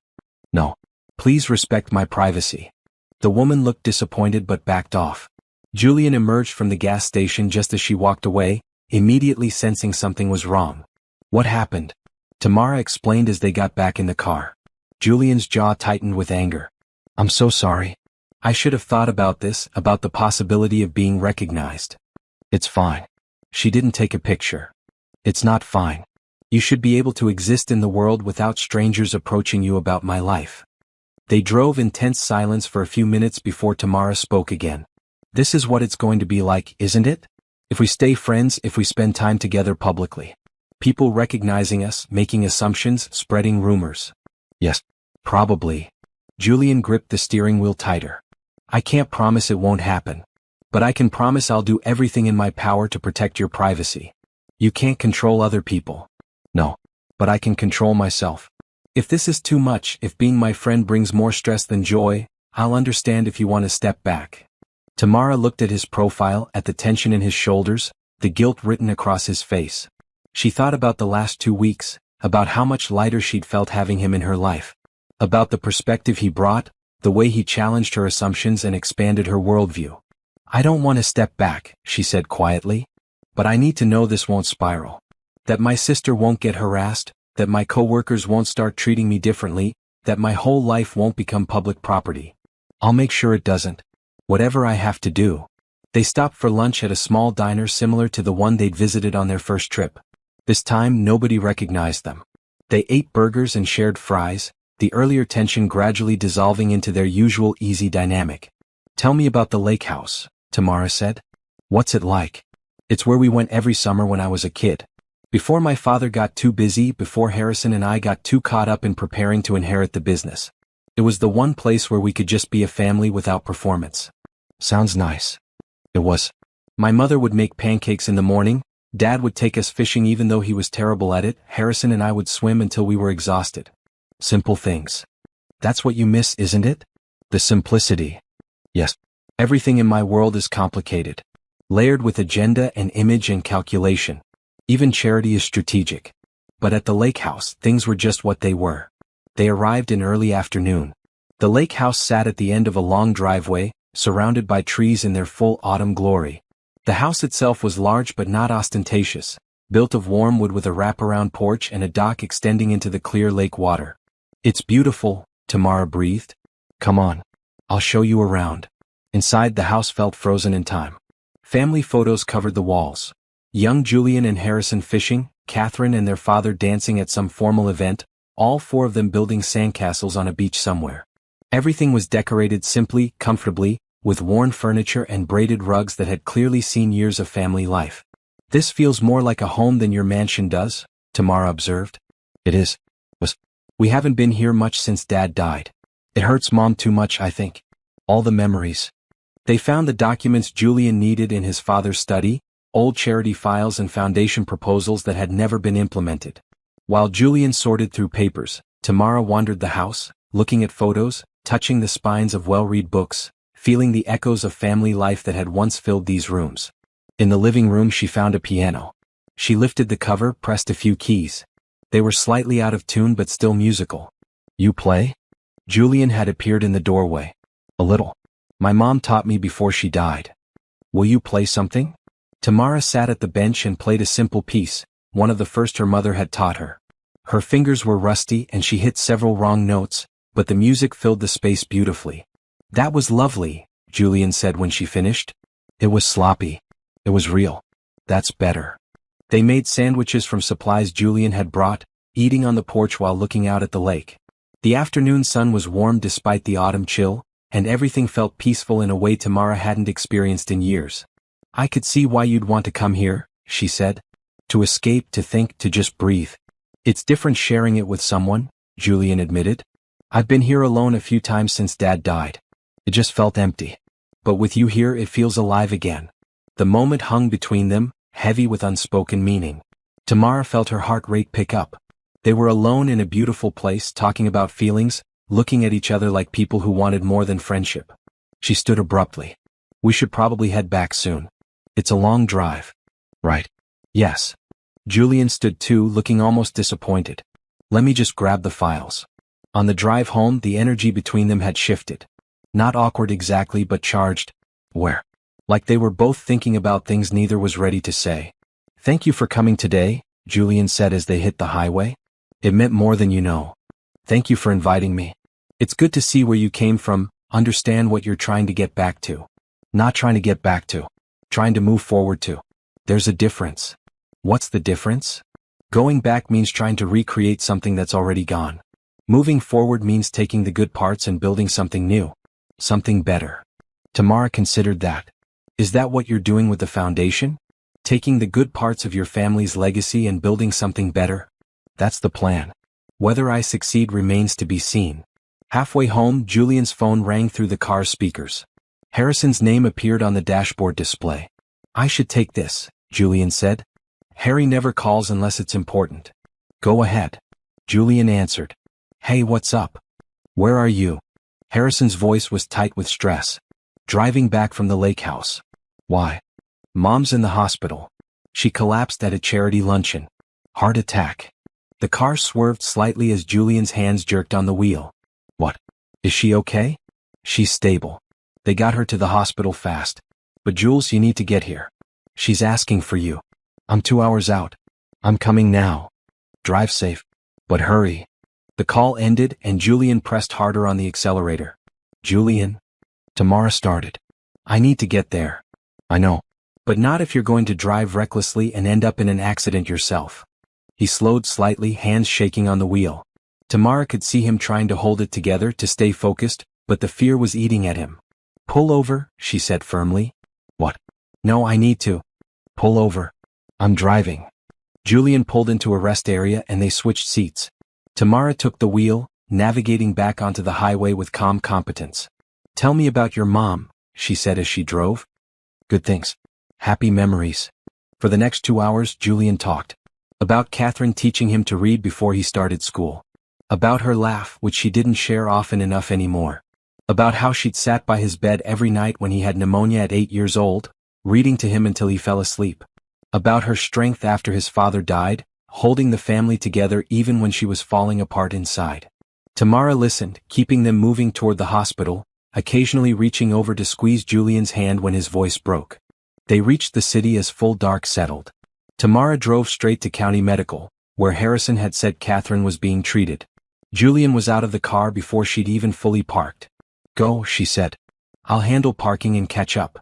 No. Please respect my privacy. The woman looked disappointed but backed off. Julian emerged from the gas station just as she walked away, immediately sensing something was wrong. What happened? Tamara explained as they got back in the car. Julian's jaw tightened with anger. I'm so sorry. I should have thought about this, about the possibility of being recognized. It's fine. She didn't take a picture. It's not fine. You should be able to exist in the world without strangers approaching you about my life. They drove in tense silence for a few minutes before Tamara spoke again. This is what it's going to be like, isn't it? If we stay friends, if we spend time together publicly. People recognizing us, making assumptions, spreading rumors. Yes, probably. Julian gripped the steering wheel tighter. I can't promise it won't happen. But I can promise I'll do everything in my power to protect your privacy. You can't control other people. No. But I can control myself. If this is too much, if being my friend brings more stress than joy, I'll understand if you want to step back. Tamara looked at his profile, at the tension in his shoulders, the guilt written across his face. She thought about the last 2 weeks, about how much lighter she'd felt having him in her life. About the perspective he brought, the way he challenged her assumptions and expanded her worldview. I don't want to step back, she said quietly. But I need to know this won't spiral. That my sister won't get harassed, that my coworkers won't start treating me differently, that my whole life won't become public property. I'll make sure it doesn't. Whatever I have to do. They stopped for lunch at a small diner similar to the one they'd visited on their first trip. This time nobody recognized them. They ate burgers and shared fries, the earlier tension gradually dissolving into their usual easy dynamic. Tell me about the lake house, Tamara said. What's it like? It's where we went every summer when I was a kid. Before my father got too busy, before Harrison and I got too caught up in preparing to inherit the business. It was the one place where we could just be a family without performance. Sounds nice. It was. My mother would make pancakes in the morning, Dad would take us fishing even though he was terrible at it, Harrison and I would swim until we were exhausted. Simple things. That's what you miss, isn't it? The simplicity. Yes. Everything in my world is complicated. Layered with agenda and image and calculation. Even charity is strategic. But at the lake house, things were just what they were. They arrived in early afternoon. The lake house sat at the end of a long driveway, surrounded by trees in their full autumn glory. The house itself was large but not ostentatious, built of warm wood with a wraparound porch and a dock extending into the clear lake water. "It's beautiful," Tamara breathed. "Come on. I'll show you around." Inside, the house felt frozen in time. Family photos covered the walls. Young Julian and Harrison fishing, Catherine and their father dancing at some formal event, all four of them building sandcastles on a beach somewhere. Everything was decorated simply, comfortably, with worn furniture and braided rugs that had clearly seen years of family life. "This feels more like a home than your mansion does," Tamara observed. "It is. We haven't been here much since Dad died. It hurts Mom too much, I think. All the memories." They found the documents Julian needed in his father's study, old charity files and foundation proposals that had never been implemented. While Julian sorted through papers, Tamara wandered the house, looking at photos, touching the spines of well-read books, feeling the echoes of family life that had once filled these rooms. In the living room she found a piano. She lifted the cover, pressed a few keys. They were slightly out of tune but still musical. "You play?" Julian had appeared in the doorway. "A little. My mom taught me before she died." "Will you play something?" Tamara sat at the bench and played a simple piece, one of the first her mother had taught her. Her fingers were rusty and she hit several wrong notes, but the music filled the space beautifully. "That was lovely," Julian said when she finished. "It was sloppy. It was real." "That's better." They made sandwiches from supplies Julian had brought, eating on the porch while looking out at the lake. The afternoon sun was warm despite the autumn chill, and everything felt peaceful in a way Tamara hadn't experienced in years. "I could see why you'd want to come here," she said. "To escape, to think, to just breathe." "It's different sharing it with someone," Julian admitted. "I've been here alone a few times since Dad died. It just felt empty. But with you here it feels alive again." The moment hung between them, heavy with unspoken meaning. Tamara felt her heart rate pick up. They were alone in a beautiful place, talking about feelings, looking at each other like people who wanted more than friendship. She stood abruptly. "We should probably head back soon. It's a long drive." "Right. Yes." Julian stood too, looking almost disappointed. "Let me just grab the files." On the drive home, the energy between them had shifted. Not awkward exactly, but charged. Where? Like they were both thinking about things neither was ready to say. "Thank you for coming today," Julian said as they hit the highway. "It meant more than you know. Thank you for inviting me. It's good to see where you came from, understand what you're trying to get back to." "Not trying to get back to. Trying to move forward to." "There's a difference." "What's the difference?" "Going back means trying to recreate something that's already gone. Moving forward means taking the good parts and building something new. Something better." Tamara considered that. "Is that what you're doing with the foundation? Taking the good parts of your family's legacy and building something better?" "That's the plan. Whether I succeed remains to be seen." Halfway home, Julian's phone rang through the car's speakers. Harrison's name appeared on the dashboard display. "I should take this," Julian said. "Harry never calls unless it's important." "Go ahead." Julian answered. "Hey, what's up? Where are you?" Harrison's voice was tight with stress. "Driving back from the lake house." "Why?" "Mom's in the hospital. She collapsed at a charity luncheon. Heart attack." The car swerved slightly as Julian's hands jerked on the wheel. "What? Is she okay?" "She's stable. They got her to the hospital fast. But Jules, you need to get here. She's asking for you." "I'm 2 hours out. I'm coming now." "Drive safe. But hurry." The call ended and Julian pressed harder on the accelerator. "Julian?" Tamara started. "I need to get there." "I know. But not if you're going to drive recklessly and end up in an accident yourself." He slowed slightly, hands shaking on the wheel. Tamara could see him trying to hold it together to stay focused, but the fear was eating at him. "Pull over," she said firmly. "What?" "No, I need to." "Pull over. I'm driving." Julian pulled into a rest area and they switched seats. Tamara took the wheel, navigating back onto the highway with calm competence. "Tell me about your mom," she said as she drove. "Good things. Happy memories." For the next 2 hours, Julian talked. About Catherine teaching him to read before he started school. About her laugh, which she didn't share often enough anymore. About how she'd sat by his bed every night when he had pneumonia at 8 years old, reading to him until he fell asleep. About her strength after his father died, holding the family together even when she was falling apart inside. Tamara listened, keeping them moving toward the hospital, occasionally reaching over to squeeze Julian's hand when his voice broke. They reached the city as full dark settled. Tamara drove straight to County Medical, where Harrison had said Catherine was being treated. Julian was out of the car before she'd even fully parked. "Go," she said. "I'll handle parking and catch up."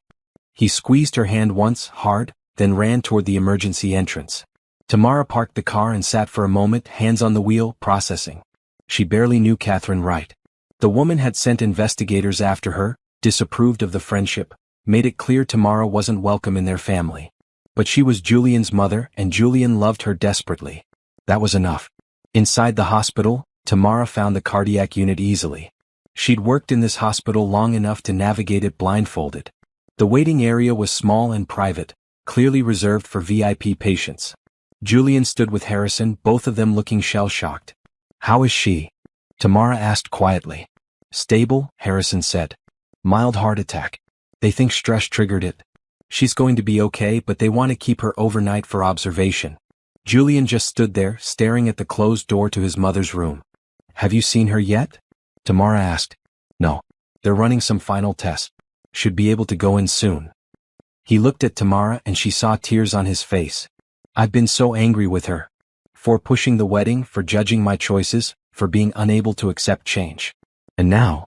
He squeezed her hand once, hard, then ran toward the emergency entrance. Tamara parked the car and sat for a moment, hands on the wheel, processing. She barely knew Catherine right. The woman had sent investigators after her, disapproved of the friendship, made it clear Tamara wasn't welcome in their family. But she was Julian's mother, and Julian loved her desperately. That was enough. Inside the hospital, Tamara found the cardiac unit easily. She'd worked in this hospital long enough to navigate it blindfolded. The waiting area was small and private, clearly reserved for VIP patients. Julian stood with Harrison, both of them looking shell-shocked. "How is she?" Tamara asked quietly. "Stable," Harrison said. "Mild heart attack. They think stress triggered it. She's going to be okay, but they want to keep her overnight for observation." Julian just stood there, staring at the closed door to his mother's room. "Have you seen her yet?" Tamara asked. "No. They're running some final tests. Should be able to go in soon." He looked at Tamara and she saw tears on his face. "I've been so angry with her. For pushing the wedding, for judging my choices, for being unable to accept change. And now,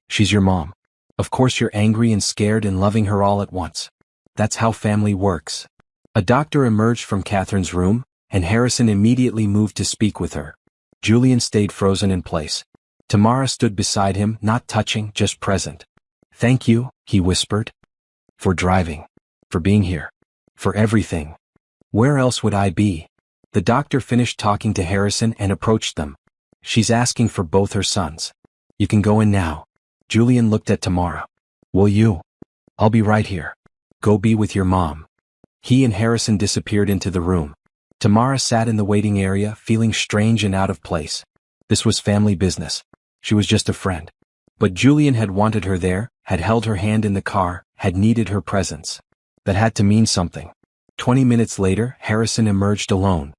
she's your mom. Of course you're angry and scared and loving her all at once. That's how family works." A doctor emerged from Catherine's room, and Harrison immediately moved to speak with her. Julian stayed frozen in place. Tamara stood beside him, not touching, just present. "Thank you," he whispered. "For driving. For being here. For everything. Where else would I be?" The doctor finished talking to Harrison and approached them. "She's asking for both her sons. You can go in now." Julian looked at Tamara. "Will you?" "I'll be right here. Go be with your mom." He and Harrison disappeared into the room. Tamara sat in the waiting area, feeling strange and out of place. This was family business. She was just a friend. But Julian had wanted her there, had held her hand in the car, had needed her presence. That had to mean something. 20 minutes later, Harrison emerged alone.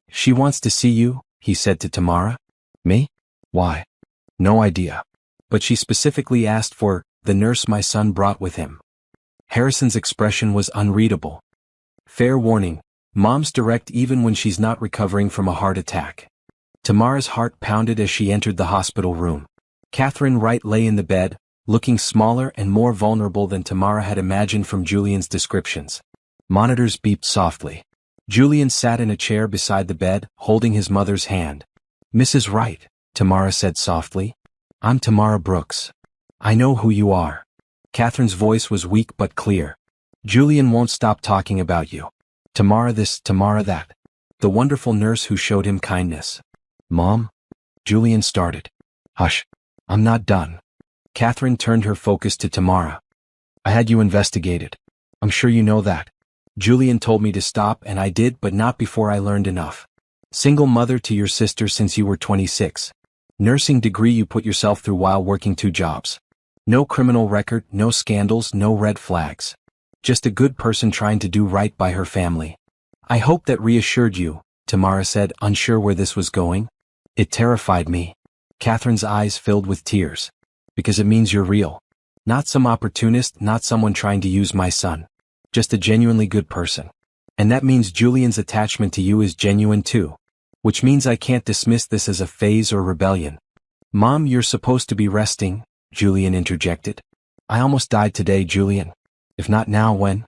"She wants to see you," he said to Tamara. "Me? Why?" "No idea. But she specifically asked for the nurse my son brought with him." Harrison's expression was unreadable. Fair warning, mom's direct even when she's not recovering from a heart attack. Tamara's heart pounded as she entered the hospital room. Catherine Wright lay in the bed, looking smaller and more vulnerable than Tamara had imagined from Julian's descriptions. Monitors beeped softly. Julian sat in a chair beside the bed, holding his mother's hand. "Mrs. Wright," Tamara said softly. "I'm Tamara Brooks. I know who you are." Catherine's voice was weak but clear. "Julian won't stop talking about you. Tamara this, Tamara that. The wonderful nurse who showed him kindness." "Mom?" Julian started. "Hush. I'm not done." Catherine turned her focus to Tamara. "I had you investigated. I'm sure you know that. Julian told me to stop and I did, but not before I learned enough. Single mother to your sister since you were 26. Nursing degree you put yourself through while working 2 jobs. No criminal record, no scandals, no red flags. Just a good person trying to do right by her family. I hope that reassured you," Tamara said, unsure where this was going. "It terrified me." Catherine's eyes filled with tears. "Because it means you're real. Not some opportunist, not someone trying to use my son. Just a genuinely good person. And that means Julian's attachment to you is genuine too. Which means I can't dismiss this as a phase or rebellion." "Mom, you're supposed to be resting," Julian interjected. "I almost died today, Julian. If not now, when?"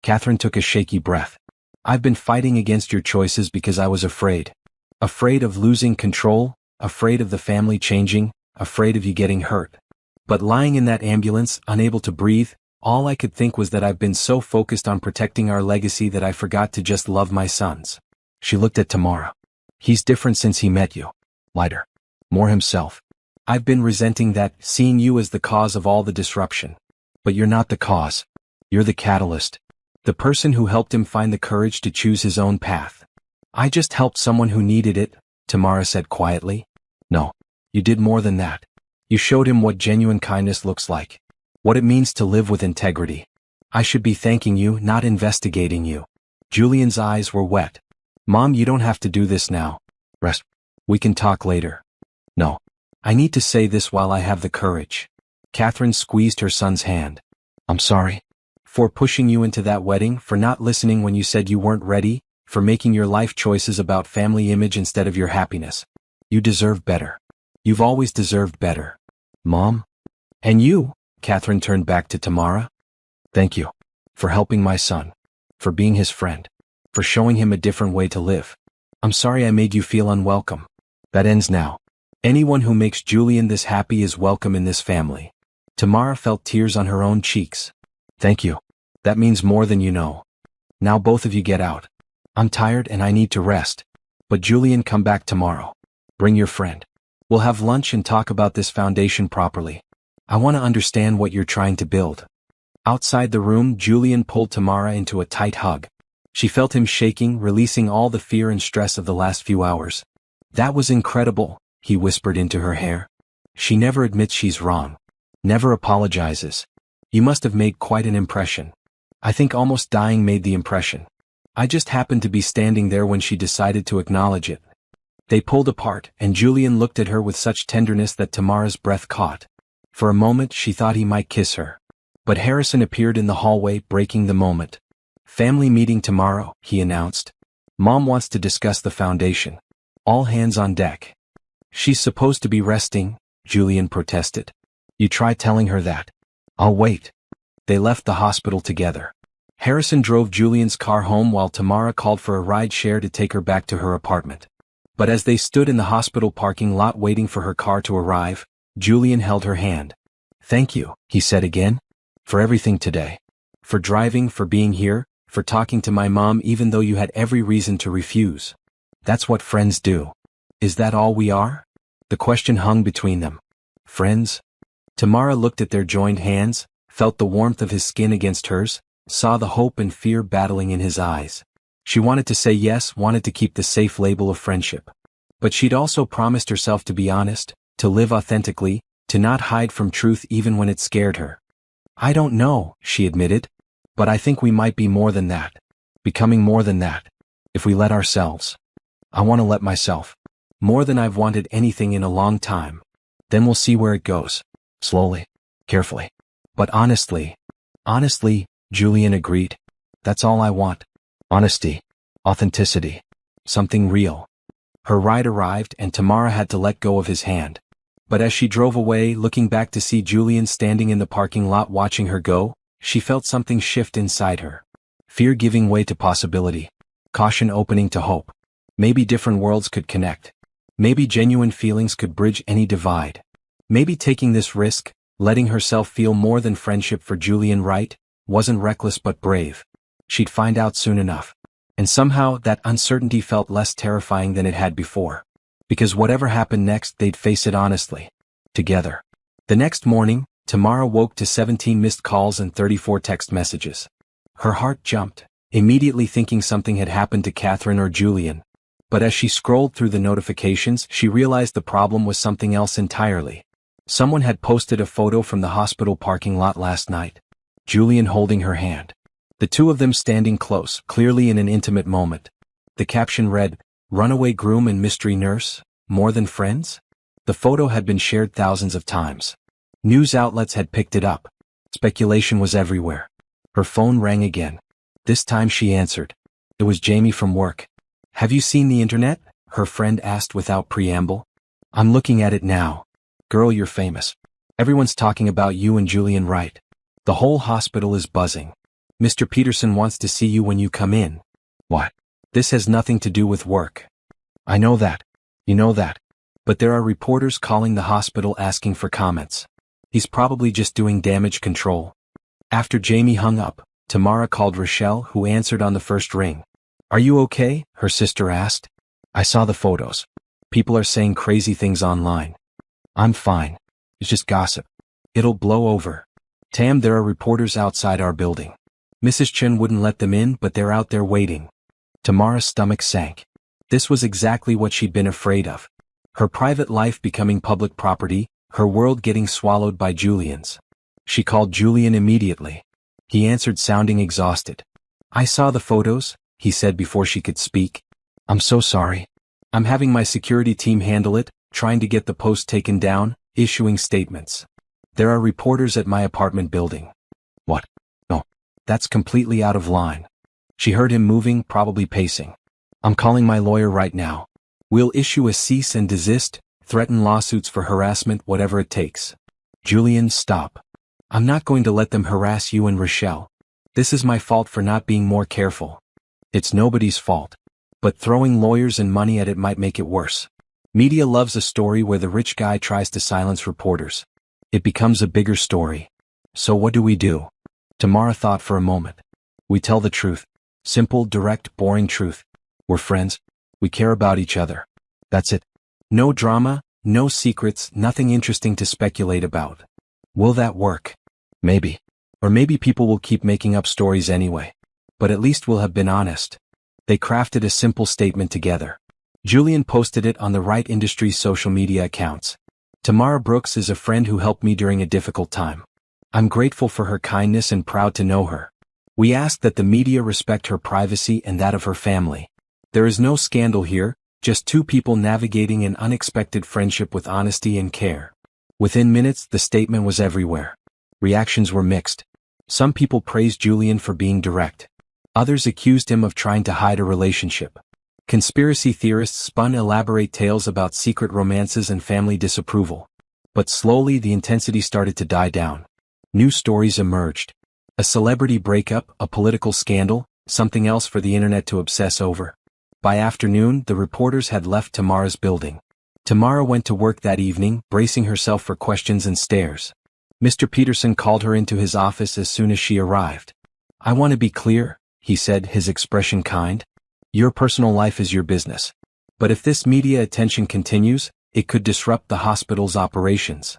Catherine took a shaky breath. "I've been fighting against your choices because I was afraid. Afraid of losing control, afraid of the family changing, afraid of you getting hurt. But lying in that ambulance, unable to breathe, all I could think was that I've been so focused on protecting our legacy that I forgot to just love my sons." She looked at Tamara. "He's different since he met you. Lighter. More himself. I've been resenting that, seeing you as the cause of all the disruption. But you're not the cause. You're the catalyst. The person who helped him find the courage to choose his own path." "I just helped someone who needed it," Tamara said quietly. "No. You did more than that. You showed him what genuine kindness looks like. What it means to live with integrity. I should be thanking you, not investigating you." Julian's eyes were wet. Mom, you don't have to do this now. Rest. We can talk later. No. I need to say this while I have the courage. Catherine squeezed her son's hand. I'm sorry. For pushing you into that wedding, for not listening when you said you weren't ready, for making your life choices about family image instead of your happiness. You deserve better. You've always deserved better. Mom? And you? Catherine turned back to Tamara. Thank you. For helping my son. For being his friend. For showing him a different way to live. I'm sorry I made you feel unwelcome. That ends now. Anyone who makes Julian this happy is welcome in this family. Tamara felt tears on her own cheeks. Thank you. That means more than you know. Now both of you get out. I'm tired and I need to rest. But Julian, come back tomorrow. Bring your friend. We'll have lunch and talk about this foundation properly. I want to understand what you're trying to build. Outside the room, Julian pulled Tamara into a tight hug. She felt him shaking, releasing all the fear and stress of the last few hours. That was incredible, he whispered into her hair. She never admits she's wrong. Never apologizes. You must have made quite an impression. I think almost dying made the impression. I just happened to be standing there when she decided to acknowledge it. They pulled apart, and Julian looked at her with such tenderness that Tamara's breath caught. For a moment she thought he might kiss her. But Harrison appeared in the hallway, breaking the moment. Family meeting tomorrow, he announced. Mom wants to discuss the foundation. All hands on deck. She's supposed to be resting, Julian protested. You try telling her that. I'll wait. They left the hospital together. Harrison drove Julian's car home while Tamara called for a ride share to take her back to her apartment. But as they stood in the hospital parking lot waiting for her car to arrive, Julian held her hand. Thank you, he said again. For everything today. For driving, for being here, for talking to my mom even though you had every reason to refuse. That's what friends do. Is that all we are? The question hung between them. Friends? Tamara looked at their joined hands, felt the warmth of his skin against hers, saw the hope and fear battling in his eyes. She wanted to say yes, wanted to keep the safe label of friendship. But she'd also promised herself to be honest, to live authentically, to not hide from truth even when it scared her. I don't know, she admitted. But I think we might be more than that. Becoming more than that. If we let ourselves. I want to let myself. More than I've wanted anything in a long time. Then we'll see where it goes. Slowly. Carefully. But honestly, Julian agreed. That's all I want. Honesty. Authenticity. Something real. Her ride arrived and Tamara had to let go of his hand. But as she drove away, looking back to see Julian standing in the parking lot watching her go, she felt something shift inside her. Fear giving way to possibility. Caution opening to hope. Maybe different worlds could connect. Maybe genuine feelings could bridge any divide. Maybe taking this risk, letting herself feel more than friendship for Julian Wright, wasn't reckless but brave. She'd find out soon enough. And somehow that uncertainty felt less terrifying than it had before. Because whatever happened next, they'd face it honestly. Together. The next morning, Tamara woke to 17 missed calls and 34 text messages. Her heart jumped, immediately thinking something had happened to Catherine or Julian. But as she scrolled through the notifications, she realized the problem was something else entirely. Someone had posted a photo from the hospital parking lot last night. Julian holding her hand. The two of them standing close, clearly in an intimate moment. The caption read, "Runaway groom and mystery nurse, more than friends?" The photo had been shared thousands of times. News outlets had picked it up. Speculation was everywhere. Her phone rang again. This time she answered. It was Jamie from work. "Have you seen the internet?" her friend asked without preamble. "I'm looking at it now. Girl, you're famous. Everyone's talking about you and Julian Wright. The whole hospital is buzzing. Mr. Peterson wants to see you when you come in." "What? This has nothing to do with work." "I know that. You know that. But there are reporters calling the hospital asking for comments. He's probably just doing damage control." After Jamie hung up, Tamara called Rochelle, who answered on the first ring. "Are you okay?" her sister asked. "I saw the photos. People are saying crazy things online." "I'm fine. It's just gossip. It'll blow over." "Tam, there are reporters outside our building. Mrs. Chen wouldn't let them in, but they're out there waiting." Tamara's stomach sank. This was exactly what she'd been afraid of. Her private life becoming public property, her world getting swallowed by Julian's. She called Julian immediately. He answered sounding exhausted. "I saw the photos," he said before she could speak. I'm so sorry. I'm having my security team handle it, trying to get the post taken down, issuing statements. There are reporters at my apartment building. What? No. That's completely out of line. She heard him moving, probably pacing. I'm calling my lawyer right now. We'll issue a cease and desist, threaten lawsuits for harassment, whatever it takes. Julian, stop. I'm not going to let them harass you and Rochelle. This is my fault for not being more careful. It's nobody's fault. But throwing lawyers and money at it might make it worse. Media loves a story where the rich guy tries to silence reporters. It becomes a bigger story. So what do? Tamara thought for a moment. We tell the truth. Simple, direct, boring truth. We're friends. We care about each other. That's it. No drama, no secrets, nothing interesting to speculate about. Will that work? Maybe. Or maybe people will keep making up stories anyway. But at least we'll have been honest. They crafted a simple statement together. Julian posted it on the Right Industries social media accounts. Tamara Brooks is a friend who helped me during a difficult time. I'm grateful for her kindness and proud to know her. We ask that the media respect her privacy and that of her family. There is no scandal here, just two people navigating an unexpected friendship with honesty and care. Within minutes, the statement was everywhere. Reactions were mixed. Some people praised Julian for being direct. Others accused him of trying to hide a relationship. Conspiracy theorists spun elaborate tales about secret romances and family disapproval. But slowly the intensity started to die down. New stories emerged. A celebrity breakup, a political scandal, something else for the internet to obsess over. By afternoon, the reporters had left Tamara's building. Tamara went to work that evening, bracing herself for questions and stares. Mr. Peterson called her into his office as soon as she arrived. I want to be clear, he said, his expression kind. Your personal life is your business. But if this media attention continues, it could disrupt the hospital's operations.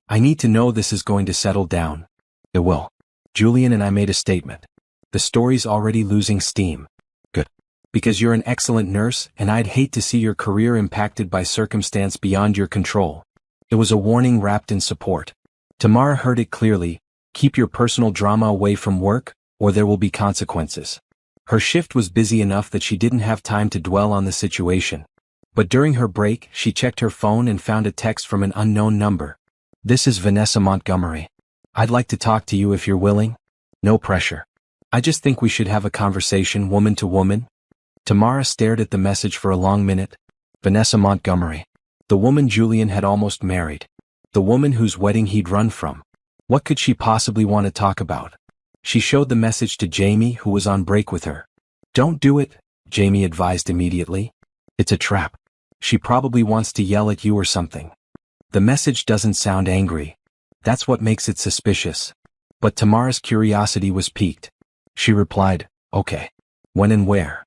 I need to know this is going to settle down. It will. Julian and I made a statement. The story's already losing steam. Good. Because you're an excellent nurse, and I'd hate to see your career impacted by circumstance beyond your control. It was a warning wrapped in support. Tamara heard it clearly. Keep your personal drama away from work, or there will be consequences. Her shift was busy enough that she didn't have time to dwell on the situation. But during her break, she checked her phone and found a text from an unknown number. This is Vanessa Montgomery. I'd like to talk to you if you're willing. No pressure. I just think we should have a conversation woman to woman. Tamara stared at the message for a long minute. Vanessa Montgomery. The woman Julian had almost married. The woman whose wedding he'd run from. What could she possibly want to talk about? She showed the message to Jamie, who was on break with her. Don't do it, Jamie advised immediately. It's a trap. She probably wants to yell at you or something. The message doesn't sound angry. That's what makes it suspicious. But Tamara's curiosity was piqued. She replied, okay. When and where?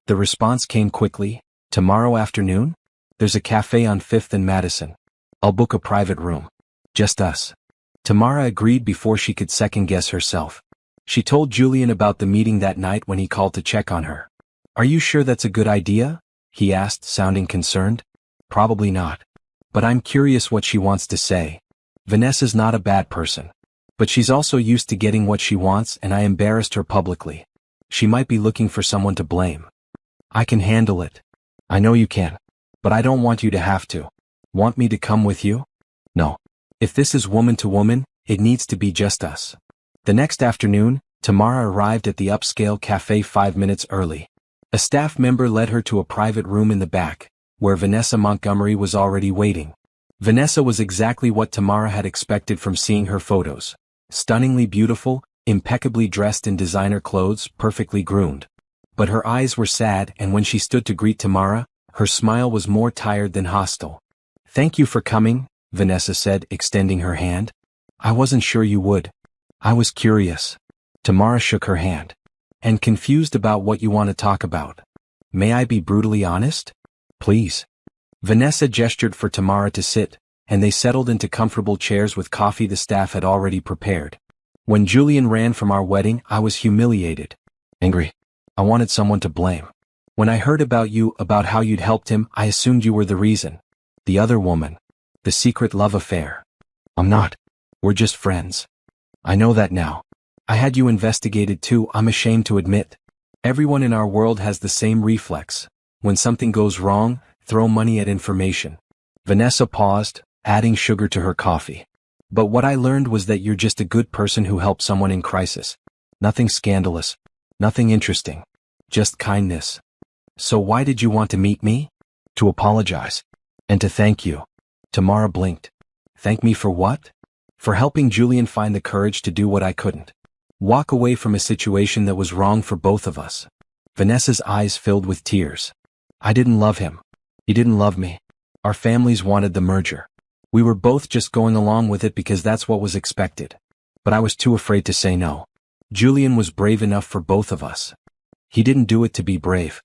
The response came quickly. Tomorrow afternoon? There's a cafe on 5th and Madison. I'll book a private room. Just us. Tamara agreed before she could second-guess herself. She told Julian about the meeting that night when he called to check on her. Are you sure that's a good idea? He asked, sounding concerned. Probably not. But I'm curious what she wants to say. Vanessa's not a bad person. But she's also used to getting what she wants, and I embarrassed her publicly. She might be looking for someone to blame. I can handle it. I know you can. But I don't want you to have to. Want me to come with you? No. If this is woman to woman, it needs to be just us. The next afternoon, Tamara arrived at the upscale cafe 5 minutes early. A staff member led her to a private room in the back, where Vanessa Montgomery was already waiting. Vanessa was exactly what Tamara had expected from seeing her photos. Stunningly beautiful, impeccably dressed in designer clothes, perfectly groomed. But her eyes were sad, and when she stood to greet Tamara, her smile was more tired than hostile. Thank you for coming, Vanessa said, extending her hand. I wasn't sure you would. I was curious. Tamara shook her hand. And confused about what you want to talk about. May I be brutally honest? Please. Vanessa gestured for Tamara to sit, and they settled into comfortable chairs with coffee the staff had already prepared. When Julian ran from our wedding, I was humiliated. Angry. I wanted someone to blame. When I heard about you, about how you'd helped him, I assumed you were the reason. The other woman. The secret love affair. I'm not. We're just friends. I know that now. I had you investigated too, I'm ashamed to admit. Everyone in our world has the same reflex. When something goes wrong, throw money at information. Vanessa paused, adding sugar to her coffee. But what I learned was that you're just a good person who helped someone in crisis. Nothing scandalous. Nothing interesting. Just kindness. So why did you want to meet me? To apologize. And to thank you. Tamara blinked. Thank me for what? For helping Julian find the courage to do what I couldn't. Walk away from a situation that was wrong for both of us. Vanessa's eyes filled with tears. I didn't love him. He didn't love me. Our families wanted the merger. We were both just going along with it because that's what was expected. But I was too afraid to say no. Julian was brave enough for both of us. He didn't do it to be brave.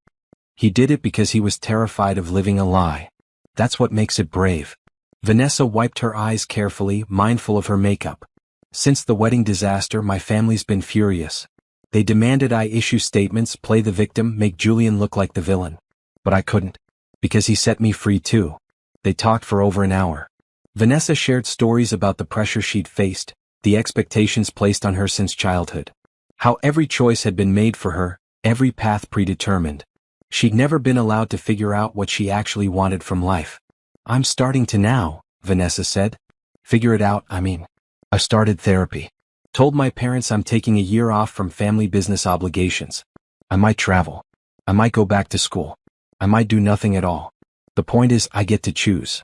He did it because he was terrified of living a lie. That's what makes it brave. Vanessa wiped her eyes carefully, mindful of her makeup. Since the wedding disaster, my family's been furious. They demanded I issue statements, play the victim, make Julian look like the villain. But I couldn't. Because he set me free too. They talked for over an hour. Vanessa shared stories about the pressure she'd faced, the expectations placed on her since childhood. How every choice had been made for her, every path predetermined. She'd never been allowed to figure out what she actually wanted from life. I'm starting to now, Vanessa said. Figure it out, I mean. I started therapy. Told my parents I'm taking a year off from family business obligations. I might travel. I might go back to school. I might do nothing at all. The point is, I get to choose.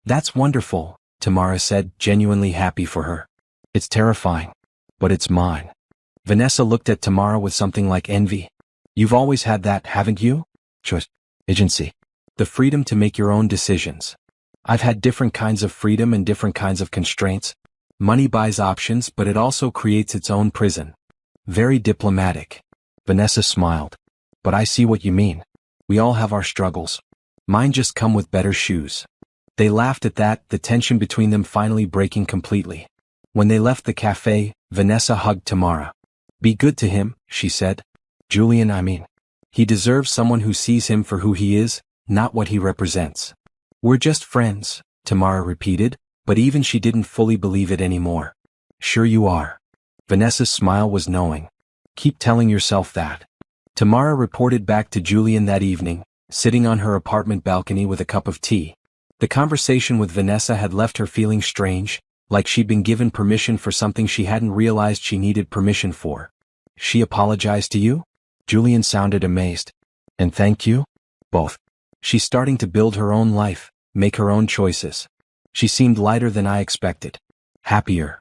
That's wonderful, Tamara said, genuinely happy for her. It's terrifying. But it's mine. Vanessa looked at Tamara with something like envy. You've always had that, haven't you? Choice. Agency. The freedom to make your own decisions. I've had different kinds of freedom and different kinds of constraints. Money buys options, but it also creates its own prison. Very diplomatic. Vanessa smiled. But I see what you mean. We all have our struggles. Mine just come with better shoes. They laughed at that, the tension between them finally breaking completely. When they left the cafe, Vanessa hugged Tamara. Be good to him, she said. Julian, I mean. He deserves someone who sees him for who he is, not what he represents. We're just friends, Tamara repeated, but even she didn't fully believe it anymore. Sure you are. Vanessa's smile was knowing. Keep telling yourself that. Tamara reported back to Julian that evening, sitting on her apartment balcony with a cup of tea. The conversation with Vanessa had left her feeling strange, like she'd been given permission for something she hadn't realized she needed permission for. She apologized to you? Julian sounded amazed. And thank you? Both. She's starting to build her own life, make her own choices. She seemed lighter than I expected. Happier.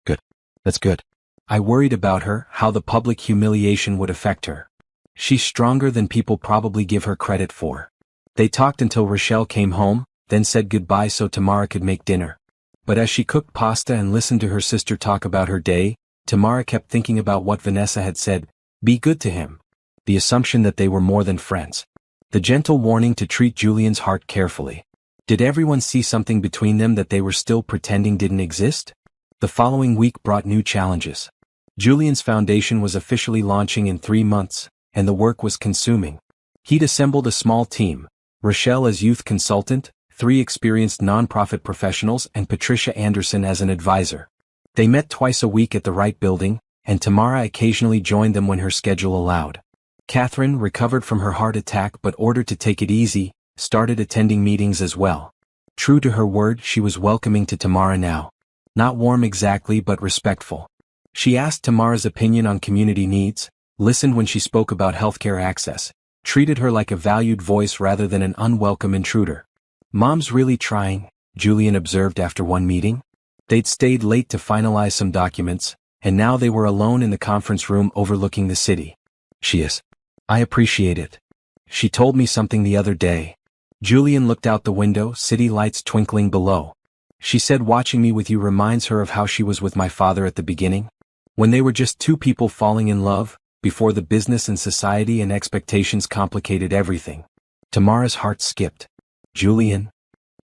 Good. That's good. I worried about her, how the public humiliation would affect her. She's stronger than people probably give her credit for. They talked until Rochelle came home, then said goodbye so Tamara could make dinner. But as she cooked pasta and listened to her sister talk about her day, Tamara kept thinking about what Vanessa had said, be good to him. The assumption that they were more than friends. The gentle warning to treat Julian's heart carefully. Did everyone see something between them that they were still pretending didn't exist? The following week brought new challenges. Julian's foundation was officially launching in 3 months, and the work was consuming. He'd assembled a small team, Rochelle as youth consultant, 3 experienced nonprofit professionals and Patricia Anderson as an advisor. They met twice a week at the Wright Building, and Tamara occasionally joined them when her schedule allowed. Catherine, recovered from her heart attack but ordered to take it easy, started attending meetings as well. True to her word, she was welcoming to Tamara now. Not warm exactly but respectful. She asked Tamara's opinion on community needs, listened when she spoke about healthcare access, treated her like a valued voice rather than an unwelcome intruder. Mom's really trying, Julian observed after one meeting. They'd stayed late to finalize some documents, and now they were alone in the conference room overlooking the city. She is. I appreciate it. She told me something the other day. Julian looked out the window, city lights twinkling below. She said watching me with you reminds her of how she was with my father at the beginning. When they were just 2 people falling in love, before the business and society and expectations complicated everything. Tamara's heart skipped. Julian?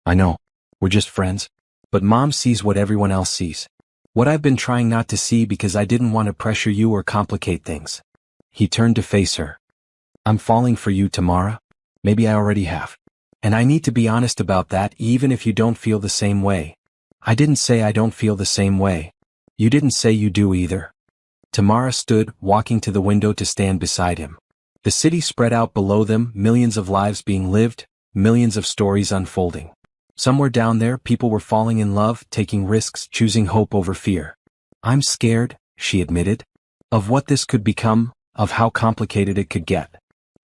I know. We're just friends. But Mom sees what everyone else sees. What I've been trying not to see because I didn't want to pressure you or complicate things. He turned to face her. I'm falling for you, Tamara. Maybe I already have. And I need to be honest about that even if you don't feel the same way. I didn't say I don't feel the same way. You didn't say you do either. Tamara stood, walking to the window to stand beside him. The city spread out below them, millions of lives being lived, millions of stories unfolding. Somewhere down there, people were falling in love, taking risks, choosing hope over fear. "I'm scared," she admitted. "Of what this could become, of how complicated it could get.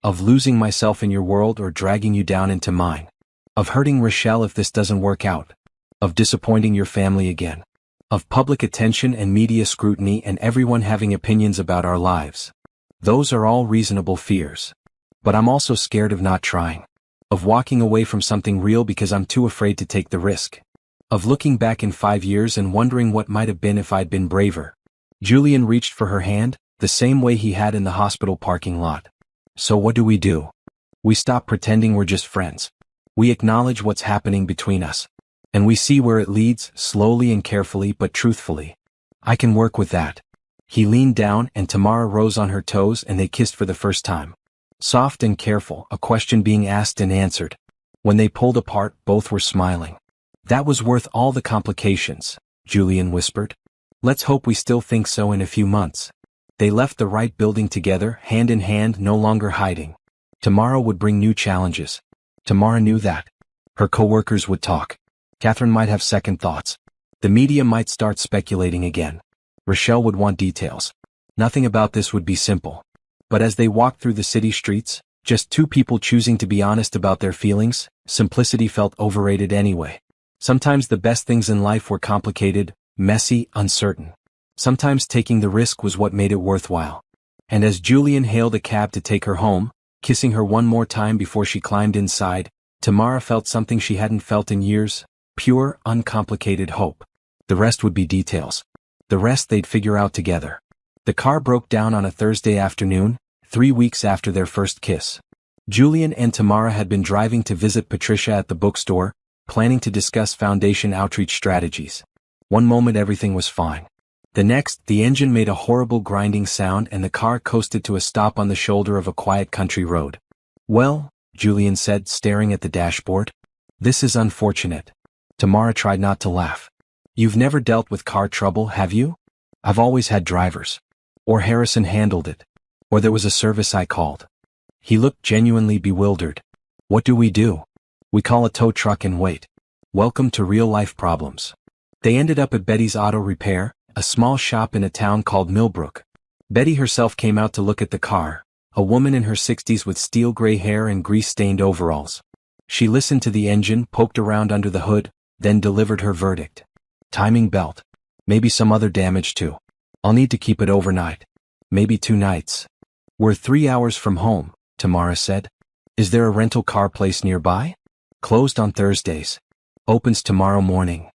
Of losing myself in your world or dragging you down into mine. Of hurting Rochelle if this doesn't work out. Of disappointing your family again. Of public attention and media scrutiny and everyone having opinions about our lives. Those are all reasonable fears. But I'm also scared of not trying. Of walking away from something real because I'm too afraid to take the risk. Of looking back in 5 years and wondering what might have been if I'd been braver." Julian reached for her hand, the same way he had in the hospital parking lot. "So what do? We stop pretending we're just friends. We acknowledge what's happening between us. And we see where it leads, slowly and carefully but truthfully. I can work with that." He leaned down and Tamara rose on her toes and they kissed for the first time. Soft and careful, a question being asked and answered. When they pulled apart, both were smiling. "That was worth all the complications," Julian whispered. "Let's hope we still think so in a few months." They left the right building together, hand in hand, no longer hiding. Tomorrow would bring new challenges. Tamara knew that. Her co-workers would talk. Catherine might have second thoughts. The media might start speculating again. Rochelle would want details. Nothing about this would be simple. But as they walked through the city streets, just two people choosing to be honest about their feelings, simplicity felt overrated anyway. Sometimes the best things in life were complicated, messy, uncertain. Sometimes taking the risk was what made it worthwhile. And as Julian hailed a cab to take her home, kissing her one more time before she climbed inside, Tamara felt something she hadn't felt in years, pure, uncomplicated hope. The rest would be details. The rest they'd figure out together. The car broke down on a Thursday afternoon, 3 weeks after their first kiss. Julian and Tamara had been driving to visit Patricia at the bookstore, planning to discuss foundation outreach strategies. One moment everything was fine. The next, the engine made a horrible grinding sound and the car coasted to a stop on the shoulder of a quiet country road. "Well," Julian said, staring at the dashboard. "This is unfortunate." Tamara tried not to laugh. "You've never dealt with car trouble, have you?" "I've always had drivers. Or Harrison handled it. Or there was a service I called." He looked genuinely bewildered. "What do? We call a tow truck and wait. Welcome to real-life problems." They ended up at Betty's Auto Repair, a small shop in a town called Millbrook. Betty herself came out to look at the car, a woman in her 60s with steel gray hair and grease-stained overalls. She listened to the engine, poked around under the hood, then delivered her verdict. "Timing belt. Maybe some other damage too. I'll need to keep it overnight. Maybe 2 nights. We're 3 hours from home," Tamara said. "Is there a rental car place nearby?" "Closed on Thursdays. Opens tomorrow morning."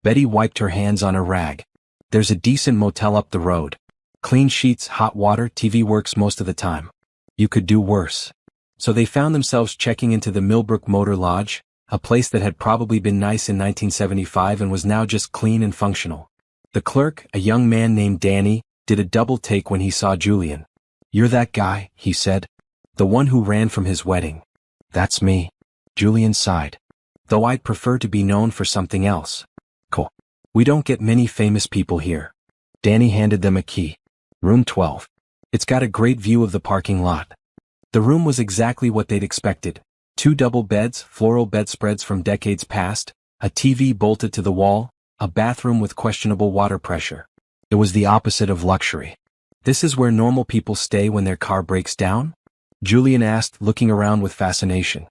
Betty wiped her hands on a rag. "There's a decent motel up the road. Clean sheets, hot water, TV works most of the time. You could do worse." So they found themselves checking into the Millbrook Motor Lodge, a place that had probably been nice in 1975 and was now just clean and functional. The clerk, a young man named Danny, did a double take when he saw Julian. "You're that guy," he said. "The one who ran from his wedding." "That's me." Julian sighed. "Though I'd prefer to be known for something else." "Cool. We don't get many famous people here." Danny handed them a key. "Room 12. It's got a great view of the parking lot." The room was exactly what they'd expected. 2 double beds, floral bedspreads from decades past, a TV bolted to the wall, a bathroom with questionable water pressure. It was the opposite of luxury. "This is where normal people stay when their car breaks down?" Julian asked, looking around with fascination.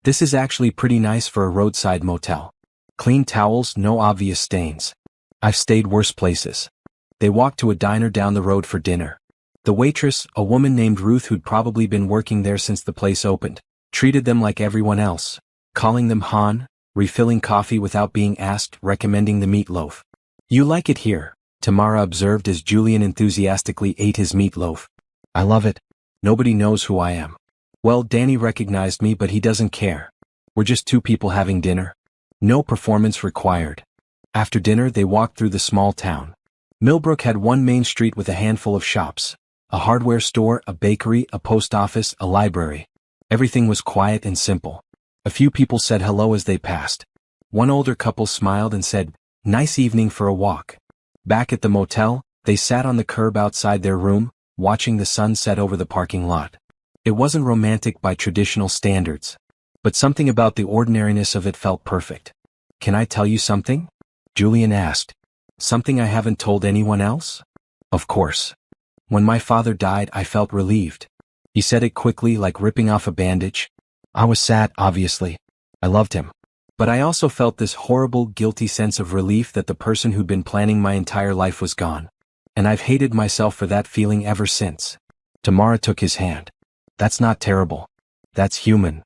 "This is actually pretty nice for a roadside motel. Clean towels, no obvious stains. I've stayed worse places." They walked to a diner down the road for dinner. The waitress, a woman named Ruth who'd probably been working there since the place opened, treated them like everyone else, calling them Han, refilling coffee without being asked, recommending the meatloaf. "You like it here," Tamara observed as Julian enthusiastically ate his meatloaf. "I love it. Nobody knows who I am." "Well, Danny recognized me, but he doesn't care. We're just 2 people having dinner. No performance required." After dinner they walked through the small town. Millbrook had one main street with a handful of shops. A hardware store, a bakery, a post office, a library. Everything was quiet and simple. A few people said hello as they passed. One older couple smiled and said, "Nice evening for a walk." Back at the motel, they sat on the curb outside their room, watching the sun set over the parking lot. It wasn't romantic by traditional standards. But something about the ordinariness of it felt perfect. "Can I tell you something?" Julian asked. "Something I haven't told anyone else?" "Of course. When my father died, I felt relieved." He said it quickly, like ripping off a bandage. "I was sad, obviously. I loved him. But I also felt this horrible, guilty sense of relief that the person who'd been planning my entire life was gone. And I've hated myself for that feeling ever since." Tamara took his hand. "That's not terrible. That's human.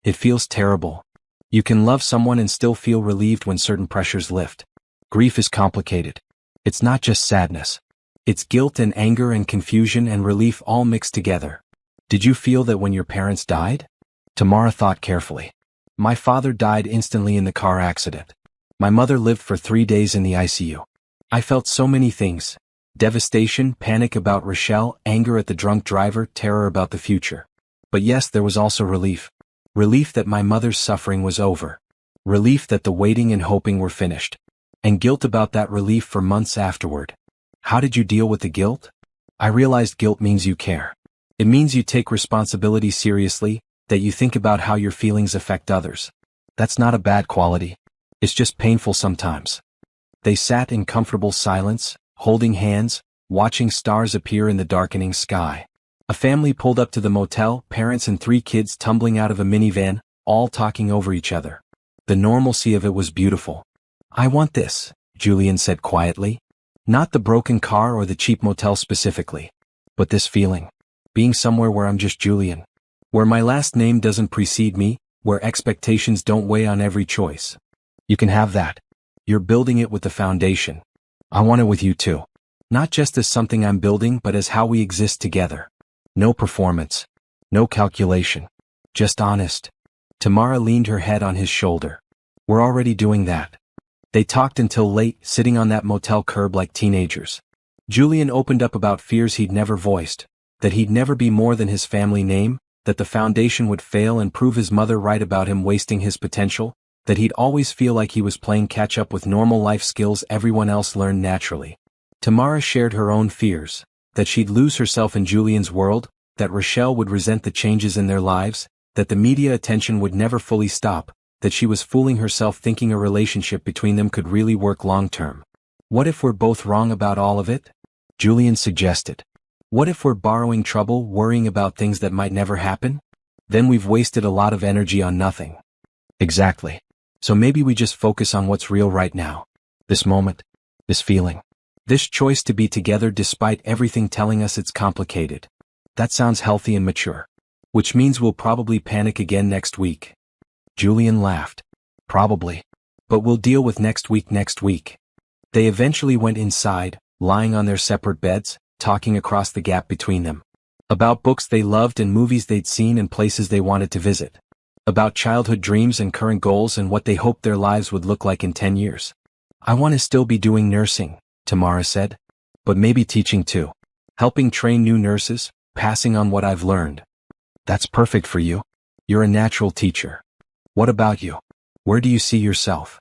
It feels terrible. You can love someone and still feel relieved when certain pressures lift. Grief is complicated. It's not just sadness. It's guilt and anger and confusion and relief all mixed together." "Did you feel that when your parents died?" Tamara thought carefully. "My father died instantly in the car accident. My mother lived for 3 days in the ICU. I felt so many things. Devastation, panic about Rochelle, anger at the drunk driver, terror about the future. But yes, there was also relief. Relief that my mother's suffering was over. Relief that the waiting and hoping were finished. And guilt about that relief for months afterward." "How did you deal with the guilt?" "I realized guilt means you care. It means you take responsibility seriously, that you think about how your feelings affect others. That's not a bad quality. It's just painful sometimes." They sat in comfortable silence, holding hands, watching stars appear in the darkening sky. A family pulled up to the motel, parents and 3 kids tumbling out of a minivan, all talking over each other. The normalcy of it was beautiful. "I want this," Julian said quietly. "Not the broken car or the cheap motel specifically. But this feeling. Being somewhere where I'm just Julian. Where my last name doesn't precede me, where expectations don't weigh on every choice. You can have that. You're building it with the foundation. I want it with you too. Not just as something I'm building, but as how we exist together. No performance. No calculation. Just honest." Tamara leaned her head on his shoulder. "We're already doing that." They talked until late, sitting on that motel curb like teenagers. Julian opened up about fears he'd never voiced, that he'd never be more than his family name, that the foundation would fail and prove his mother right about him wasting his potential, that he'd always feel like he was playing catch-up with normal life skills everyone else learned naturally. Tamara shared her own fears, that she'd lose herself in Julian's world, that Rochelle would resent the changes in their lives, that the media attention would never fully stop, that she was fooling herself thinking a relationship between them could really work long-term. "What if we're both wrong about all of it?" Julian suggested. "What if we're borrowing trouble, worrying about things that might never happen? Then we've wasted a lot of energy on nothing." "Exactly. So maybe we just focus on what's real right now. This moment. This feeling. This choice to be together despite everything telling us it's complicated. That sounds healthy and mature. Which means we'll probably panic again next week." Julian laughed. "Probably. But we'll deal with next week. They eventually went inside, lying on their separate beds, talking across the gap between them. About books they loved and movies they'd seen and places they wanted to visit. About childhood dreams and current goals and what they hoped their lives would look like in 10 years. "I want to still be doing nursing," Tamara said. "But maybe teaching too. Helping train new nurses, passing on what I've learned." "That's perfect for you. You're a natural teacher. What about you? Where do you see yourself?"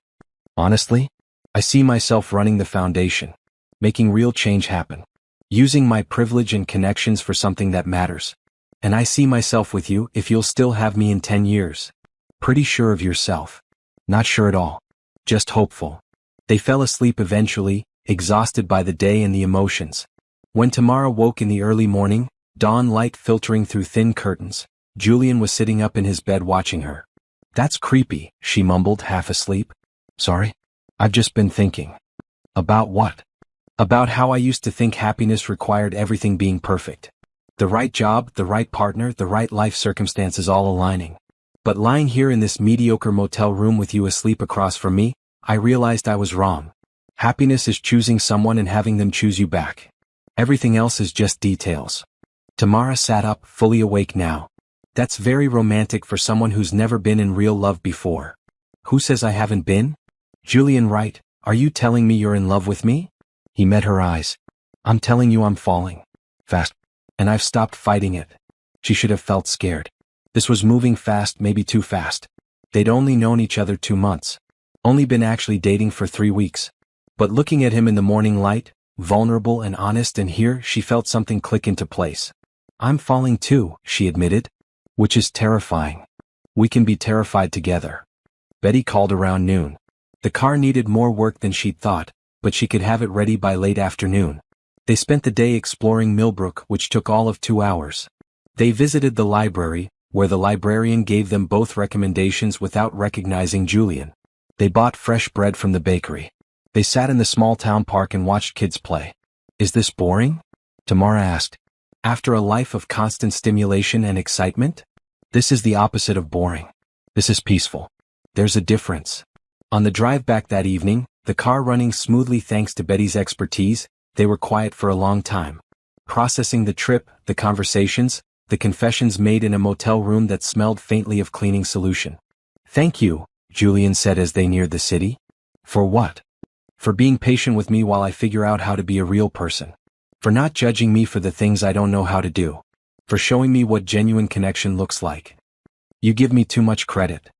"Honestly, I see myself running the foundation. Making real change happen. Using my privilege and connections for something that matters. And I see myself with you if you'll still have me in 10 years. Pretty sure of yourself. Not sure at all. Just hopeful." They fell asleep eventually, exhausted by the day and the emotions. When Tamara woke in the early morning, dawn light filtering through thin curtains, Julian was sitting up in his bed watching her. "That's creepy," she mumbled, half asleep. "Sorry? I've just been thinking." "About what?" "About how I used to think happiness required everything being perfect. The right job, the right partner, the right life circumstances all aligning. But lying here in this mediocre motel room with you asleep across from me, I realized I was wrong. Happiness is choosing someone and having them choose you back. Everything else is just details." Tamara sat up, fully awake now. "That's very romantic for someone who's never been in real love before." "Who says I haven't been?" "Julian, right, are you telling me you're in love with me?" He met her eyes. "I'm telling you I'm falling. Fast. And I've stopped fighting it." She should have felt scared. This was moving fast, maybe too fast. They'd only known each other 2 months. Only been actually dating for 3 weeks. But looking at him in the morning light, vulnerable and honest, and here she felt something click into place. I'm falling too, she admitted. Which is terrifying. We can be terrified together. Betty called around noon. The car needed more work than she'd thought, but she could have it ready by late afternoon. They spent the day exploring Millbrook, which took all of 2 hours. They visited the library, where the librarian gave them both recommendations without recognizing Julian. They bought fresh bread from the bakery. They sat in the small town park and watched kids play. Is this boring? Tamara asked. After a life of constant stimulation and excitement? This is the opposite of boring. This is peaceful. There's a difference. On the drive back that evening, the car running smoothly thanks to Betty's expertise, they were quiet for a long time. Processing the trip, the conversations, the confessions made in a motel room that smelled faintly of cleaning solution. Thank you, Julian said as they neared the city. For what? For being patient with me while I figure out how to be a real person. For not judging me for the things I don't know how to do. For showing me what genuine connection looks like. You give me too much credit.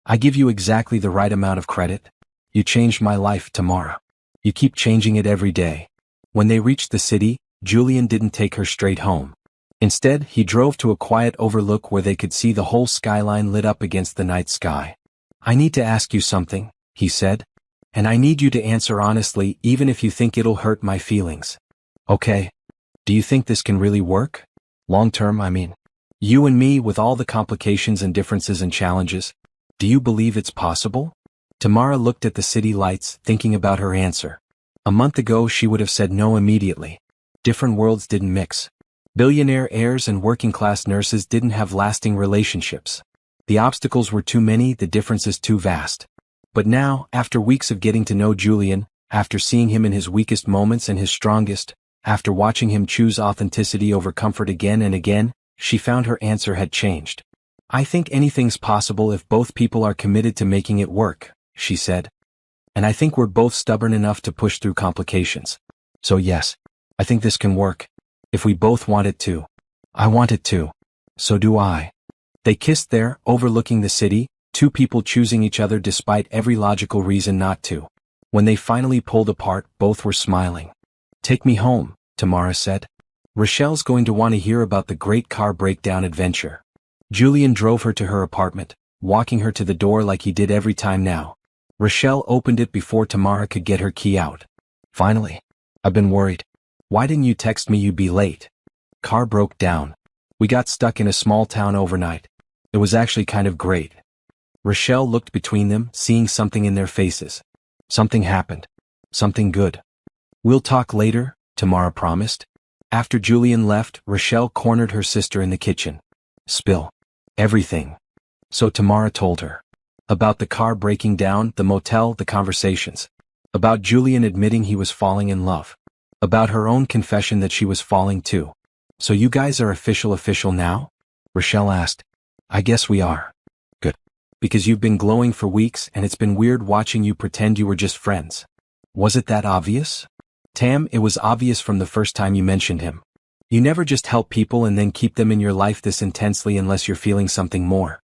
I give you exactly the right amount of credit. You changed my life, Tamara. You keep changing it every day. When they reached the city, Julian didn't take her straight home. Instead, he drove to a quiet overlook where they could see the whole skyline lit up against the night sky. I need to ask you something, he said. And I need you to answer honestly, even if you think it'll hurt my feelings. Okay. Do you think this can really work? Long term, I mean. You and me with all the complications and differences and challenges. Do you believe it's possible? Tamara looked at the city lights, thinking about her answer. A month ago she would have said no immediately. Different worlds didn't mix. Billionaire heirs and working-class nurses didn't have lasting relationships. The obstacles were too many, the differences too vast. But now, after weeks of getting to know Julian, after seeing him in his weakest moments and his strongest, after watching him choose authenticity over comfort again and again, she found her answer had changed. I think anything's possible if both people are committed to making it work, she said. And I think we're both stubborn enough to push through complications. So yes, I think this can work. If we both want it to. I want it to. So do I. They kissed there, overlooking the city, two people choosing each other despite every logical reason not to. When they finally pulled apart, both were smiling. Take me home, Tamara said. Rochelle's going to want to hear about the great car breakdown adventure. Julian drove her to her apartment, walking her to the door like he did every time now. Rochelle opened it before Tamara could get her key out. Finally. I've been worried. Why didn't you text me you'd be late? Car broke down. We got stuck in a small town overnight. It was actually kind of great. Rochelle looked between them, seeing something in their faces. Something happened. Something good. We'll talk later, Tamara promised. After Julian left, Rochelle cornered her sister in the kitchen. Spill. Everything. So Tamara told her. About the car breaking down, the motel, the conversations. About Julian admitting he was falling in love. About her own confession that she was falling too. So you guys are official now? Rochelle asked. I guess we are. Good. Because you've been glowing for weeks and it's been weird watching you pretend you were just friends. Was it that obvious? Tam, it was obvious from the first time you mentioned him. You never just help people and then keep them in your life this intensely unless you're feeling something more.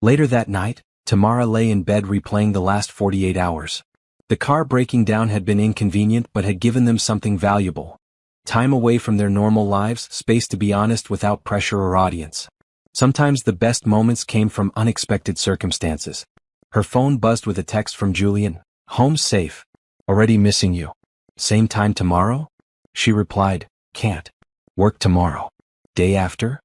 Later that night, Tamara lay in bed replaying the last 48 hours. The car breaking down had been inconvenient but had given them something valuable. Time away from their normal lives, space to be honest without pressure or audience. Sometimes the best moments came from unexpected circumstances. Her phone buzzed with a text from Julian. Home's safe. Already missing you. Same time tomorrow? She replied, can't. Work tomorrow. Day after?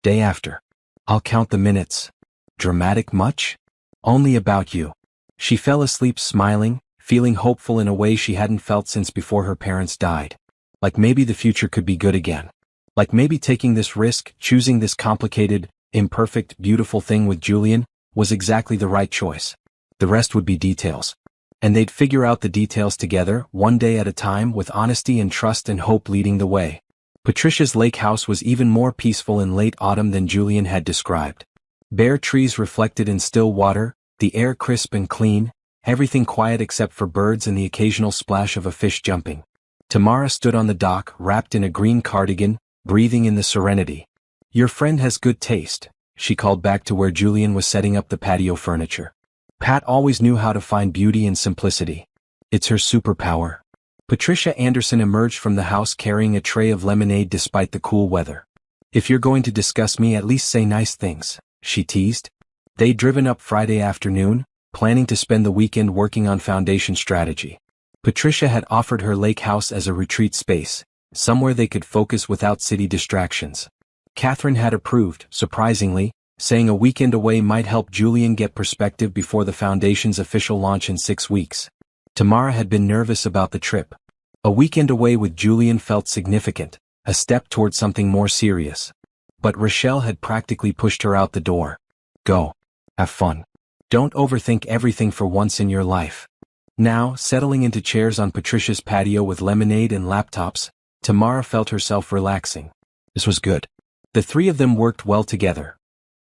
Day after. I'll count the minutes. Dramatic much? Only about you. She fell asleep smiling, feeling hopeful in a way she hadn't felt since before her parents died. Like maybe the future could be good again. Like maybe taking this risk, choosing this complicated, imperfect, beautiful thing with Julian, was exactly the right choice. The rest would be details. And they'd figure out the details together, one day at a time, with honesty and trust and hope leading the way. Patricia's lake house was even more peaceful in late autumn than Julian had described. Bare trees reflected in still water, the air crisp and clean, everything quiet except for birds and the occasional splash of a fish jumping. Tamara stood on the dock, wrapped in a green cardigan, breathing in the serenity. Your friend has good taste, she called back to where Julian was setting up the patio furniture. Pat always knew how to find beauty in simplicity. It's her superpower. Patricia Anderson emerged from the house carrying a tray of lemonade despite the cool weather. If you're going to discuss me, at least say nice things, she teased. They'd driven up Friday afternoon, planning to spend the weekend working on foundation strategy. Patricia had offered her lake house as a retreat space, somewhere they could focus without city distractions. Catherine had approved, surprisingly, saying a weekend away might help Julian get perspective before the foundation's official launch in 6 weeks. Tamara had been nervous about the trip. A weekend away with Julian felt significant, a step toward something more serious. But Rochelle had practically pushed her out the door. Go. Have fun. Don't overthink everything for once in your life. Now, settling into chairs on Patricia's patio with lemonade and laptops, Tamara felt herself relaxing. This was good. The three of them worked well together.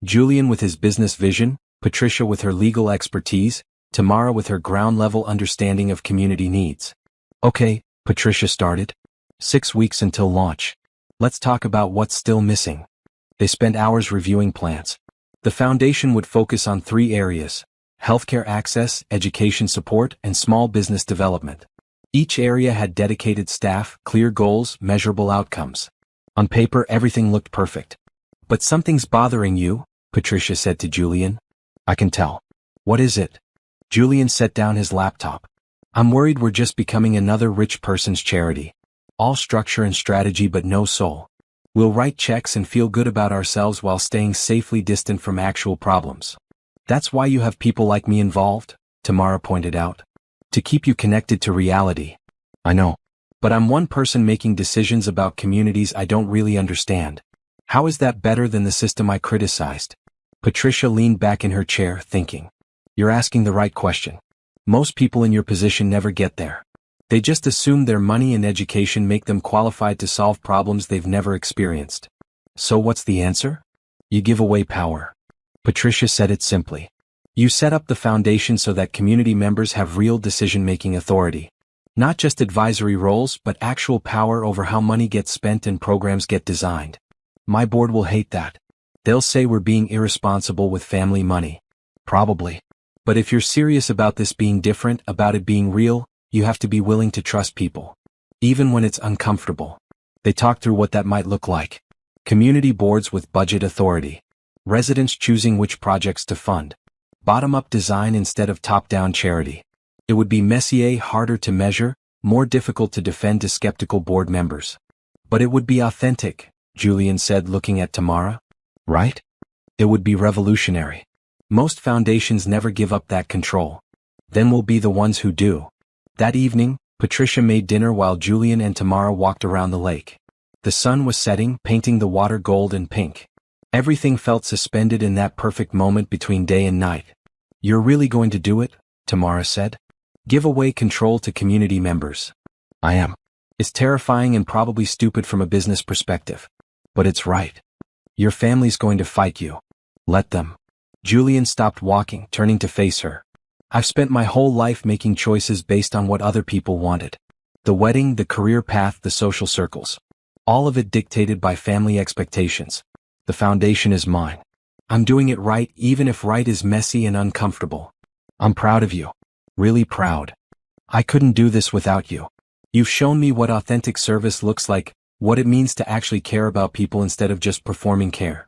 Julian with his business vision, Patricia with her legal expertise, Tamara with her ground-level understanding of community needs. Okay, Patricia started. 6 weeks until launch. Let's talk about what's still missing. They spent hours reviewing plans. The foundation would focus on 3 areas: healthcare access, education support, and small business development. Each area had dedicated staff, clear goals, measurable outcomes. On paper, everything looked perfect. But something's bothering you, Patricia said to Julian. I can tell. What is it? Julian set down his laptop. I'm worried we're just becoming another rich person's charity. All structure and strategy but no soul. We'll write checks and feel good about ourselves while staying safely distant from actual problems. That's why you have people like me involved, Tamara pointed out. To keep you connected to reality. I know. But I'm one person making decisions about communities I don't really understand. How is that better than the system I criticized? Patricia leaned back in her chair, thinking. You're asking the right question. Most people in your position never get there. They just assume their money and education make them qualified to solve problems they've never experienced. So what's the answer? You give away power. Patricia said it simply. You set up the foundation so that community members have real decision-making authority. Not just advisory roles, but actual power over how money gets spent and programs get designed. My board will hate that. They'll say we're being irresponsible with family money. Probably. But if you're serious about this being different, about it being real, you have to be willing to trust people. Even when it's uncomfortable. They talk through what that might look like. Community boards with budget authority. Residents choosing which projects to fund. Bottom-up design instead of top-down charity. It would be messier, harder to measure, more difficult to defend to skeptical board members. But it would be authentic, Julian said, looking at Tamara. Right? It would be revolutionary. Most foundations never give up that control. Then we'll be the ones who do. That evening, Patricia made dinner while Julian and Tamara walked around the lake. The sun was setting, painting the water gold and pink. Everything felt suspended in that perfect moment between day and night. You're really going to do it? Tamara said. Give away control to community members. I am. It's terrifying and probably stupid from a business perspective. But it's right. Your family's going to fight you. Let them. Julian stopped walking, turning to face her. I've spent my whole life making choices based on what other people wanted. The wedding, the career path, the social circles. All of it dictated by family expectations. The foundation is mine. I'm doing it right, even if right is messy and uncomfortable. I'm proud of you. Really proud. I couldn't do this without you. You've shown me what authentic service looks like, what it means to actually care about people instead of just performing care.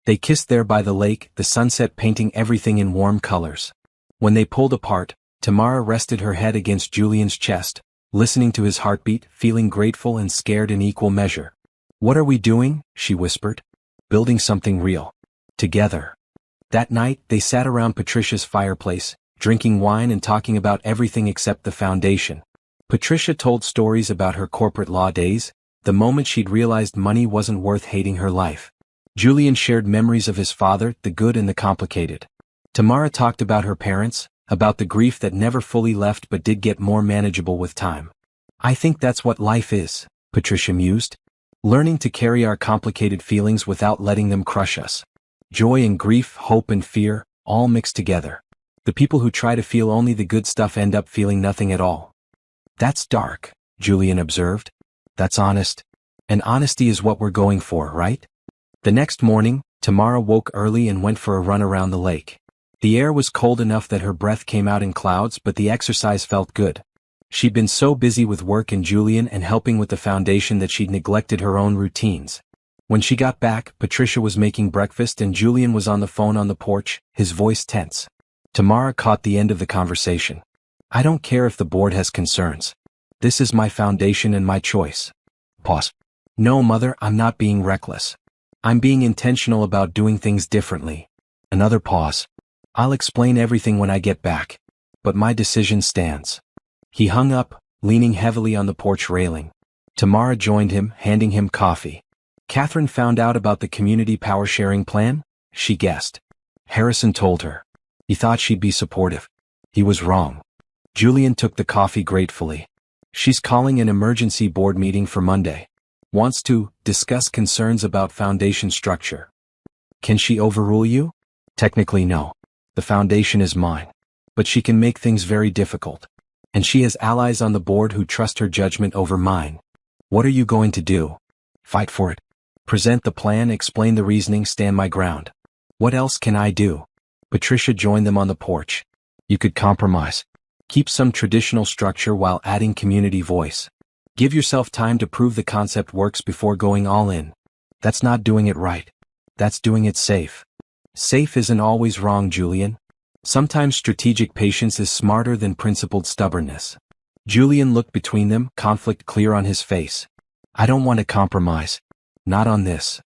They kissed there by the lake, the sunset painting everything in warm colors. When they pulled apart, Tamara rested her head against Julian's chest, listening to his heartbeat, feeling grateful and scared in equal measure. What are we doing? She whispered. Building something real. Together. That night, they sat around Patricia's fireplace, drinking wine and talking about everything except the foundation. Patricia told stories about her corporate law days, the moment she'd realized money wasn't worth hating her life. Julian shared memories of his father, the good and the complicated. Tamara talked about her parents, about the grief that never fully left but did get more manageable with time. I think that's what life is, Patricia mused. Learning to carry our complicated feelings without letting them crush us. Joy and grief, hope and fear, all mixed together. The people who try to feel only the good stuff end up feeling nothing at all. That's dark, Julian observed. That's honest. And honesty is what we're going for, right? The next morning, Tamara woke early and went for a run around the lake. The air was cold enough that her breath came out in clouds, but the exercise felt good. She'd been so busy with work and Julian and helping with the foundation that she'd neglected her own routines. When she got back, Patricia was making breakfast and Julian was on the phone on the porch, his voice tense. Tamara caught the end of the conversation. I don't care if the board has concerns. This is my foundation and my choice. Pause. No, Mother, I'm not being reckless. I'm being intentional about doing things differently. Another pause. I'll explain everything when I get back. But my decision stands. He hung up, leaning heavily on the porch railing. Tamara joined him, handing him coffee. Catherine found out about the community power sharing plan? She guessed. Harrison told her. He thought she'd be supportive. He was wrong. Julian took the coffee gratefully. She's calling an emergency board meeting for Monday. Wants to discuss concerns about foundation structure. Can she overrule you? Technically no. The foundation is mine. But she can make things very difficult. And she has allies on the board who trust her judgment over mine. What are you going to do? Fight for it. Present the plan, explain the reasoning, stand my ground. What else can I do? Patricia joined them on the porch. You could compromise. Keep some traditional structure while adding community voice. Give yourself time to prove the concept works before going all in. That's not doing it right. That's doing it safe. Safe isn't always wrong, Julian. Sometimes strategic patience is smarter than principled stubbornness. Julian looked between them, conflict clear on his face. I don't want to compromise. Not on this.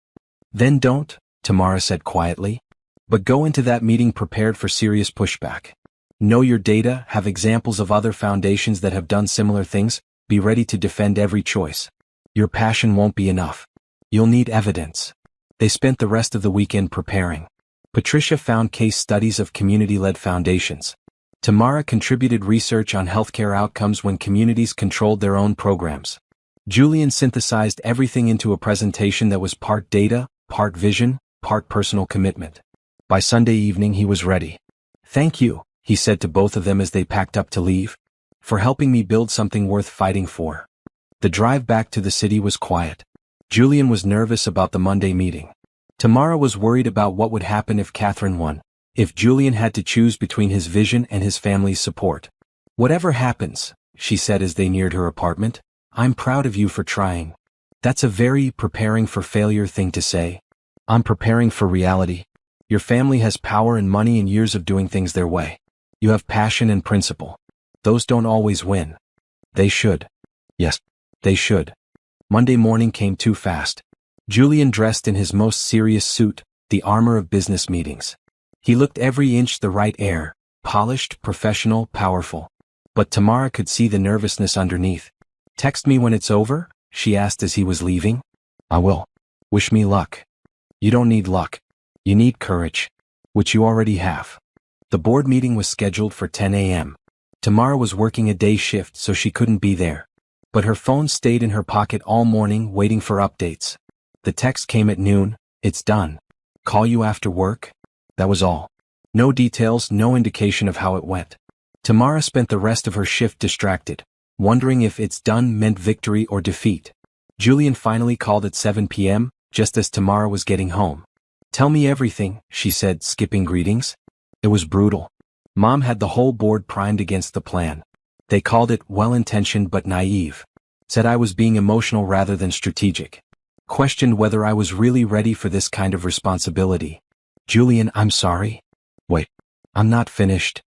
Then don't, Tamara said quietly. But go into that meeting prepared for serious pushback. Know your data, have examples of other foundations that have done similar things, be ready to defend every choice. Your passion won't be enough. You'll need evidence. They spent the rest of the weekend preparing. Patricia found case studies of community-led foundations. Tamara contributed research on healthcare outcomes when communities controlled their own programs. Julian synthesized everything into a presentation that was part data, part vision, part personal commitment. By Sunday evening he was ready. Thank you, he said to both of them as they packed up to leave, for helping me build something worth fighting for. The drive back to the city was quiet. Julian was nervous about the Monday meeting. Tamara was worried about what would happen if Catherine won, if Julian had to choose between his vision and his family's support. Whatever happens, she said as they neared her apartment, I'm proud of you for trying. That's a very preparing for failure thing to say. I'm preparing for reality. Your family has power and money and years of doing things their way. You have passion and principle. Those don't always win. They should. Yes, they should. Monday morning came too fast. Julian dressed in his most serious suit, the armor of business meetings. He looked every inch the right air, polished, professional, powerful. But Tamara could see the nervousness underneath. Text me when it's over? She asked as he was leaving. I will. Wish me luck. You don't need luck. You need courage. Which you already have. The board meeting was scheduled for 10 a.m. Tamara was working a day shift so she couldn't be there. But her phone stayed in her pocket all morning waiting for updates. The text came at noon, it's done. Call you after work? That was all. No details, no indication of how it went. Tamara spent the rest of her shift distracted, wondering if it's done meant victory or defeat. Julian finally called at 7 p.m., just as Tamara was getting home. Tell me everything, she said, skipping greetings. It was brutal. Mom had the whole board primed against the plan. They called it well-intentioned but naive. Said I was being emotional rather than strategic. Questioned whether I was really ready for this kind of responsibility. Julian, I'm sorry. Wait, I'm not finished.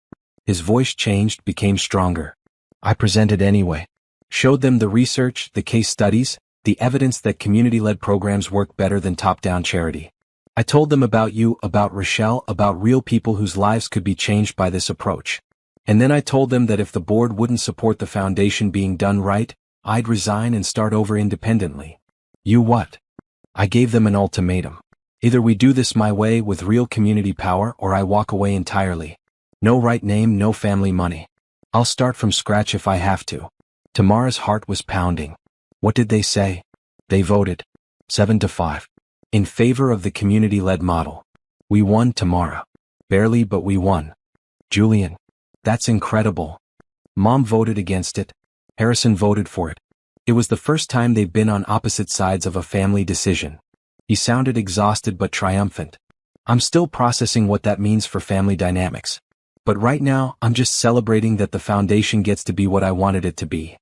His voice changed, became stronger. I presented anyway. Showed them the research, the case studies, the evidence that community-led programs work better than top-down charity. I told them about you, about Rochelle, about real people whose lives could be changed by this approach. And then I told them that if the board wouldn't support the foundation being done right, I'd resign and start over independently. You what? I gave them an ultimatum. Either we do this my way with real community power or I walk away entirely. No right name, no family money. I'll start from scratch if I have to. Tamara's heart was pounding. What did they say? They voted 7-5. In favor of the community-led model. We won, Tamara. Barely, but we won. Julian. That's incredible. Mom voted against it. Harrison voted for it. It was the first time they've been on opposite sides of a family decision. He sounded exhausted but triumphant. I'm still processing what that means for family dynamics. But right now, I'm just celebrating that the foundation gets to be what I wanted it to be.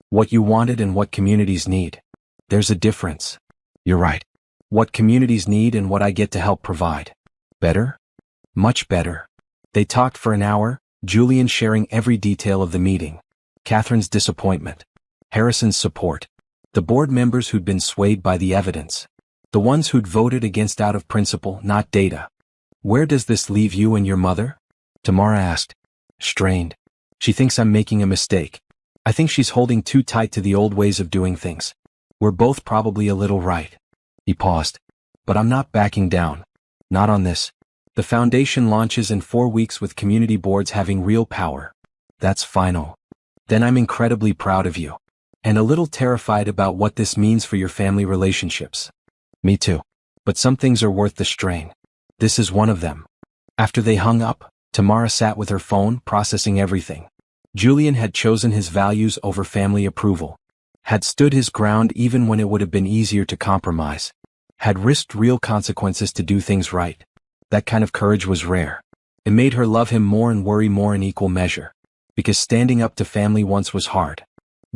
What you wanted and what communities need. There's a difference. You're right. What communities need and what I get to help provide. Better? Much better. They talked for an hour, Julian sharing every detail of the meeting. Catherine's disappointment. Harrison's support. The board members who'd been swayed by the evidence. The ones who'd voted against out of principle, not data. Where does this leave you and your mother? Tamara asked. Strained. She thinks I'm making a mistake. I think she's holding too tight to the old ways of doing things. We're both probably a little right. He paused. But I'm not backing down. Not on this. The foundation launches in 4 weeks with community boards having real power. That's final. Then I'm incredibly proud of you. And a little terrified about what this means for your family relationships. Me too. But some things are worth the strain. This is one of them. After they hung up, Tamara sat with her phone, processing everything. Julian had chosen his values over family approval. Had stood his ground even when it would have been easier to compromise. Had risked real consequences to do things right. That kind of courage was rare. It made her love him more and worry more in equal measure. Because standing up to family once was hard.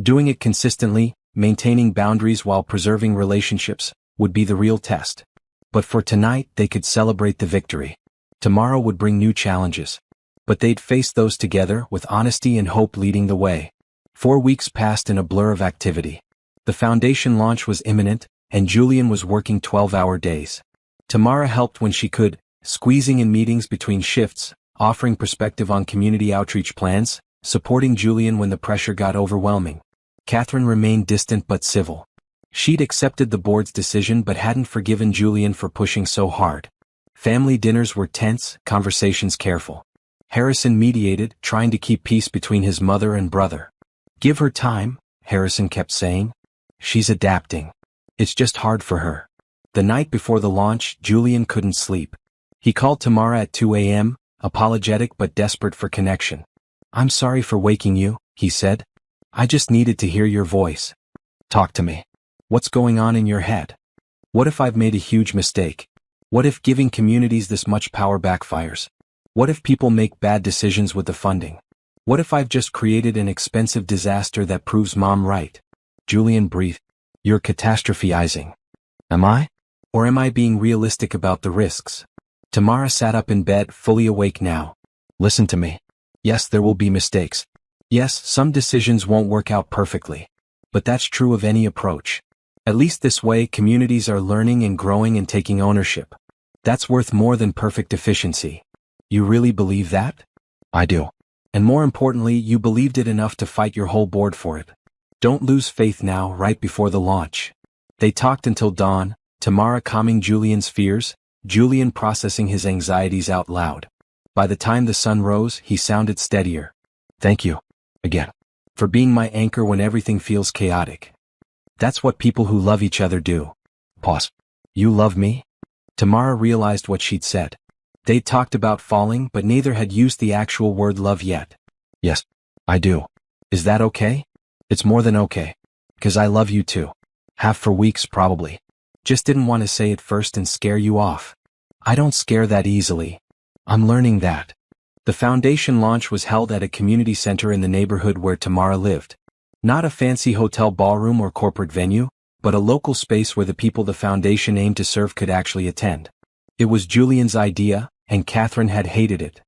Doing it consistently, maintaining boundaries while preserving relationships, would be the real test. But for tonight, they could celebrate the victory. Tomorrow would bring new challenges. But they'd face those together, with honesty and hope leading the way. 4 weeks passed in a blur of activity. The foundation launch was imminent, and Julian was working 12-hour days. Tamara helped when she could, squeezing in meetings between shifts, offering perspective on community outreach plans, supporting Julian when the pressure got overwhelming. Catherine remained distant but civil. She'd accepted the board's decision but hadn't forgiven Julian for pushing so hard. Family dinners were tense, conversations careful. Harrison mediated, trying to keep peace between his mother and brother. Give her time, Harrison kept saying. She's adapting. It's just hard for her. The night before the launch, Julian couldn't sleep. He called Tamara at 2 a.m., apologetic but desperate for connection. I'm sorry for waking you, he said. I just needed to hear your voice. Talk to me. What's going on in your head? What if I've made a huge mistake? What if giving communities this much power backfires? What if people make bad decisions with the funding? What if I've just created an expensive disaster that proves Mom right? Julian breathed. You're catastrophizing. Am I? Or am I being realistic about the risks? Tamara sat up in bed, fully awake now. Listen to me. Yes, there will be mistakes. Yes, some decisions won't work out perfectly. But that's true of any approach. At least this way, communities are learning and growing and taking ownership. That's worth more than perfect efficiency. You really believe that? I do. And more importantly, you believed it enough to fight your whole board for it. Don't lose faith now, right before the launch. They talked until dawn, Tamara calming Julian's fears, Julian processing his anxieties out loud. By the time the sun rose, he sounded steadier. Thank you. Again. For being my anchor when everything feels chaotic. That's what people who love each other do. Pause. You love me? Tamara realized what she'd said. They'd talked about falling, but neither had used the actual word love yet. Yes, I do. Is that okay? It's more than okay. 'Cause I love you too. Have for weeks probably. Just didn't want to say it first and scare you off. I don't scare that easily. I'm learning that. The foundation launch was held at a community center in the neighborhood where Tamara lived. Not a fancy hotel ballroom or corporate venue, but a local space where the people the foundation aimed to serve could actually attend. It was Julian's idea, and Catherine had hated it.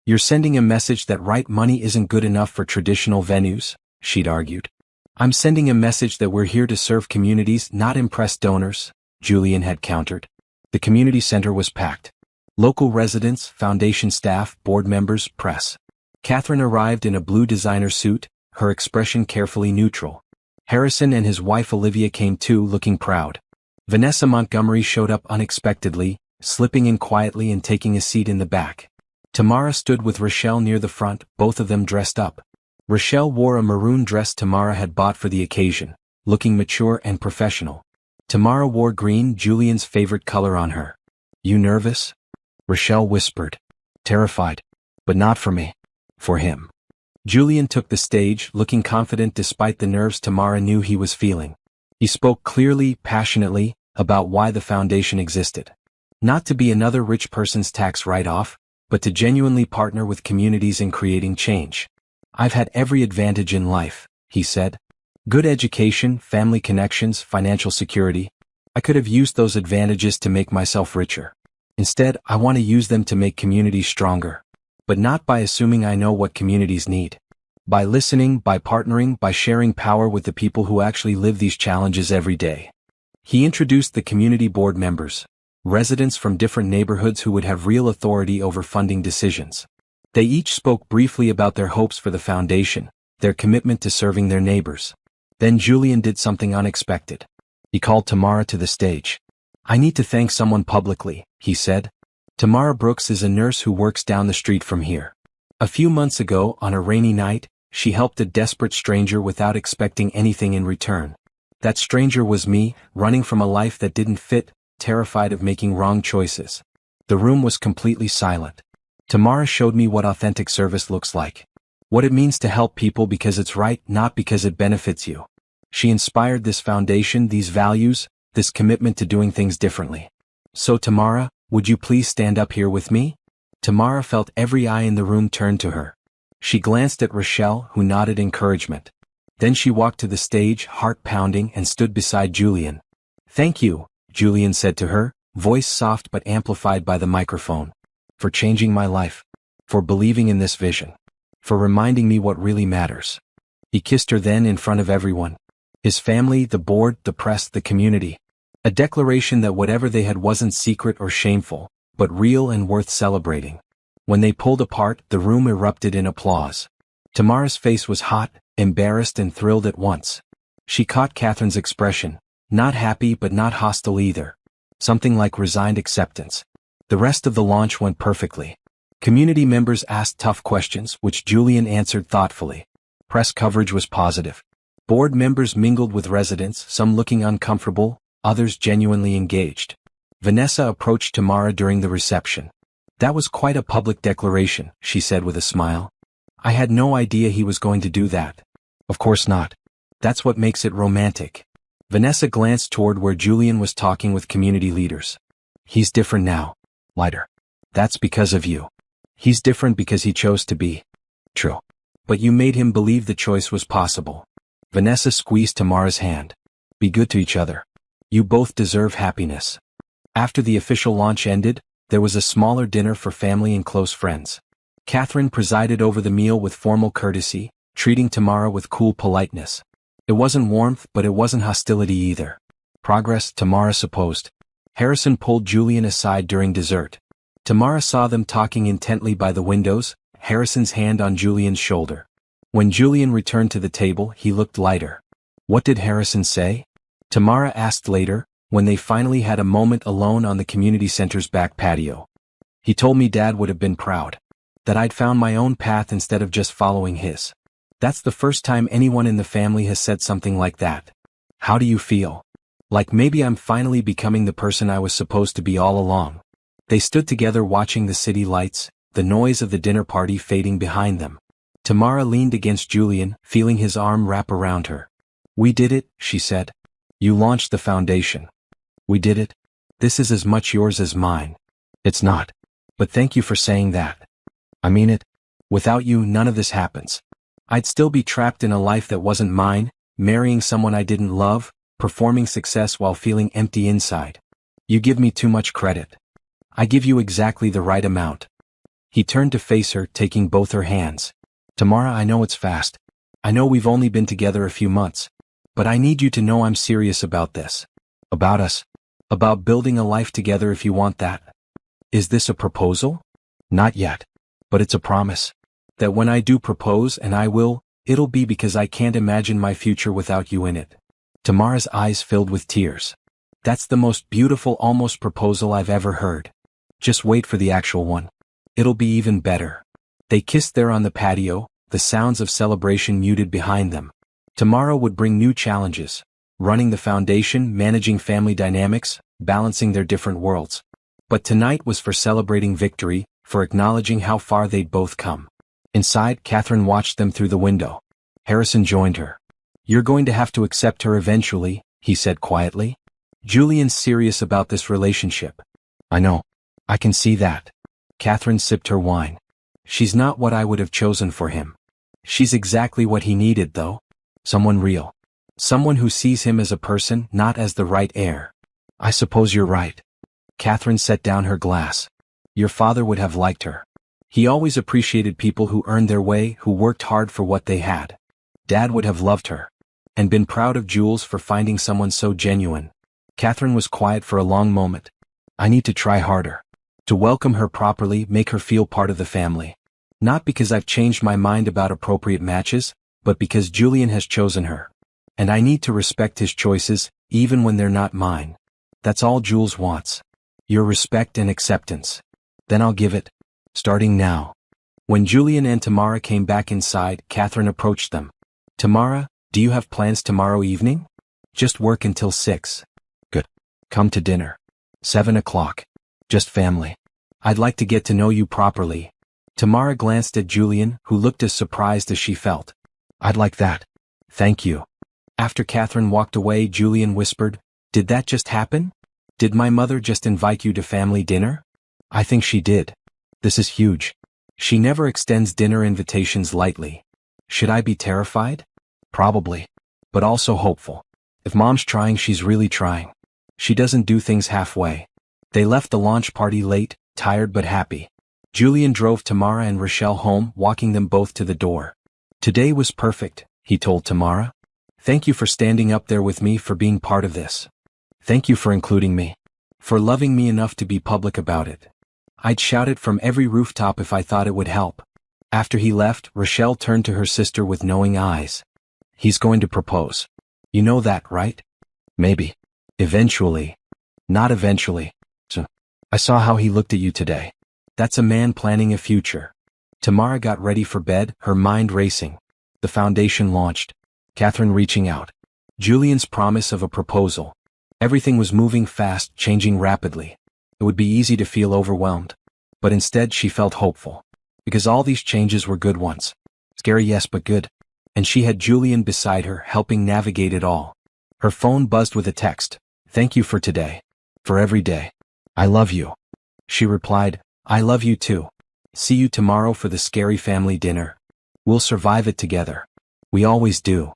You're sending a message that right money isn't good enough for traditional venues, she'd argued. I'm sending a message that we're here to serve communities, not impress donors, Julian had countered. The community center was packed. Local residents, foundation staff, board members, press. Catherine arrived in a blue designer suit, her expression carefully neutral. Harrison and his wife Olivia came too, looking proud. Vanessa Montgomery showed up unexpectedly, slipping in quietly and taking a seat in the back. Tamara stood with Rochelle near the front, both of them dressed up. Rochelle wore a maroon dress Tamara had bought for the occasion, looking mature and professional. Tamara wore green, Julian's favorite color, on her. You nervous? Rochelle whispered. Terrified. But not for me. For him. Julian took the stage, looking confident despite the nerves Tamara knew he was feeling. He spoke clearly, passionately, about why the foundation existed. Not to be another rich person's tax write-off, but to genuinely partner with communities in creating change. I've had every advantage in life, he said. Good education, family connections, financial security. I could have used those advantages to make myself richer. Instead, I want to use them to make communities stronger. But not by assuming I know what communities need. By listening, by partnering, by sharing power with the people who actually live these challenges every day. He introduced the community board members, residents from different neighborhoods who would have real authority over funding decisions. They each spoke briefly about their hopes for the foundation, their commitment to serving their neighbors. Then Julian did something unexpected. He called Tamara to the stage. "I need to thank someone publicly," he said. Tamara Brooks is a nurse who works down the street from here. A few months ago, on a rainy night, she helped a desperate stranger without expecting anything in return. That stranger was me, running from a life that didn't fit, terrified of making wrong choices. The room was completely silent. Tamara showed me what authentic service looks like. What it means to help people because it's right, not because it benefits you. She inspired this foundation, these values, this commitment to doing things differently. So Tamara, would you please stand up here with me? Tamara felt every eye in the room turn to her. She glanced at Rochelle, who nodded encouragement. Then she walked to the stage, heart pounding, and stood beside Julian. "Thank you," Julian said to her, voice soft but amplified by the microphone. "For changing my life. For believing in this vision. For reminding me what really matters." He kissed her then in front of everyone. His family, the board, the press, the community. A declaration that whatever they had wasn't secret or shameful, but real and worth celebrating. When they pulled apart, the room erupted in applause. Tamara's face was hot, embarrassed and thrilled at once. She caught Catherine's expression, not happy but not hostile either. Something like resigned acceptance. The rest of the launch went perfectly. Community members asked tough questions, which Julian answered thoughtfully. Press coverage was positive. Board members mingled with residents, some looking uncomfortable, others genuinely engaged. Vanessa approached Tamara during the reception. "That was quite a public declaration," she said with a smile. "I had no idea he was going to do that." "Of course not. That's what makes it romantic." Vanessa glanced toward where Julian was talking with community leaders. "He's different now. Lighter. That's because of you. He's different because he chose to be." "True. But you made him believe the choice was possible." Vanessa squeezed Tamara's hand. "Be good to each other. You both deserve happiness." After the official launch ended, there was a smaller dinner for family and close friends. Catherine presided over the meal with formal courtesy, treating Tamara with cool politeness. It wasn't warmth, but it wasn't hostility either. Progress, Tamara supposed. Harrison pulled Julian aside during dessert. Tamara saw them talking intently by the windows, Harrison's hand on Julian's shoulder. When Julian returned to the table, he looked lighter. "What did Harrison say?" Tamara asked later, when they finally had a moment alone on the community center's back patio. "He told me Dad would have been proud. That I'd found my own path instead of just following his. That's the first time anyone in the family has said something like that." "How do you feel?" "Like maybe I'm finally becoming the person I was supposed to be all along." They stood together watching the city lights, the noise of the dinner party fading behind them. Tamara leaned against Julian, feeling his arm wrap around her. "We did it," she said. "You launched the foundation. We did it. This is as much yours as mine." "It's not. But thank you for saying that. I mean it. Without you, none of this happens. I'd still be trapped in a life that wasn't mine, marrying someone I didn't love, performing success while feeling empty inside. You give me too much credit. I give you exactly the right amount." He turned to face her, taking both her hands. "Tamara, I know it's fast. I know we've only been together a few months. But I need you to know I'm serious about this. About us. About building a life together if you want that." "Is this a proposal?" "Not yet. But it's a promise. That when I do propose, and I will, it'll be because I can't imagine my future without you in it." Tamara's eyes filled with tears. "That's the most beautiful almost proposal I've ever heard. Just wait for the actual one. It'll be even better." They kissed there on the patio, the sounds of celebration muted behind them. Tomorrow would bring new challenges. Running the foundation, managing family dynamics, balancing their different worlds. But tonight was for celebrating victory, for acknowledging how far they'd both come. Inside, Catherine watched them through the window. Harrison joined her. "You're going to have to accept her eventually," he said quietly. "Julian's serious about this relationship." "I know. I can see that." Catherine sipped her wine. "She's not what I would have chosen for him. She's exactly what he needed, though. Someone real. Someone who sees him as a person, not as the right heir." I suppose you're right. Catherine set down her glass. Your father would have liked her. He always appreciated people who earned their way, who worked hard for what they had. Dad would have loved her. And been proud of Jules for finding someone so genuine. Catherine was quiet for a long moment. I need to try harder. To welcome her properly, make her feel part of the family. Not because I've changed my mind about appropriate matches, but because Julian has chosen her. And I need to respect his choices, even when they're not mine. That's all Jules wants. Your respect and acceptance. Then I'll give it. Starting now. When Julian and Tamara came back inside, Catherine approached them. Tamara, do you have plans tomorrow evening? Just work until 6. Good. Come to dinner. 7 o'clock. Just family. I'd like to get to know you properly. Tamara glanced at Julian, who looked as surprised as she felt. I'd like that. Thank you. After Catherine walked away, Julian whispered, Did that just happen? Did my mother just invite you to family dinner? I think she did. This is huge. She never extends dinner invitations lightly. Should I be terrified? Probably. But also hopeful. If Mom's trying, she's really trying. She doesn't do things halfway. They left the launch party late, tired but happy. Julian drove Tamara and Rochelle home, walking them both to the door. Today was perfect, he told Tamara. Thank you for standing up there with me, for being part of this. Thank you for including me. For loving me enough to be public about it. I'd shout it from every rooftop if I thought it would help. After he left, Rochelle turned to her sister with knowing eyes. He's going to propose. You know that, right? Maybe. Eventually. Not eventually. So, I saw how he looked at you today. That's a man planning a future. Tamara got ready for bed, her mind racing. The foundation launched. Catherine reaching out. Julian's promise of a proposal. Everything was moving fast, changing rapidly. It would be easy to feel overwhelmed. But instead she felt hopeful. Because all these changes were good ones. Scary, yes, but good. And she had Julian beside her, helping navigate it all. Her phone buzzed with a text. Thank you for today. For every day. I love you. She replied, I love you too. See you tomorrow for the scary family dinner. We'll survive it together. We always do.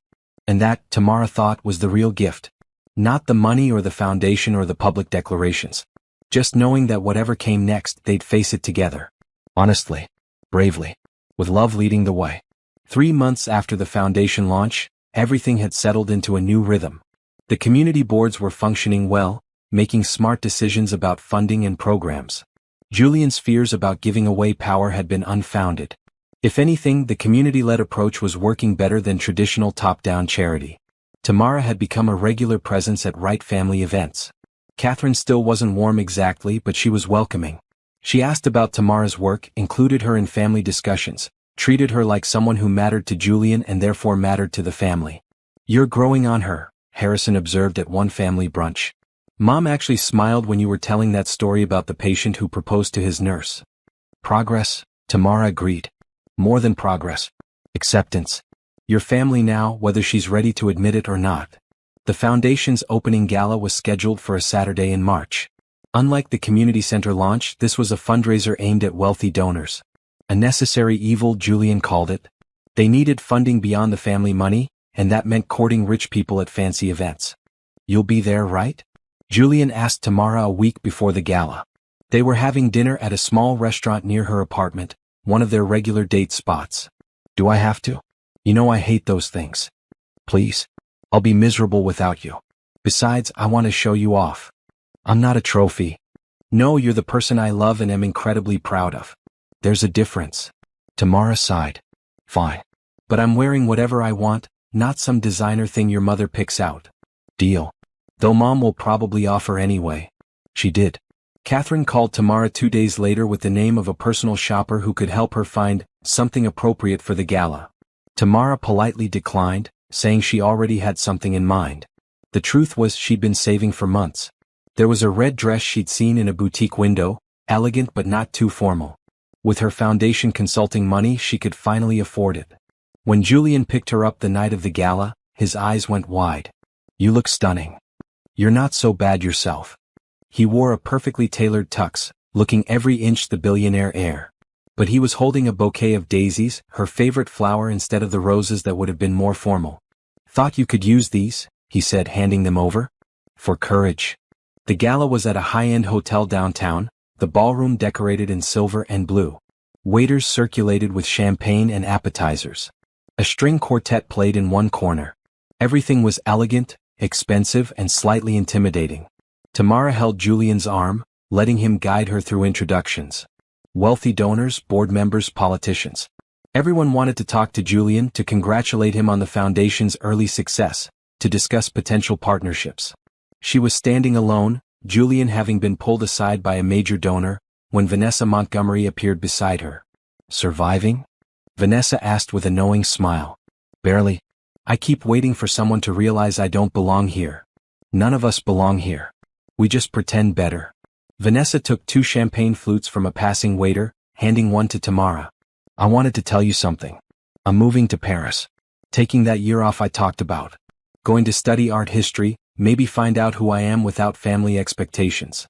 And that, Tamara thought, was the real gift. Not the money or the foundation or the public declarations. Just knowing that whatever came next, they'd face it together. Honestly. Bravely. With love leading the way. 3 months after the foundation launch, everything had settled into a new rhythm. The community boards were functioning well, making smart decisions about funding and programs. Julian's fears about giving away power had been unfounded. If anything, the community-led approach was working better than traditional top-down charity. Tamara had become a regular presence at Wright family events. Catherine still wasn't warm exactly, but she was welcoming. She asked about Tamara's work, included her in family discussions, treated her like someone who mattered to Julian and therefore mattered to the family. You're growing on her, Harrison observed at one family brunch. Mom actually smiled when you were telling that story about the patient who proposed to his nurse. Progress, Tamara agreed. More than progress. Acceptance. Your family now, whether she's ready to admit it or not. The foundation's opening gala was scheduled for a Saturday in March. Unlike the community center launch, this was a fundraiser aimed at wealthy donors. A necessary evil, Julian called it. They needed funding beyond the family money, and that meant courting rich people at fancy events. You'll be there, right? Julian asked Tamara a week before the gala. They were having dinner at a small restaurant near her apartment, one of their regular date spots. Do I have to? You know I hate those things. Please. I'll be miserable without you. Besides, I want to show you off. I'm not a trophy. No, you're the person I love and am incredibly proud of. There's a difference. Tamara sighed. Fine. But I'm wearing whatever I want, not some designer thing your mother picks out. Deal. Though Mom will probably offer anyway. She did. Catherine called Tamara 2 days later with the name of a personal shopper who could help her find something appropriate for the gala. Tamara politely declined, saying she already had something in mind. The truth was she'd been saving for months. There was a red dress she'd seen in a boutique window, elegant but not too formal. With her foundation consulting money, she could finally afford it. When Julian picked her up the night of the gala, his eyes went wide. You look stunning. You're not so bad yourself. He wore a perfectly tailored tux, looking every inch the billionaire heir. But he was holding a bouquet of daisies, her favorite flower, instead of the roses that would have been more formal. Thought you could use these, he said, handing them over. For courage. The gala was at a high-end hotel downtown, the ballroom decorated in silver and blue. Waiters circulated with champagne and appetizers. A string quartet played in one corner. Everything was elegant, expensive, and slightly intimidating. Tamara held Julian's arm, letting him guide her through introductions. Wealthy donors, board members, politicians. Everyone wanted to talk to Julian, to congratulate him on the foundation's early success, to discuss potential partnerships. She was standing alone, Julian having been pulled aside by a major donor, when Vanessa Montgomery appeared beside her. Surviving? Vanessa asked with a knowing smile. Barely. I keep waiting for someone to realize I don't belong here. None of us belong here. We just pretend better. Vanessa took 2 champagne flutes from a passing waiter, handing one to Tamara. I wanted to tell you something. I'm moving to Paris. Taking that year off I talked about. Going to study art history, maybe find out who I am without family expectations.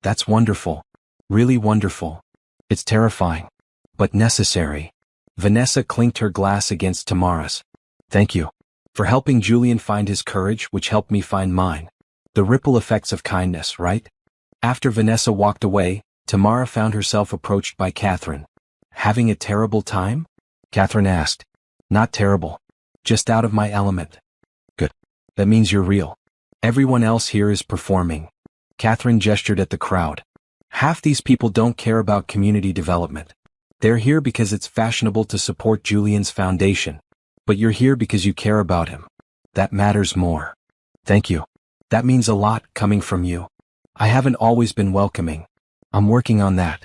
That's wonderful. Really wonderful. It's terrifying. But necessary. Vanessa clinked her glass against Tamara's. Thank you. For helping Julian find his courage, which helped me find mine. The ripple effects of kindness, right? After Vanessa walked away, Tamara found herself approached by Catherine. Having a terrible time? Catherine asked. Not terrible. Just out of my element. Good. That means you're real. Everyone else here is performing. Catherine gestured at the crowd. Half these people don't care about community development. They're here because it's fashionable to support Julian's foundation. But you're here because you care about him. That matters more. Thank you. That means a lot coming from you. I haven't always been welcoming. I'm working on that.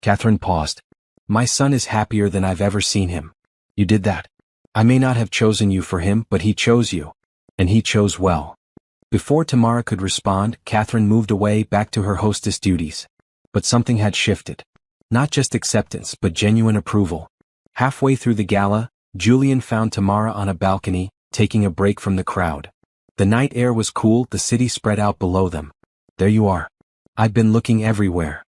Catherine paused. My son is happier than I've ever seen him. You did that. I may not have chosen you for him, but he chose you. And he chose well. Before Tamara could respond, Catherine moved away back to her hostess duties. But something had shifted. Not just acceptance, but genuine approval. Halfway through the gala, Julian found Tamara on a balcony, taking a break from the crowd. The night air was cool, the city spread out below them. There you are. I've been looking everywhere.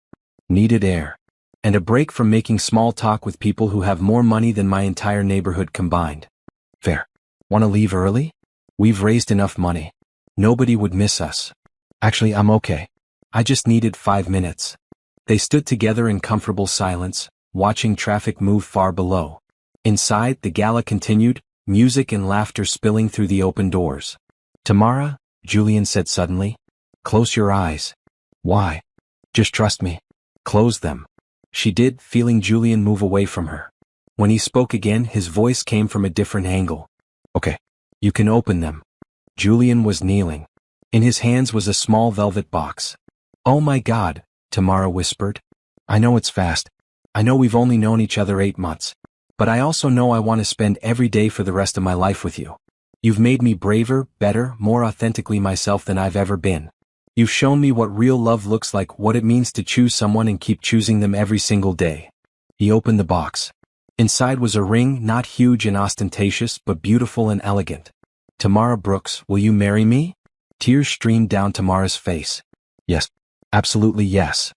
Needed air. And a break from making small talk with people who have more money than my entire neighborhood combined. Fair. Want to leave early? We've raised enough money. Nobody would miss us. Actually, I'm okay. I just needed 5 minutes. They stood together in comfortable silence, watching traffic move far below. Inside, the gala continued, music and laughter spilling through the open doors. Tamara, Julian said suddenly. Close your eyes. Why? Just trust me. Close them. She did, feeling Julian move away from her. When he spoke again, his voice came from a different angle. Okay. You can open them. Julian was kneeling. In his hands was a small velvet box. Oh my God, Tamara whispered. I know it's fast. I know we've only known each other 8 months. But I also know I want to spend every day for the rest of my life with you. You've made me braver, better, more authentically myself than I've ever been. You've shown me what real love looks like, what it means to choose someone and keep choosing them every single day. He opened the box. Inside was a ring, not huge and ostentatious, but beautiful and elegant. Tamara Brooks, will you marry me? Tears streamed down Tamara's face. Yes. Absolutely yes.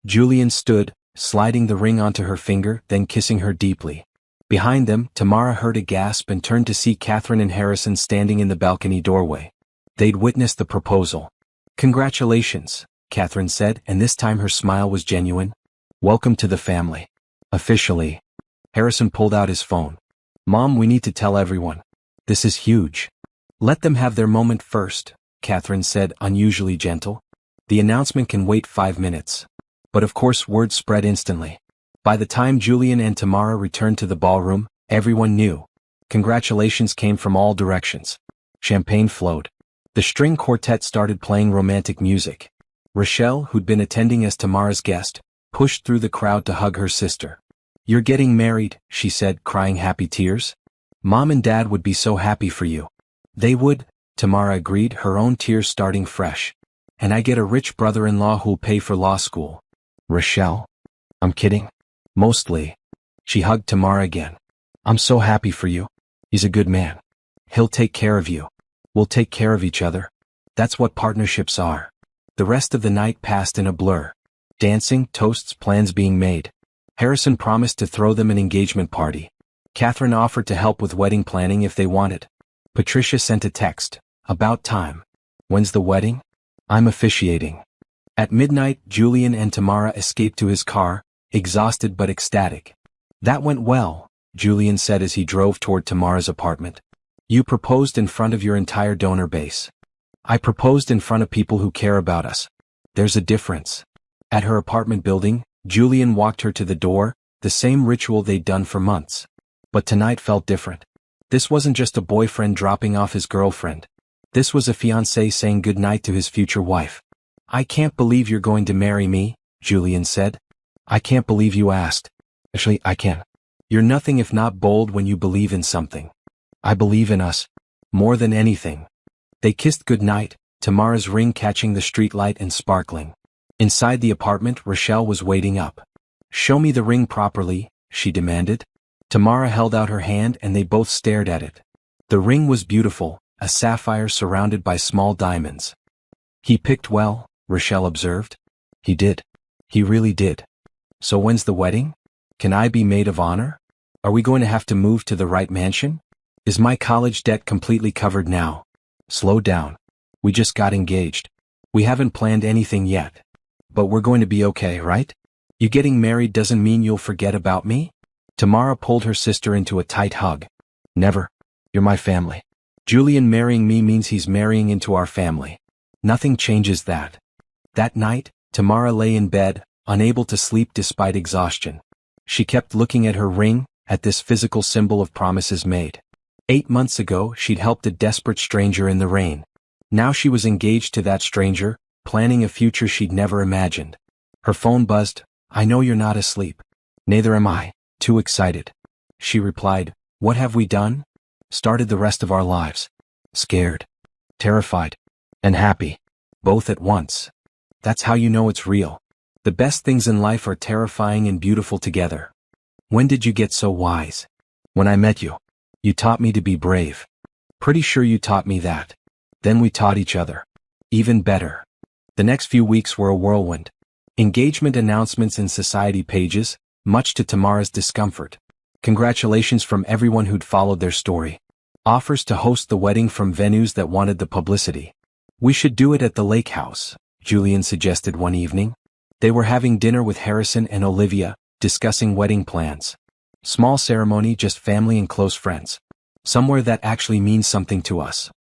Julian stood, sliding the ring onto her finger, then kissing her deeply. Behind them, Tamara heard a gasp and turned to see Catherine and Harrison standing in the balcony doorway. They'd witnessed the proposal. Congratulations, Catherine said, and this time her smile was genuine. Welcome to the family. Officially. Harrison pulled out his phone. Mom, we need to tell everyone. This is huge. Let them have their moment first, Catherine said, unusually gentle. The announcement can wait 5 minutes. But of course word spread instantly. By the time Julian and Tamara returned to the ballroom, everyone knew. Congratulations came from all directions. Champagne flowed. The string quartet started playing romantic music. Rochelle, who'd been attending as Tamara's guest, pushed through the crowd to hug her sister. You're getting married, she said, crying happy tears. Mom and Dad would be so happy for you. They would, Tamara agreed, her own tears starting fresh. And I get a rich brother-in-law who'll pay for law school. Rochelle? I'm kidding. Mostly. She hugged Tamara again. I'm so happy for you. He's a good man. He'll take care of you. We'll take care of each other. That's what partnerships are. The rest of the night passed in a blur. Dancing, toasts, plans being made. Harrison promised to throw them an engagement party. Catherine offered to help with wedding planning if they wanted. Patricia sent a text. About time. When's the wedding? I'm officiating. At midnight, Julian and Tamara escaped to his car, exhausted but ecstatic. That went well, Julian said as he drove toward Tamara's apartment. You proposed in front of your entire donor base. I proposed in front of people who care about us. There's a difference. At her apartment building, Julian walked her to the door, the same ritual they'd done for months. But tonight felt different. This wasn't just a boyfriend dropping off his girlfriend. This was a fiancé saying goodnight to his future wife. I can't believe you're going to marry me, Julian said. I can't believe you asked. Actually, I can. You're nothing if not bold when you believe in something. I believe in us. More than anything. They kissed goodnight, Tamara's ring catching the streetlight and sparkling. Inside the apartment, Rochelle was waiting up. Show me the ring properly, she demanded. Tamara held out her hand and they both stared at it. The ring was beautiful, a sapphire surrounded by small diamonds. He picked well, Rochelle observed. He did. He really did. So when's the wedding? Can I be maid of honor? Are we going to have to move to the right mansion? Is my college debt completely covered now? Slow down. We just got engaged. We haven't planned anything yet. But we're going to be okay, right? You getting married doesn't mean you'll forget about me? Tamara pulled her sister into a tight hug. Never. You're my family. Julian marrying me means he's marrying into our family. Nothing changes that. That night, Tamara lay in bed, unable to sleep despite exhaustion. She kept looking at her ring, at this physical symbol of promises made. 8 months ago, she'd helped a desperate stranger in the rain. Now she was engaged to that stranger, planning a future she'd never imagined. Her phone buzzed. I know you're not asleep. Neither am I. Too excited. She replied, What have we done? Started the rest of our lives. Scared. Terrified. And happy. Both at once. That's how you know it's real. The best things in life are terrifying and beautiful together. When did you get so wise? When I met you. You taught me to be brave. Pretty sure you taught me that. Then we taught each other. Even better. The next few weeks were a whirlwind. Engagement announcements in society pages, much to Tamara's discomfort. Congratulations from everyone who'd followed their story. Offers to host the wedding from venues that wanted the publicity. We should do it at the lake house, Julian suggested one evening. They were having dinner with Harrison and Olivia, discussing wedding plans. Small ceremony, just family and close friends. Somewhere that actually means something to us.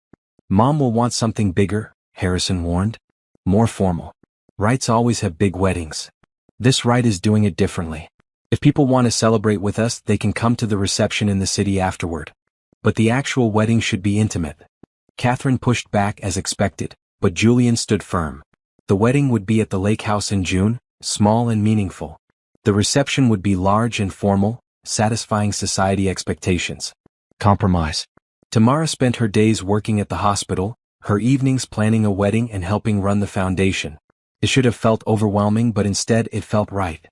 Mom will want something bigger, Harrison warned. More formal. Rites always have big weddings. This rite is doing it differently. If people want to celebrate with us, they can come to the reception in the city afterward. But the actual wedding should be intimate. Catherine pushed back as expected, but Julian stood firm. The wedding would be at the lake house in June, small and meaningful. The reception would be large and formal, satisfying society expectations. Compromise. Tamara spent her days working at the hospital, her evenings planning a wedding and helping run the foundation. It should have felt overwhelming, but instead it felt right.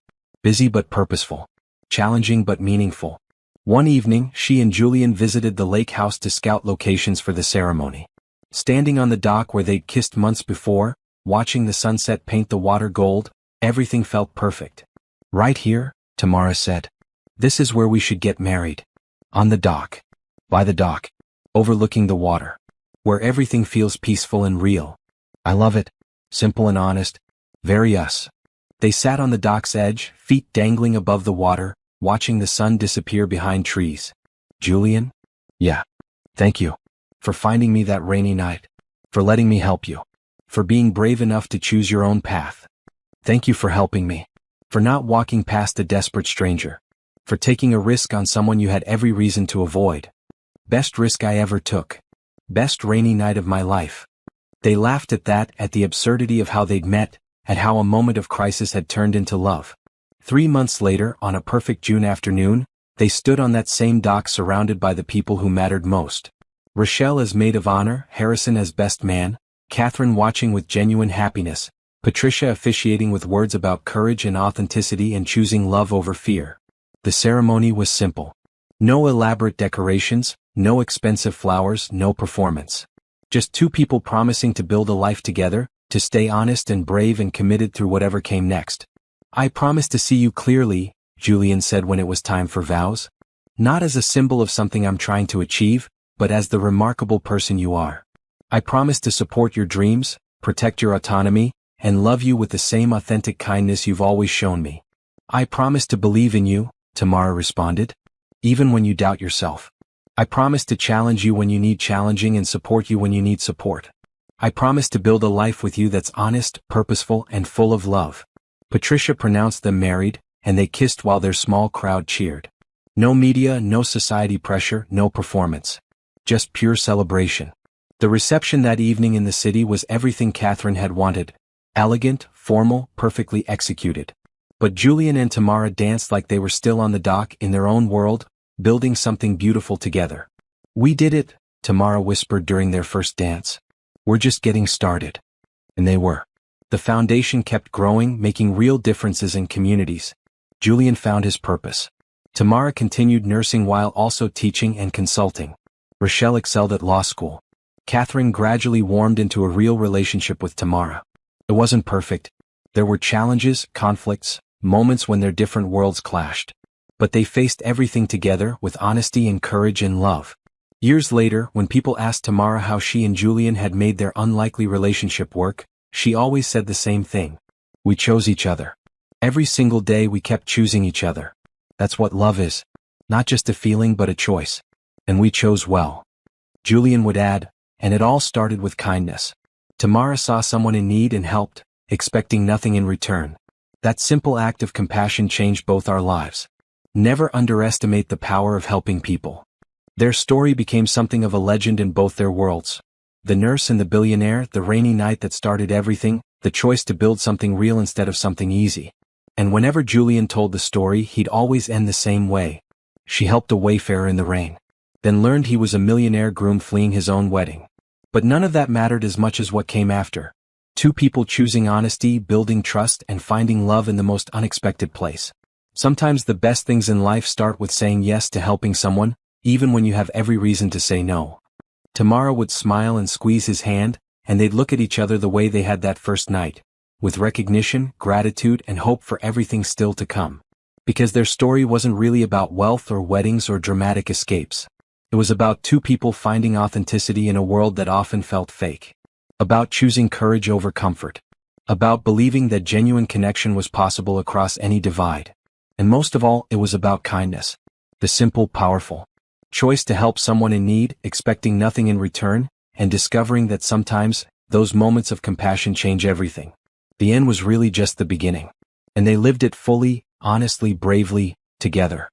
Busy but purposeful. Challenging but meaningful. One evening, she and Julian visited the lake house to scout locations for the ceremony. Standing on the dock where they'd kissed months before, watching the sunset paint the water gold, everything felt perfect. Right here, Tamara said. This is where we should get married. On the dock. By the dock. Overlooking the water. Where everything feels peaceful and real. I love it. Simple and honest. Very us. They sat on the dock's edge, feet dangling above the water, watching the sun disappear behind trees. Julian? Yeah. Thank you. For finding me that rainy night. For letting me help you. For being brave enough to choose your own path. Thank you for helping me. For not walking past a desperate stranger. For taking a risk on someone you had every reason to avoid. Best risk I ever took. Best rainy night of my life. They laughed at that, at the absurdity of how they'd met, at how a moment of crisis had turned into love. 3 months later, on a perfect June afternoon, they stood on that same dock surrounded by the people who mattered most. Rochelle as maid of honor, Harrison as best man, Catherine watching with genuine happiness, Patricia officiating with words about courage and authenticity and choosing love over fear. The ceremony was simple. No elaborate decorations, no expensive flowers, no performance. Just two people promising to build a life together, to stay honest and brave and committed through whatever came next. I promise to see you clearly, Julian said when it was time for vows. Not as a symbol of something I'm trying to achieve, but as the remarkable person you are. I promise to support your dreams, protect your autonomy, and love you with the same authentic kindness you've always shown me. I promise to believe in you, Tamara responded. Even when you doubt yourself. I promise to challenge you when you need challenging and support you when you need support. I promise to build a life with you that's honest, purposeful, and full of love. Patricia pronounced them married, and they kissed while their small crowd cheered. No media, no society pressure, no performance. Just pure celebration. The reception that evening in the city was everything Catherine had wanted. Elegant, formal, perfectly executed. But Julian and Tamara danced like they were still on the dock in their own world, building something beautiful together. We did it, Tamara whispered during their first dance. We're just getting started. And they were. The foundation kept growing, making real differences in communities. Julian found his purpose. Tamara continued nursing while also teaching and consulting. Rochelle excelled at law school. Catherine gradually warmed into a real relationship with Tamara. It wasn't perfect. There were challenges, conflicts, moments when their different worlds clashed. But they faced everything together with honesty and courage and love. Years later, when people asked Tamara how she and Julian had made their unlikely relationship work, she always said the same thing. We chose each other. Every single day we kept choosing each other. That's what love is. Not just a feeling but a choice. And we chose well. Julian would add, and it all started with kindness. Tamara saw someone in need and helped, expecting nothing in return. That simple act of compassion changed both our lives. Never underestimate the power of helping people. Their story became something of a legend in both their worlds. The nurse and the billionaire, the rainy night that started everything, the choice to build something real instead of something easy. And whenever Julian told the story, he'd always end the same way. She helped a wayfarer in the rain. Then learned he was a millionaire groom fleeing his own wedding. But none of that mattered as much as what came after. Two people choosing honesty, building trust, and finding love in the most unexpected place. Sometimes the best things in life start with saying yes to helping someone, even when you have every reason to say no. Tamara would smile and squeeze his hand, and they'd look at each other the way they had that first night, with recognition, gratitude, and hope for everything still to come. Because their story wasn't really about wealth or weddings or dramatic escapes. It was about two people finding authenticity in a world that often felt fake. About choosing courage over comfort. About believing that genuine connection was possible across any divide. And most of all, it was about kindness. The simple, powerful choice to help someone in need, expecting nothing in return, and discovering that sometimes, those moments of compassion change everything. The end was really just the beginning. And they lived it fully, honestly, bravely, together.